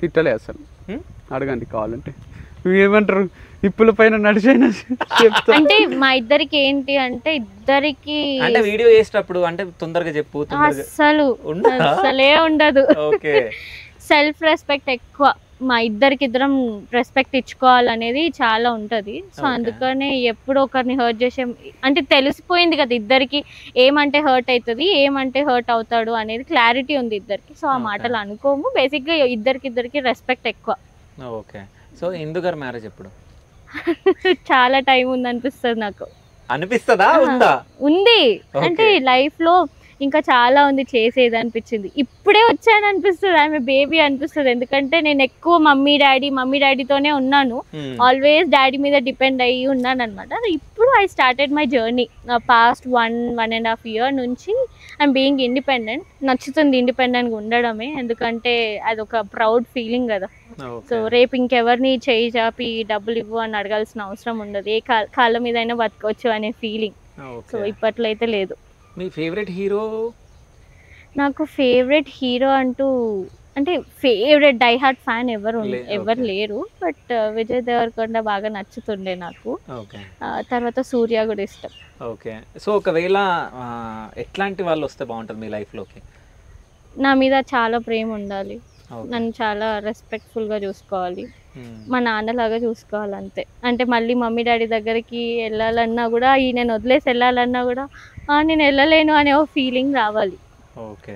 [SPEAKER 3] తిట్టలే అసలు, అడగండి కావాలంటే. ఏమంటారు ఇప్పుల పైన నడిచైనా చెప్తా.
[SPEAKER 1] అంటే మా ఇద్దరికి ఏంటి అంటే, ఇద్దరికి
[SPEAKER 2] అంటే వీడియో చేసేటప్పుడు అంటే తొందరగా చెప్పు,
[SPEAKER 1] అసలే ఉండదు. సెల్ఫ్ రెస్పెక్ట్ ఎక్కువ, మా ఇద్దరికిద్దరం రెస్పెక్ట్ ఇచ్చుకోవాలనేది చాలా ఉంటుంది. సో అందుకనే ఎప్పుడు ఒకరిని హర్ట్ చేసే, అంటే తెలిసిపోయింది కదా ఇద్దరికి ఏమంటే హర్ట్ అవుతుంది, ఏమంటే హర్ట్ అవుతాడు అనేది క్లారిటీ ఉంది ఇద్దరికి. సో ఆ మాటలు అనుకోము, బేసిక్గా ఇద్దరికి రెస్పెక్ట్ ఎక్కువ.
[SPEAKER 2] ఓకే. సో ఇందు గారు మ్యారేజ్ ఎప్పుడు?
[SPEAKER 1] చాలా టైం ఉంది అనిపిస్తుంది నాకు.
[SPEAKER 2] అనిపిస్తుందా?
[SPEAKER 1] ఉంది, అంటే లైఫ్ లో ఇంకా చాలా ఉంది చేసేది అనిపించింది. ఇప్పుడే వచ్చాను అనిపిస్తుంది, ఆమె బేబీ అనిపిస్తుంది. ఎందుకంటే నేను ఎక్కువ మమ్మీ డాడీతోనే ఉన్నాను, ఆల్వేస్ డాడీ మీద డిపెండ్ అయ్యి ఉన్నాను అనమాట. ఇప్పుడు I started my journey past 1.5 year నుంచి. I'm being independent. నచ్చుతుంది ఇండిపెండెంట్గా ఉండడమే, ఎందుకంటే అదొక ప్రౌడ్ ఫీలింగ్ కదా. సో రేపు ఇంకెవరిని చేయి చాపి డబ్బులు ఇవ్వు అని అడగాల్సిన అవసరం ఉండదు, ఏ కాళ్ళ మీదైనా బతకవచ్చు అనే ఫీలింగ్. సో ఇప్పట్లో అయితే లేదు.
[SPEAKER 2] మీ ఫేవరెట్ హీరో?
[SPEAKER 1] నాకు ఫేవరెట్ హీరో అంటూ అంటే ఫేవరెట్ డై హార్ట్ ఫ్యాన్ ఎవరు లేరు. బట్ విజయ్ దేవరకొండ బాగా నచ్చుతుండే నాకు. తర్వాత సూర్య కూడా ఇష్టం.
[SPEAKER 2] ఓకే. సో ఒకవేళ ఎట్లాంటి వాళ్ళు వస్తే బాగుంటుంది మీ లైఫ్లోకి?
[SPEAKER 1] నా మీద చాలా ప్రేమ ఉండాలి, నన్ను చాలా రెస్పెక్ట్ఫుల్గా చూసుకోవాలి, మా నాన్నలాగా చూసుకోవాలి అంతే. అంటే మళ్ళీ మమ్మీ డాడీ దగ్గరికి వెళ్ళాలన్నా కూడా, ఈయన వదిలేసి వెళ్ళాలన్నా కూడా నేను వెళ్ళలేను అనే ఒక ఫీలింగ్ రావాలి.
[SPEAKER 2] ఓకే.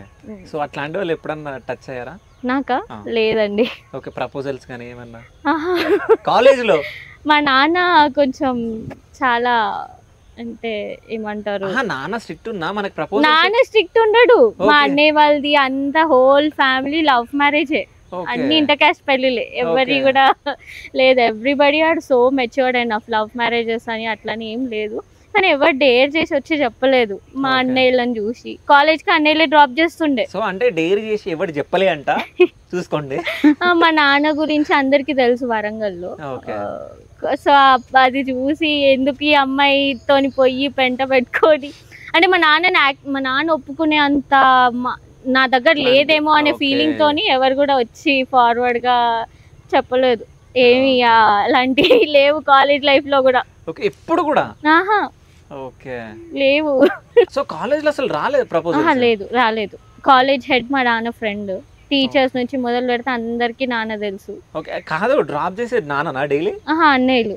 [SPEAKER 2] సో అట్లాంటి వాళ్ళు ఎప్పుడన్నా టచ్ అయ్యారా?
[SPEAKER 1] నాకా? లేదండి.
[SPEAKER 2] ఓకే. ప్రపోజల్స్ కానీ ఏమన్నా కాలేజ్లో?
[SPEAKER 1] మా నాన్న కొంచెం చాలా అంటే ఏమంటారు,
[SPEAKER 2] నాన్న స్ట్రిక్ట్ ఉన్నా మనకి ప్రపోజ్
[SPEAKER 1] నాన్న స్ట్రిక్ట్ ఉండడు. మా అన్నయ్య వాళ్ళది అంతా హోల్ ఫ్యామిలీ లవ్ మ్యారేజే, అన్ని ఇంటర్ క్యాస్ట్ పెళ్ళిలే, ఎవరి కూడా లేదు. Everybody are so matured and of love marriages అని అట్లని ఏం లేదు. కానీ ఎవరు డేర్ చేసి వచ్చి చెప్పలేదు. మా అన్నయ్యలను చూసి కాలేజ్కి అన్నయ్యలే డ్రాప్ చేస్తుండే.
[SPEAKER 2] సో అంటే డేర్ చేసి ఎవరు చెప్పలే అంట, చూసుకోండి.
[SPEAKER 1] మా నాన్న గురించి అందరికి తెలుసు వరంగల్లో. సో అది చూసి ఎందుకు ఈ అమ్మాయితోని పోయి పెంట పెట్టుకొని, అంటే మా నాన్న ఒప్పుకునే అంత నా దగ్గర లేదేమో అనే ఫీలింగ్ తోని ఎవరు కూడా వచ్చి ఫార్వర్డ్ గా చెప్పలేదు. ఏమి అలాంటివి లేవు కాలేజ్ లైఫ్ లో కూడా.
[SPEAKER 2] ఎప్పుడు కూడా
[SPEAKER 1] లేవు.
[SPEAKER 2] సో కాలేజ్ లో అసలు రాలేదు ప్రపోజల్?
[SPEAKER 1] లేదు, రాలేదు. కాలేజ్ హెడ్ మా నాన్న ఫ్రెండ్, టీచర్స్ నుంచి మొదలు పెడితే అందరికి నాన్న తెలుసు.
[SPEAKER 2] కాదు, డ్రాప్ చేసేది నాన్న డైలీ?
[SPEAKER 1] అన్నయ్యలు.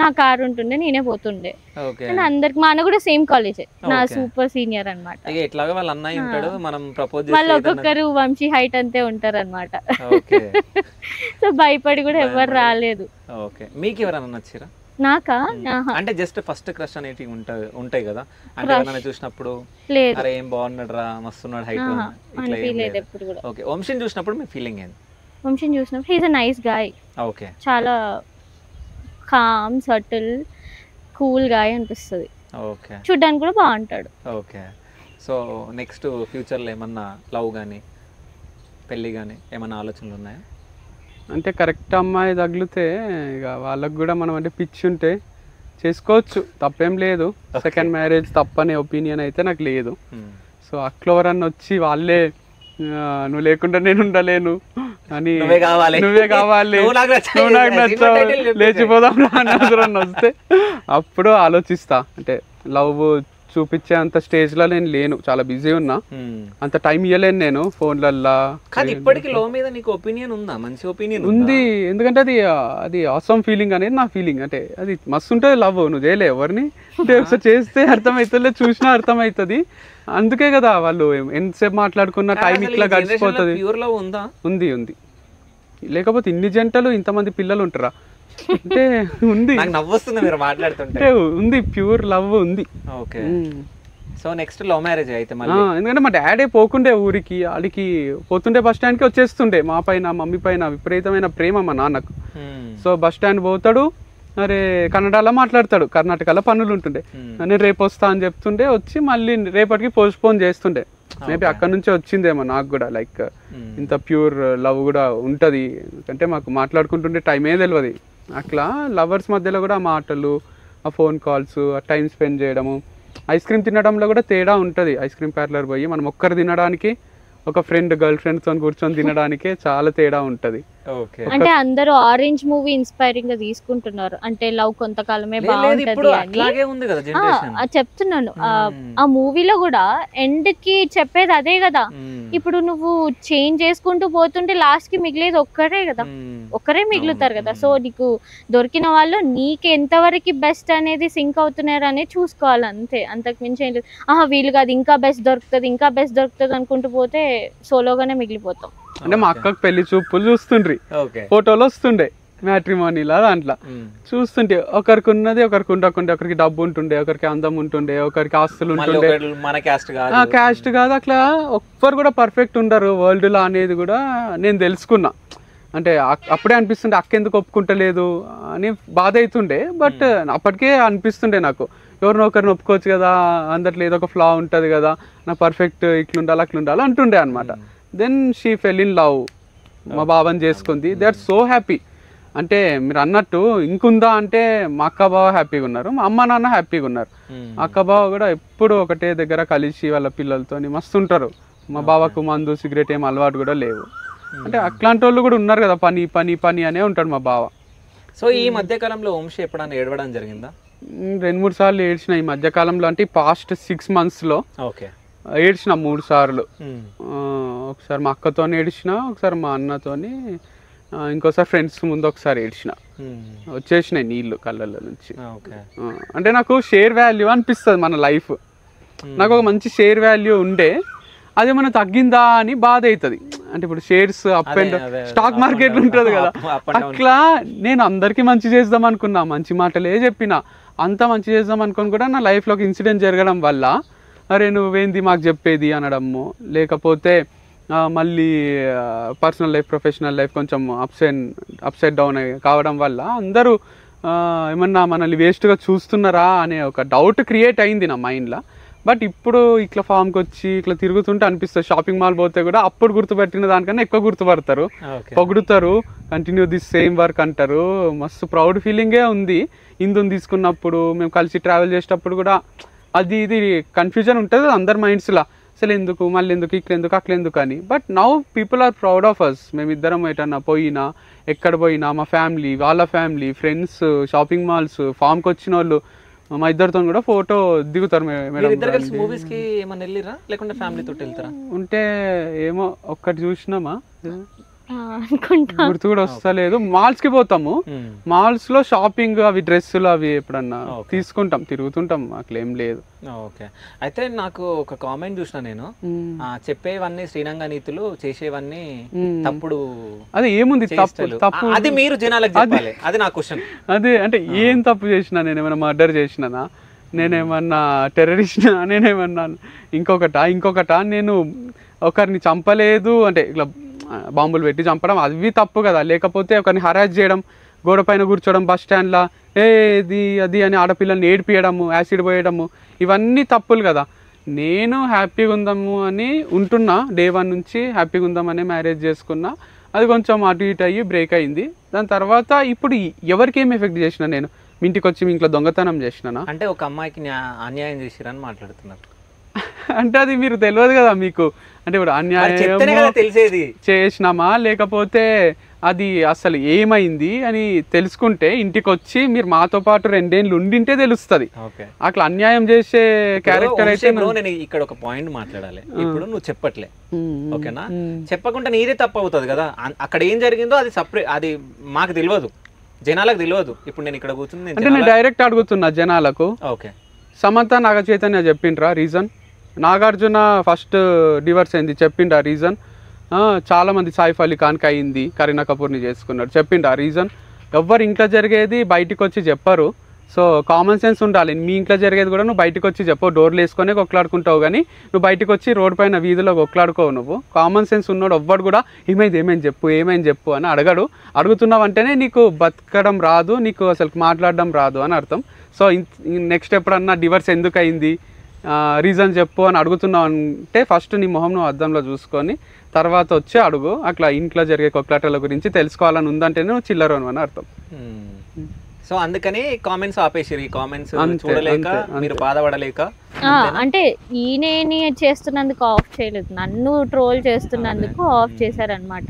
[SPEAKER 1] నా కారు ఉంటుండే, నేనే పోతుండే. అందరికి మా అన్న కూడా సేమ్ కాలేజే, నా సూపర్ సీనియర్ అనమాట.
[SPEAKER 2] ఎట్లాగా వాళ్ళ అన్నయ్య ఉంటాడు, మనం ప్రపోజ్
[SPEAKER 1] వాళ్ళు ఒక్కొక్కరు వంశీ హైట్ అంతే ఉంటారు అనమాట. సో భయపడి కూడా ఎవరు రాలేదు.
[SPEAKER 2] మీకు ఎవరన్నా నచ్చారా?
[SPEAKER 1] నాకా?
[SPEAKER 2] అంటే జస్ట్ ఫస్ట్ క్రష్ అనేవి ఉంటాయి కదా, అంటే ఎవరైనా చూసినప్పుడు అరే ఏం బాగున్నాడు రా, మస్తున్నాడు హైట్, ఓకే. వంశీని చూసినప్పుడు మీ ఫీలింగ్ ఏంది?
[SPEAKER 1] వంశీని చూసినప్పుడు he's a nice guy. Okay, చాలా కామ్, సటిల్, కూల్ గాయ్ అనిపిస్తుంది. ఓకే, చూడ్డానికి కూడా బాగుంటాడు.
[SPEAKER 2] ఓకే. సో నెక్స్ట్ ఫ్యూచర్లో ఏమన్నా లవ్ కానీ పెళ్ళి కానీ ఏమన్నా ఆలోచనలు ఉన్నాయా?
[SPEAKER 3] అంటే కరెక్ట్ అమ్మాయి తగిలితే ఇక వాళ్ళకు కూడా మనం అంటే పిచ్చి ఉంటే చేసుకోవచ్చు, తప్పేం లేదు. సెకండ్ మ్యారేజ్ తప్పనే ఒపీనియన్ అయితే నాకు లేదు. సో అట్లా ఎవరన్నా వచ్చి వాళ్ళే నువ్వు లేకుండా నేను ఉండలేను అని, నువ్వే కావాలి, నువ్వు నాకు నచ్చావు, లేచిపోదాం అని వస్తే అప్పుడు ఆలోచిస్తా. అంటే లవ్ చూపించే అంత స్టేజ్ లో నేను లేను, చాలా బిజీ ఉన్నా, అంత టైం ఇవ్వలేను నేను ఫోన్లల్లా.
[SPEAKER 2] ఇప్పటికి లవ్ మీద నీకు ఒపీనియన్ ఉందా? మంచి ఒపీనియన్
[SPEAKER 3] ఉంది, ఎందుకంటే అది ఆసమ్ ఫీలింగ్ అనేది నా ఫీలింగ్. అంటే అది మస్తు ఉంటుంది లవ్, నువ్వు చేయలే ఎవరిని, ఒకసారి చేస్తే అర్థమవుతుంది, చూసినా అర్థమవుతుంది. అందుకే కదా వాళ్ళు ఎంతసేపు మాట్లాడుకున్న టైం ఇట్లా గడిచిపోతుంది. ఉంది ఉంది, లేకపోతే ఇన్ని జంటలు ఇంతమంది పిల్లలు ఉంటారా? అంటే ఉంది,
[SPEAKER 2] నవ్వొస్తుంది మీరు మాట్లాడుతుంటే.
[SPEAKER 3] ఉంది, ప్యూర్ లవ్ ఉంది.
[SPEAKER 2] Okay. So next love marriage అయితే మళ్ళీ?
[SPEAKER 3] ఎందుకంటే మా డాడీ పోకుండే ఊరికి, ఆడికి పోతుండే బస్ స్టాండ్కి వచ్చేస్తుండే. మా పైన మమ్మీ పైన విపరీతమైన ప్రేమ మా నాన్నకు. సో బస్ స్టాండ్ పోతాడు, అరే కన్నడలో మాట్లాడతాడు, కర్ణాటకలో పనులు ఉంటుండే, నేను రేపు వస్తా అని చెప్తుండే, వచ్చి మళ్ళీ రేపటికి పోస్ట్పోన్ చేస్తుండే. మేబీ అక్కడ నుంచే వచ్చిందేమో నాకు కూడా, లైక్ ఇంత ప్యూర్ లవ్ కూడా ఉంటుంది. ఎందుకంటే మాకు మాట్లాడుకుంటుండే టైమే తెలియదు. అట్లా లవర్స్ మధ్యలో కూడా ఆ మాటలు, ఆ ఫోన్ కాల్స్, ఆ టైం స్పెండ్ చేయడము. ఐస్ క్రీమ్ తినడంలో కూడా తేడా ఉంటుంది. ఐస్ క్రీమ్ పార్లర్ పోయి మనం ఒక్కరు తినడానికి, ఒక ఫ్రెండ్ గర్ల్ ఫ్రెండ్ తో కూర్చొని తినడానికే చాలా తేడా ఉంటది.
[SPEAKER 1] అంటే అందరూ ఆరెంజ్ మూవీ ఇన్స్పైరింగ్ గా తీసుకుంటున్నారు, అంటే లవ్ కొంతకాలమే బాగుంటది అని చెప్తున్నాను. ఆ మూవీలో కూడా ఎండ్ కి చెప్పేది అదే కదా. ఇప్పుడు నువ్వు చేంజ్ చేసుకుంటూ పోతుంటే లాస్ట్ కి మిగిలేది ఒక్కరే కదా, ఒక్కరే మిగులుతారు కదా. సో నీకు దొరికిన వాళ్ళు నీకు ఎంతవరకు బెస్ట్ అనేది సింక్ అవుతున్నారు అనేది చూసుకోవాలి, అంతే. అంతకు మించి ఏం లేదు. వీళ్ళు కాదు ఇంకా బెస్ట్ దొరుకుతుంది, ఇంకా బెస్ట్ దొరుకుతుంది అనుకుంటూ పోతే సోలోగానే మిగిలిపోతాం.
[SPEAKER 3] అంటే మా అక్కకు పెళ్లి చూపులు చూస్తుండ్రి, ఫోటోలు వస్తుండే మ్యాట్రిమోనీలా, దాంట్లో చూస్తుంటే ఒకరికి ఉన్నది ఒకరికి ఉండకుండే, ఒకరికి డబ్బు ఉంటుండే, ఒకరికి అందం ఉంటుండే, ఒకరికి ఆస్తులు ఉంటుండే, క్యాస్ట్ కాదు, అట్లా ఒక్కరు కూడా పర్ఫెక్ట్ ఉండరు వరల్డ్ లో అనేది కూడా నేను తెలుసుకున్నా. అంటే అప్పుడే అనిపిస్తుండే అక్క ఎందుకు ఒప్పుకుంటలేదు అని బాధ అవుతుండే. బట్ అప్పటికే అనిపిస్తుండే నాకు, ఎవరినో ఒకరిని ఒప్పుకోవచ్చు కదా, అందట్లో ఏదో ఒక ఫ్లా ఉంటుంది కదా, నాకు పర్ఫెక్ట్ ఇట్లుండాలి అట్లుండాలి అంటుండే అనమాట. Then she fell in love, మా బాబాని చేసుకుంది. They are so happy. అంటే మీరు అన్నట్టు ఇంకుందా అంటే మా అక్క బావ హ్యాపీగా ఉన్నారు, మా అమ్మ నాన్న హ్యాపీగా ఉన్నారు. అక్క బావ కూడా ఎప్పుడు ఒకటే దగ్గర కలిసి వాళ్ళ పిల్లలతో మస్తు ఉంటారు. మా బావకు మందు సిగరెట్ ఏం అలవాటు కూడా లేవు. అంటే అట్లాంటి వాళ్ళు కూడా ఉన్నారు కదా, పని పని పని అనే ఉంటాడు మా బావ.
[SPEAKER 2] సో ఈ మధ్యకాలంలో వంశీ ఎప్పుడైనా ఏడవడం జరిగిందా?
[SPEAKER 3] 2-3 సార్లు ఏడ్చిన ఈ మధ్యకాలంలో. అంటే పాస్ట్ 6 months లో ఏడ్చిన 3 సార్లు. ఒకసారి మా అక్కతో ఏడ్చిన, ఒకసారి మా అన్నతోని, ఇంకోసారి ఫ్రెండ్స్ ముందు ఒకసారి ఏడ్చిన. వచ్చేసినాయి నీళ్ళు కళ్ళల్లో నుంచి. అంటే నాకు షేర్ వాల్యూ అనిపిస్తుంది మన లైఫ్. నాకు ఒక మంచి షేర్ వాల్యూ ఉండే, అది ఏమైనా తగ్గిందా అని బాధ అవుతుంది. అంటే ఇప్పుడు షేర్స్ అప్ అండ్
[SPEAKER 2] అదే,
[SPEAKER 3] stock
[SPEAKER 2] up and
[SPEAKER 3] market
[SPEAKER 2] down,
[SPEAKER 3] ఉంటుంది కదా,
[SPEAKER 2] up and down.
[SPEAKER 3] అట్లా నేను అందరికీ మంచి చేద్దాం అనుకున్నా, మంచి మాటలే చెప్పిన, అంతా మంచి చేద్దాం అనుకుని కూడా నా లైఫ్లో ఒక ఇన్సిడెంట్ జరగడం వల్ల అరే నువ్వేంది మాకు చెప్పేది అనడము, లేకపోతే మళ్ళీ పర్సనల్ లైఫ్ ప్రొఫెషనల్ లైఫ్ కొంచెం అప్సైడ్ డౌన్ కావడం వల్ల అందరూ ఏమన్నా మనల్ని వేస్ట్గా చూస్తున్నారా అనే ఒక డౌట్ క్రియేట్ అయింది నా మైండ్లో. బట్ ఇప్పుడు ఇట్లా ఫామ్కి వచ్చి ఇట్లా తిరుగుతుంటే అనిపిస్తుంది, షాపింగ్ మాల్ పోతే కూడా అప్పుడు గుర్తుపెట్టిన దానికన్నా ఎక్కువ గుర్తుపడతారు, పొగుడుతారు, కంటిన్యూ దిస్ సేమ్ వర్క్ అంటారు. మస్తు ప్రౌడ్ ఫీలింగే ఉంది. ఇందుని తీసుకున్నప్పుడు మేము కలిసి ట్రావెల్ చేసేటప్పుడు కూడా అది ఇది కన్ఫ్యూజన్ ఉంటుంది అందరి మైండ్స్లో, అసలు ఎందుకు మళ్ళీ ఎందుకు ఇక్కడ ఎందుకు అట్లా ఎందుకు అని. But now people are proud of us. మేమిద్దరం ఎటన్నా పోయినా ఎక్కడ పోయినా మా ఫ్యామిలీ, వాళ్ళ ఫ్యామిలీ, ఫ్రెండ్స్, షాపింగ్ మాల్స్, ఫామ్కి వచ్చిన వాళ్ళు మా ఇద్దరితో కూడా ఫోటో దిగుతారు.
[SPEAKER 2] మూవీస్ కి ఏమైనా వెళ్ళిరా లేకుంటే ఫ్యామిలీ తోటి వెళ్తారా?
[SPEAKER 3] ఉంటే ఏమో ఒక్కటి చూసినామా
[SPEAKER 1] అనుకుంటా,
[SPEAKER 3] గుర్తు కూడా వస్తలేదు. మాల్స్ కి పోతాము, మాల్స్ లో షాపింగ్ అవి డ్రెస్సులు అవి ఎప్పుడన్నా తీసుకుంటాం, తిరుగుతుంటాం, అట్లేం లేదు.
[SPEAKER 2] ఓకే, అయితే నాకు ఒక కామెంట్ చూసిన నేను, చెప్పేవన్నీ శ్రీరంగ నీతులు, చేసేవన్నీ తప్పుడు.
[SPEAKER 3] అది ఏముంది తప్పు,
[SPEAKER 2] అది మీరు జనాలకు చెప్పాలి, అది నా క్వశ్చన్.
[SPEAKER 3] అదే అంటే ఏం తప్పు చేసినా, నేనేమైనా మర్డర్ చేసినానా, నేనేమన్నా టెర్రరిస్ట్నా, నేనేమన్నా ఇంకొకట నేను ఒకరిని చంపలేదు అంటే ఇట్లా బాంబులు పెట్టి చంపడం అవి తప్పు కదా. లేకపోతే ఒకరిని హరాస్ చేయడం, గోడ పైన కూర్చోవడం, బస్ స్టాండ్లో ఏది అది అని ఆడపిల్లల్ని ఏడిపియడము, యాసిడ్ పోయడము, ఇవన్నీ తప్పులు కదా. నేను హ్యాపీగా ఉందాము అని ఉంటున్నా, డే 1 నుంచి హ్యాపీగా ఉందామని మ్యారేజ్ చేసుకున్నా. అది కొంచెం అటు ఇటు అయ్యి బ్రేక్ అయింది. దాని తర్వాత ఇప్పుడు ఎవరికి ఏం ఎఫెక్ట్ చేసినా, నేను మీ ఇంటికి వచ్చి మీ ఇంట్లో దొంగతనం చేసినా
[SPEAKER 2] అంటే ఒక అమ్మాయికి అన్యాయం చేసిరని మాట్లాడుతున్నారు.
[SPEAKER 3] అంటే అది మీరు తెలియదు కదా మీకు, అంటే ఇప్పుడు అన్యాయం
[SPEAKER 2] తెలిసేది
[SPEAKER 3] చేసినామా లేకపోతే అది అసలు ఏమైంది అని తెలుసుకుంటే ఇంటికి వచ్చి మీరు మాతో పాటు 2 ఏళ్ళు ఉండింటే తెలుస్తుంది. అట్లా అన్యాయం చేసే క్యారెక్టర్ అయితే.
[SPEAKER 2] నేను ఇక్కడ ఒక పాయింట్ మాట్లాడాలి. ఇప్పుడు నువ్వు చెప్పట్లే, ఓకేనా, చెప్పకుండా నీదే తప్పు అవుతుంది కదా. అక్కడ ఏం జరిగిందో అది సపరేట్, అది మాకు తెలియదు, జనాలకు తెలియదు. ఇప్పుడు నేను ఇక్కడ కూర్చుని
[SPEAKER 3] అంటే నేను డైరెక్ట్ అడుగుతున్నా జనాలకు.
[SPEAKER 2] ఓకే,
[SPEAKER 3] సమంత నాగ చైతన్య చెప్పిండ్రా రీజన్? నాగార్జున ఫస్ట్ డివర్స్ అయింది, చెప్పిండ్రా రీజన్? చాలామంది సైఫ్ అలీ ఖాన్కి అయింది, కరీనా కపూర్ని చేసుకున్నాడు, చెప్పిండ్రా రీజన్? ఎవ్వరు ఇంట్లో జరిగేది బయటికి వచ్చి చెప్పరు. సో కామన్ సెన్స్ ఉండాలి. మీ ఇంట్లో జరిగేది కూడా నువ్వు బయటకు వచ్చి చెప్పవు, డోర్లు వేసుకొని కొట్లాడుకుంటావు, కానీ నువ్వు బయటకు వచ్చి రోడ్ పైన వీధిలో కొట్లాడుకోవు. నువ్వు కామన్ సెన్స్ ఉన్నాడు ఎవ్వడు కూడా ఏమైంది చెప్పు అని అడగడు. అడుగుతున్నావు అంటేనే నీకు బతకడం రాదు, నీకు అసలు మాట్లాడడం రాదు అని అర్థం. సో నెక్స్ట్ ఎప్పుడన్నా డివర్స్ ఎందుకు అయింది, రీజన్ చెప్పు అని అడుగుతున్నావు అంటే ఫస్ట్ నీ మొహం నువ్వు అద్దంలో చూసుకొని తర్వాత వచ్చి అడుగు. అట్లా ఇంట్లో జరిగే కొట్లాటల గురించి తెలుసుకోవాలని ఉందంటే నువ్వు చిల్లరను అని అర్థం.
[SPEAKER 2] సో అందుకని కామెంట్స్ ఆపేసిరు, ఈ కామెంట్స్ చూడలేక మీరు బాధపడలేక.
[SPEAKER 1] అంటే ఈయనని చేస్తున్నందుకు ఆఫ్ చేయలేదు, నన్ను ట్రోల్ చేస్తున్నందుకు ఆఫ్ చేశారనమాట.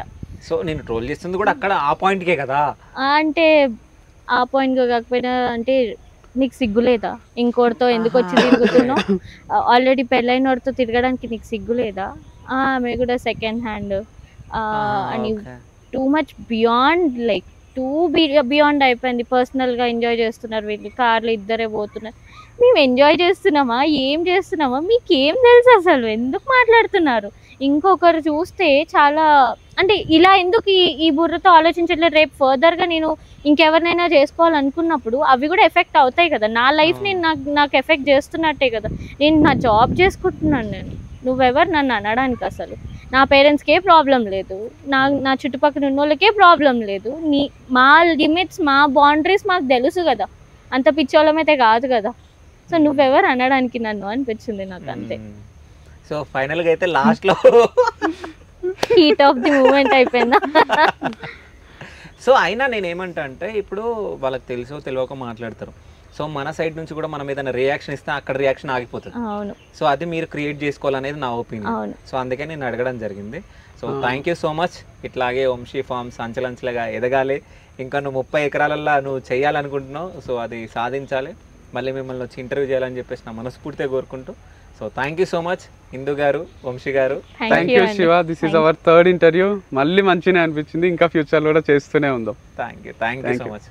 [SPEAKER 2] సో నేను ట్రోల్ చేస్తుంది కూడా అక్కడ ఆ పాయింట్కే కదా.
[SPEAKER 1] అంటే ఆ పాయింట్ కాకపోయినా అంటే నీకు సిగ్గులేదా, ఇంకోటితో ఎందుకు వచ్చి తిరుగుతున్నావు, ఆల్రెడీ పెళ్ళైనోడితో తిరగడానికి నీకు సిగ్గులేదా, ఆమె కూడా సెకండ్ హ్యాండ్ అని too much beyond, like beyond అయిపోయింది. పర్సనల్గా ఎంజాయ్ చేస్తున్నారు వీళ్ళు, కార్లు ఇద్దరే పోతున్నారు, మేము ఎంజాయ్ చేస్తున్నామా ఏం చేస్తున్నామా మీకేం తెలుసు, అసలు ఎందుకు మాట్లాడుతున్నారు. ఇంకొకరు చూస్తే చాలా అంటే ఇలా ఎందుకు ఈ బుర్రతో ఆలోచించట్లేదు. రేపు ఫర్దర్గా నేను ఇంకెవరినైనా చేసుకోవాలనుకున్నప్పుడు అవి కూడా ఎఫెక్ట్ అవుతాయి కదా, నా లైఫ్ నేను నాకు ఎఫెక్ట్ చేస్తున్నట్టే కదా. నేను నా జాబ్ చేసుకుంటున్నాను, నేను నువ్వెవరు నన్ను అనడానికి. అసలు నా పేరెంట్స్కే ప్రాబ్లం లేదు, నా చుట్టుపక్కల ఉన్న వాళ్ళకే ప్రాబ్లం లేదు. మా లిమిట్స్ మా బౌండరీస్ మాకు తెలుసు కదా, అంత పిచ్చోళ్ళమైతే కాదు కదా. సో నువ్వెవరు అనడానికి నన్ను అనిపించింది నాకు, అంతే.
[SPEAKER 2] సో ఫైనల్గా అయితే లాస్ట్లో
[SPEAKER 1] హీట్ ఆఫ్ ది మూమెంట్ అయిపోయిందా.
[SPEAKER 2] సో అయినా నేను ఏమంటా అంటే ఇప్పుడు వాళ్ళకి తెలుసో తెలియక మాట్లాడతారు. సో మన సైడ్ నుంచి కూడా మనం ఏదైనా రియాక్షన్ ఇస్తే అక్కడ రియాక్షన్ ఆగిపోతుంది. సో అది మీరు క్రియేట్ చేసుకోవాలనేది నా ఒపీనియన్. సో అందుకే నేను అడగడం జరిగింది. So thank you so much. ఇట్లాగే వంశీ ఫార్మ్స్ అంచెలంచెలుగా ఎదగాలి, ఇంకా నువ్వు 30 ఎకరాలల్లో నువ్వు చేయాలనుకుంటున్నావు. సో అది సాధించాలి, మళ్ళీ మిమ్మల్ని వచ్చి ఇంటర్వ్యూ చేయాలని చెప్పేసి నా మనస్ఫూర్తిగా కోరుకుంటూ. So thank you so much Indu garu, Vamshi garu.
[SPEAKER 3] Thank you Siva, this is our 3rd interview. మళ్ళీ మంచిగా అనిపించింది, ఇంకా ఫ్యూచర్లో కూడా చేస్తూనే ఉందాం.
[SPEAKER 2] Thank you so much.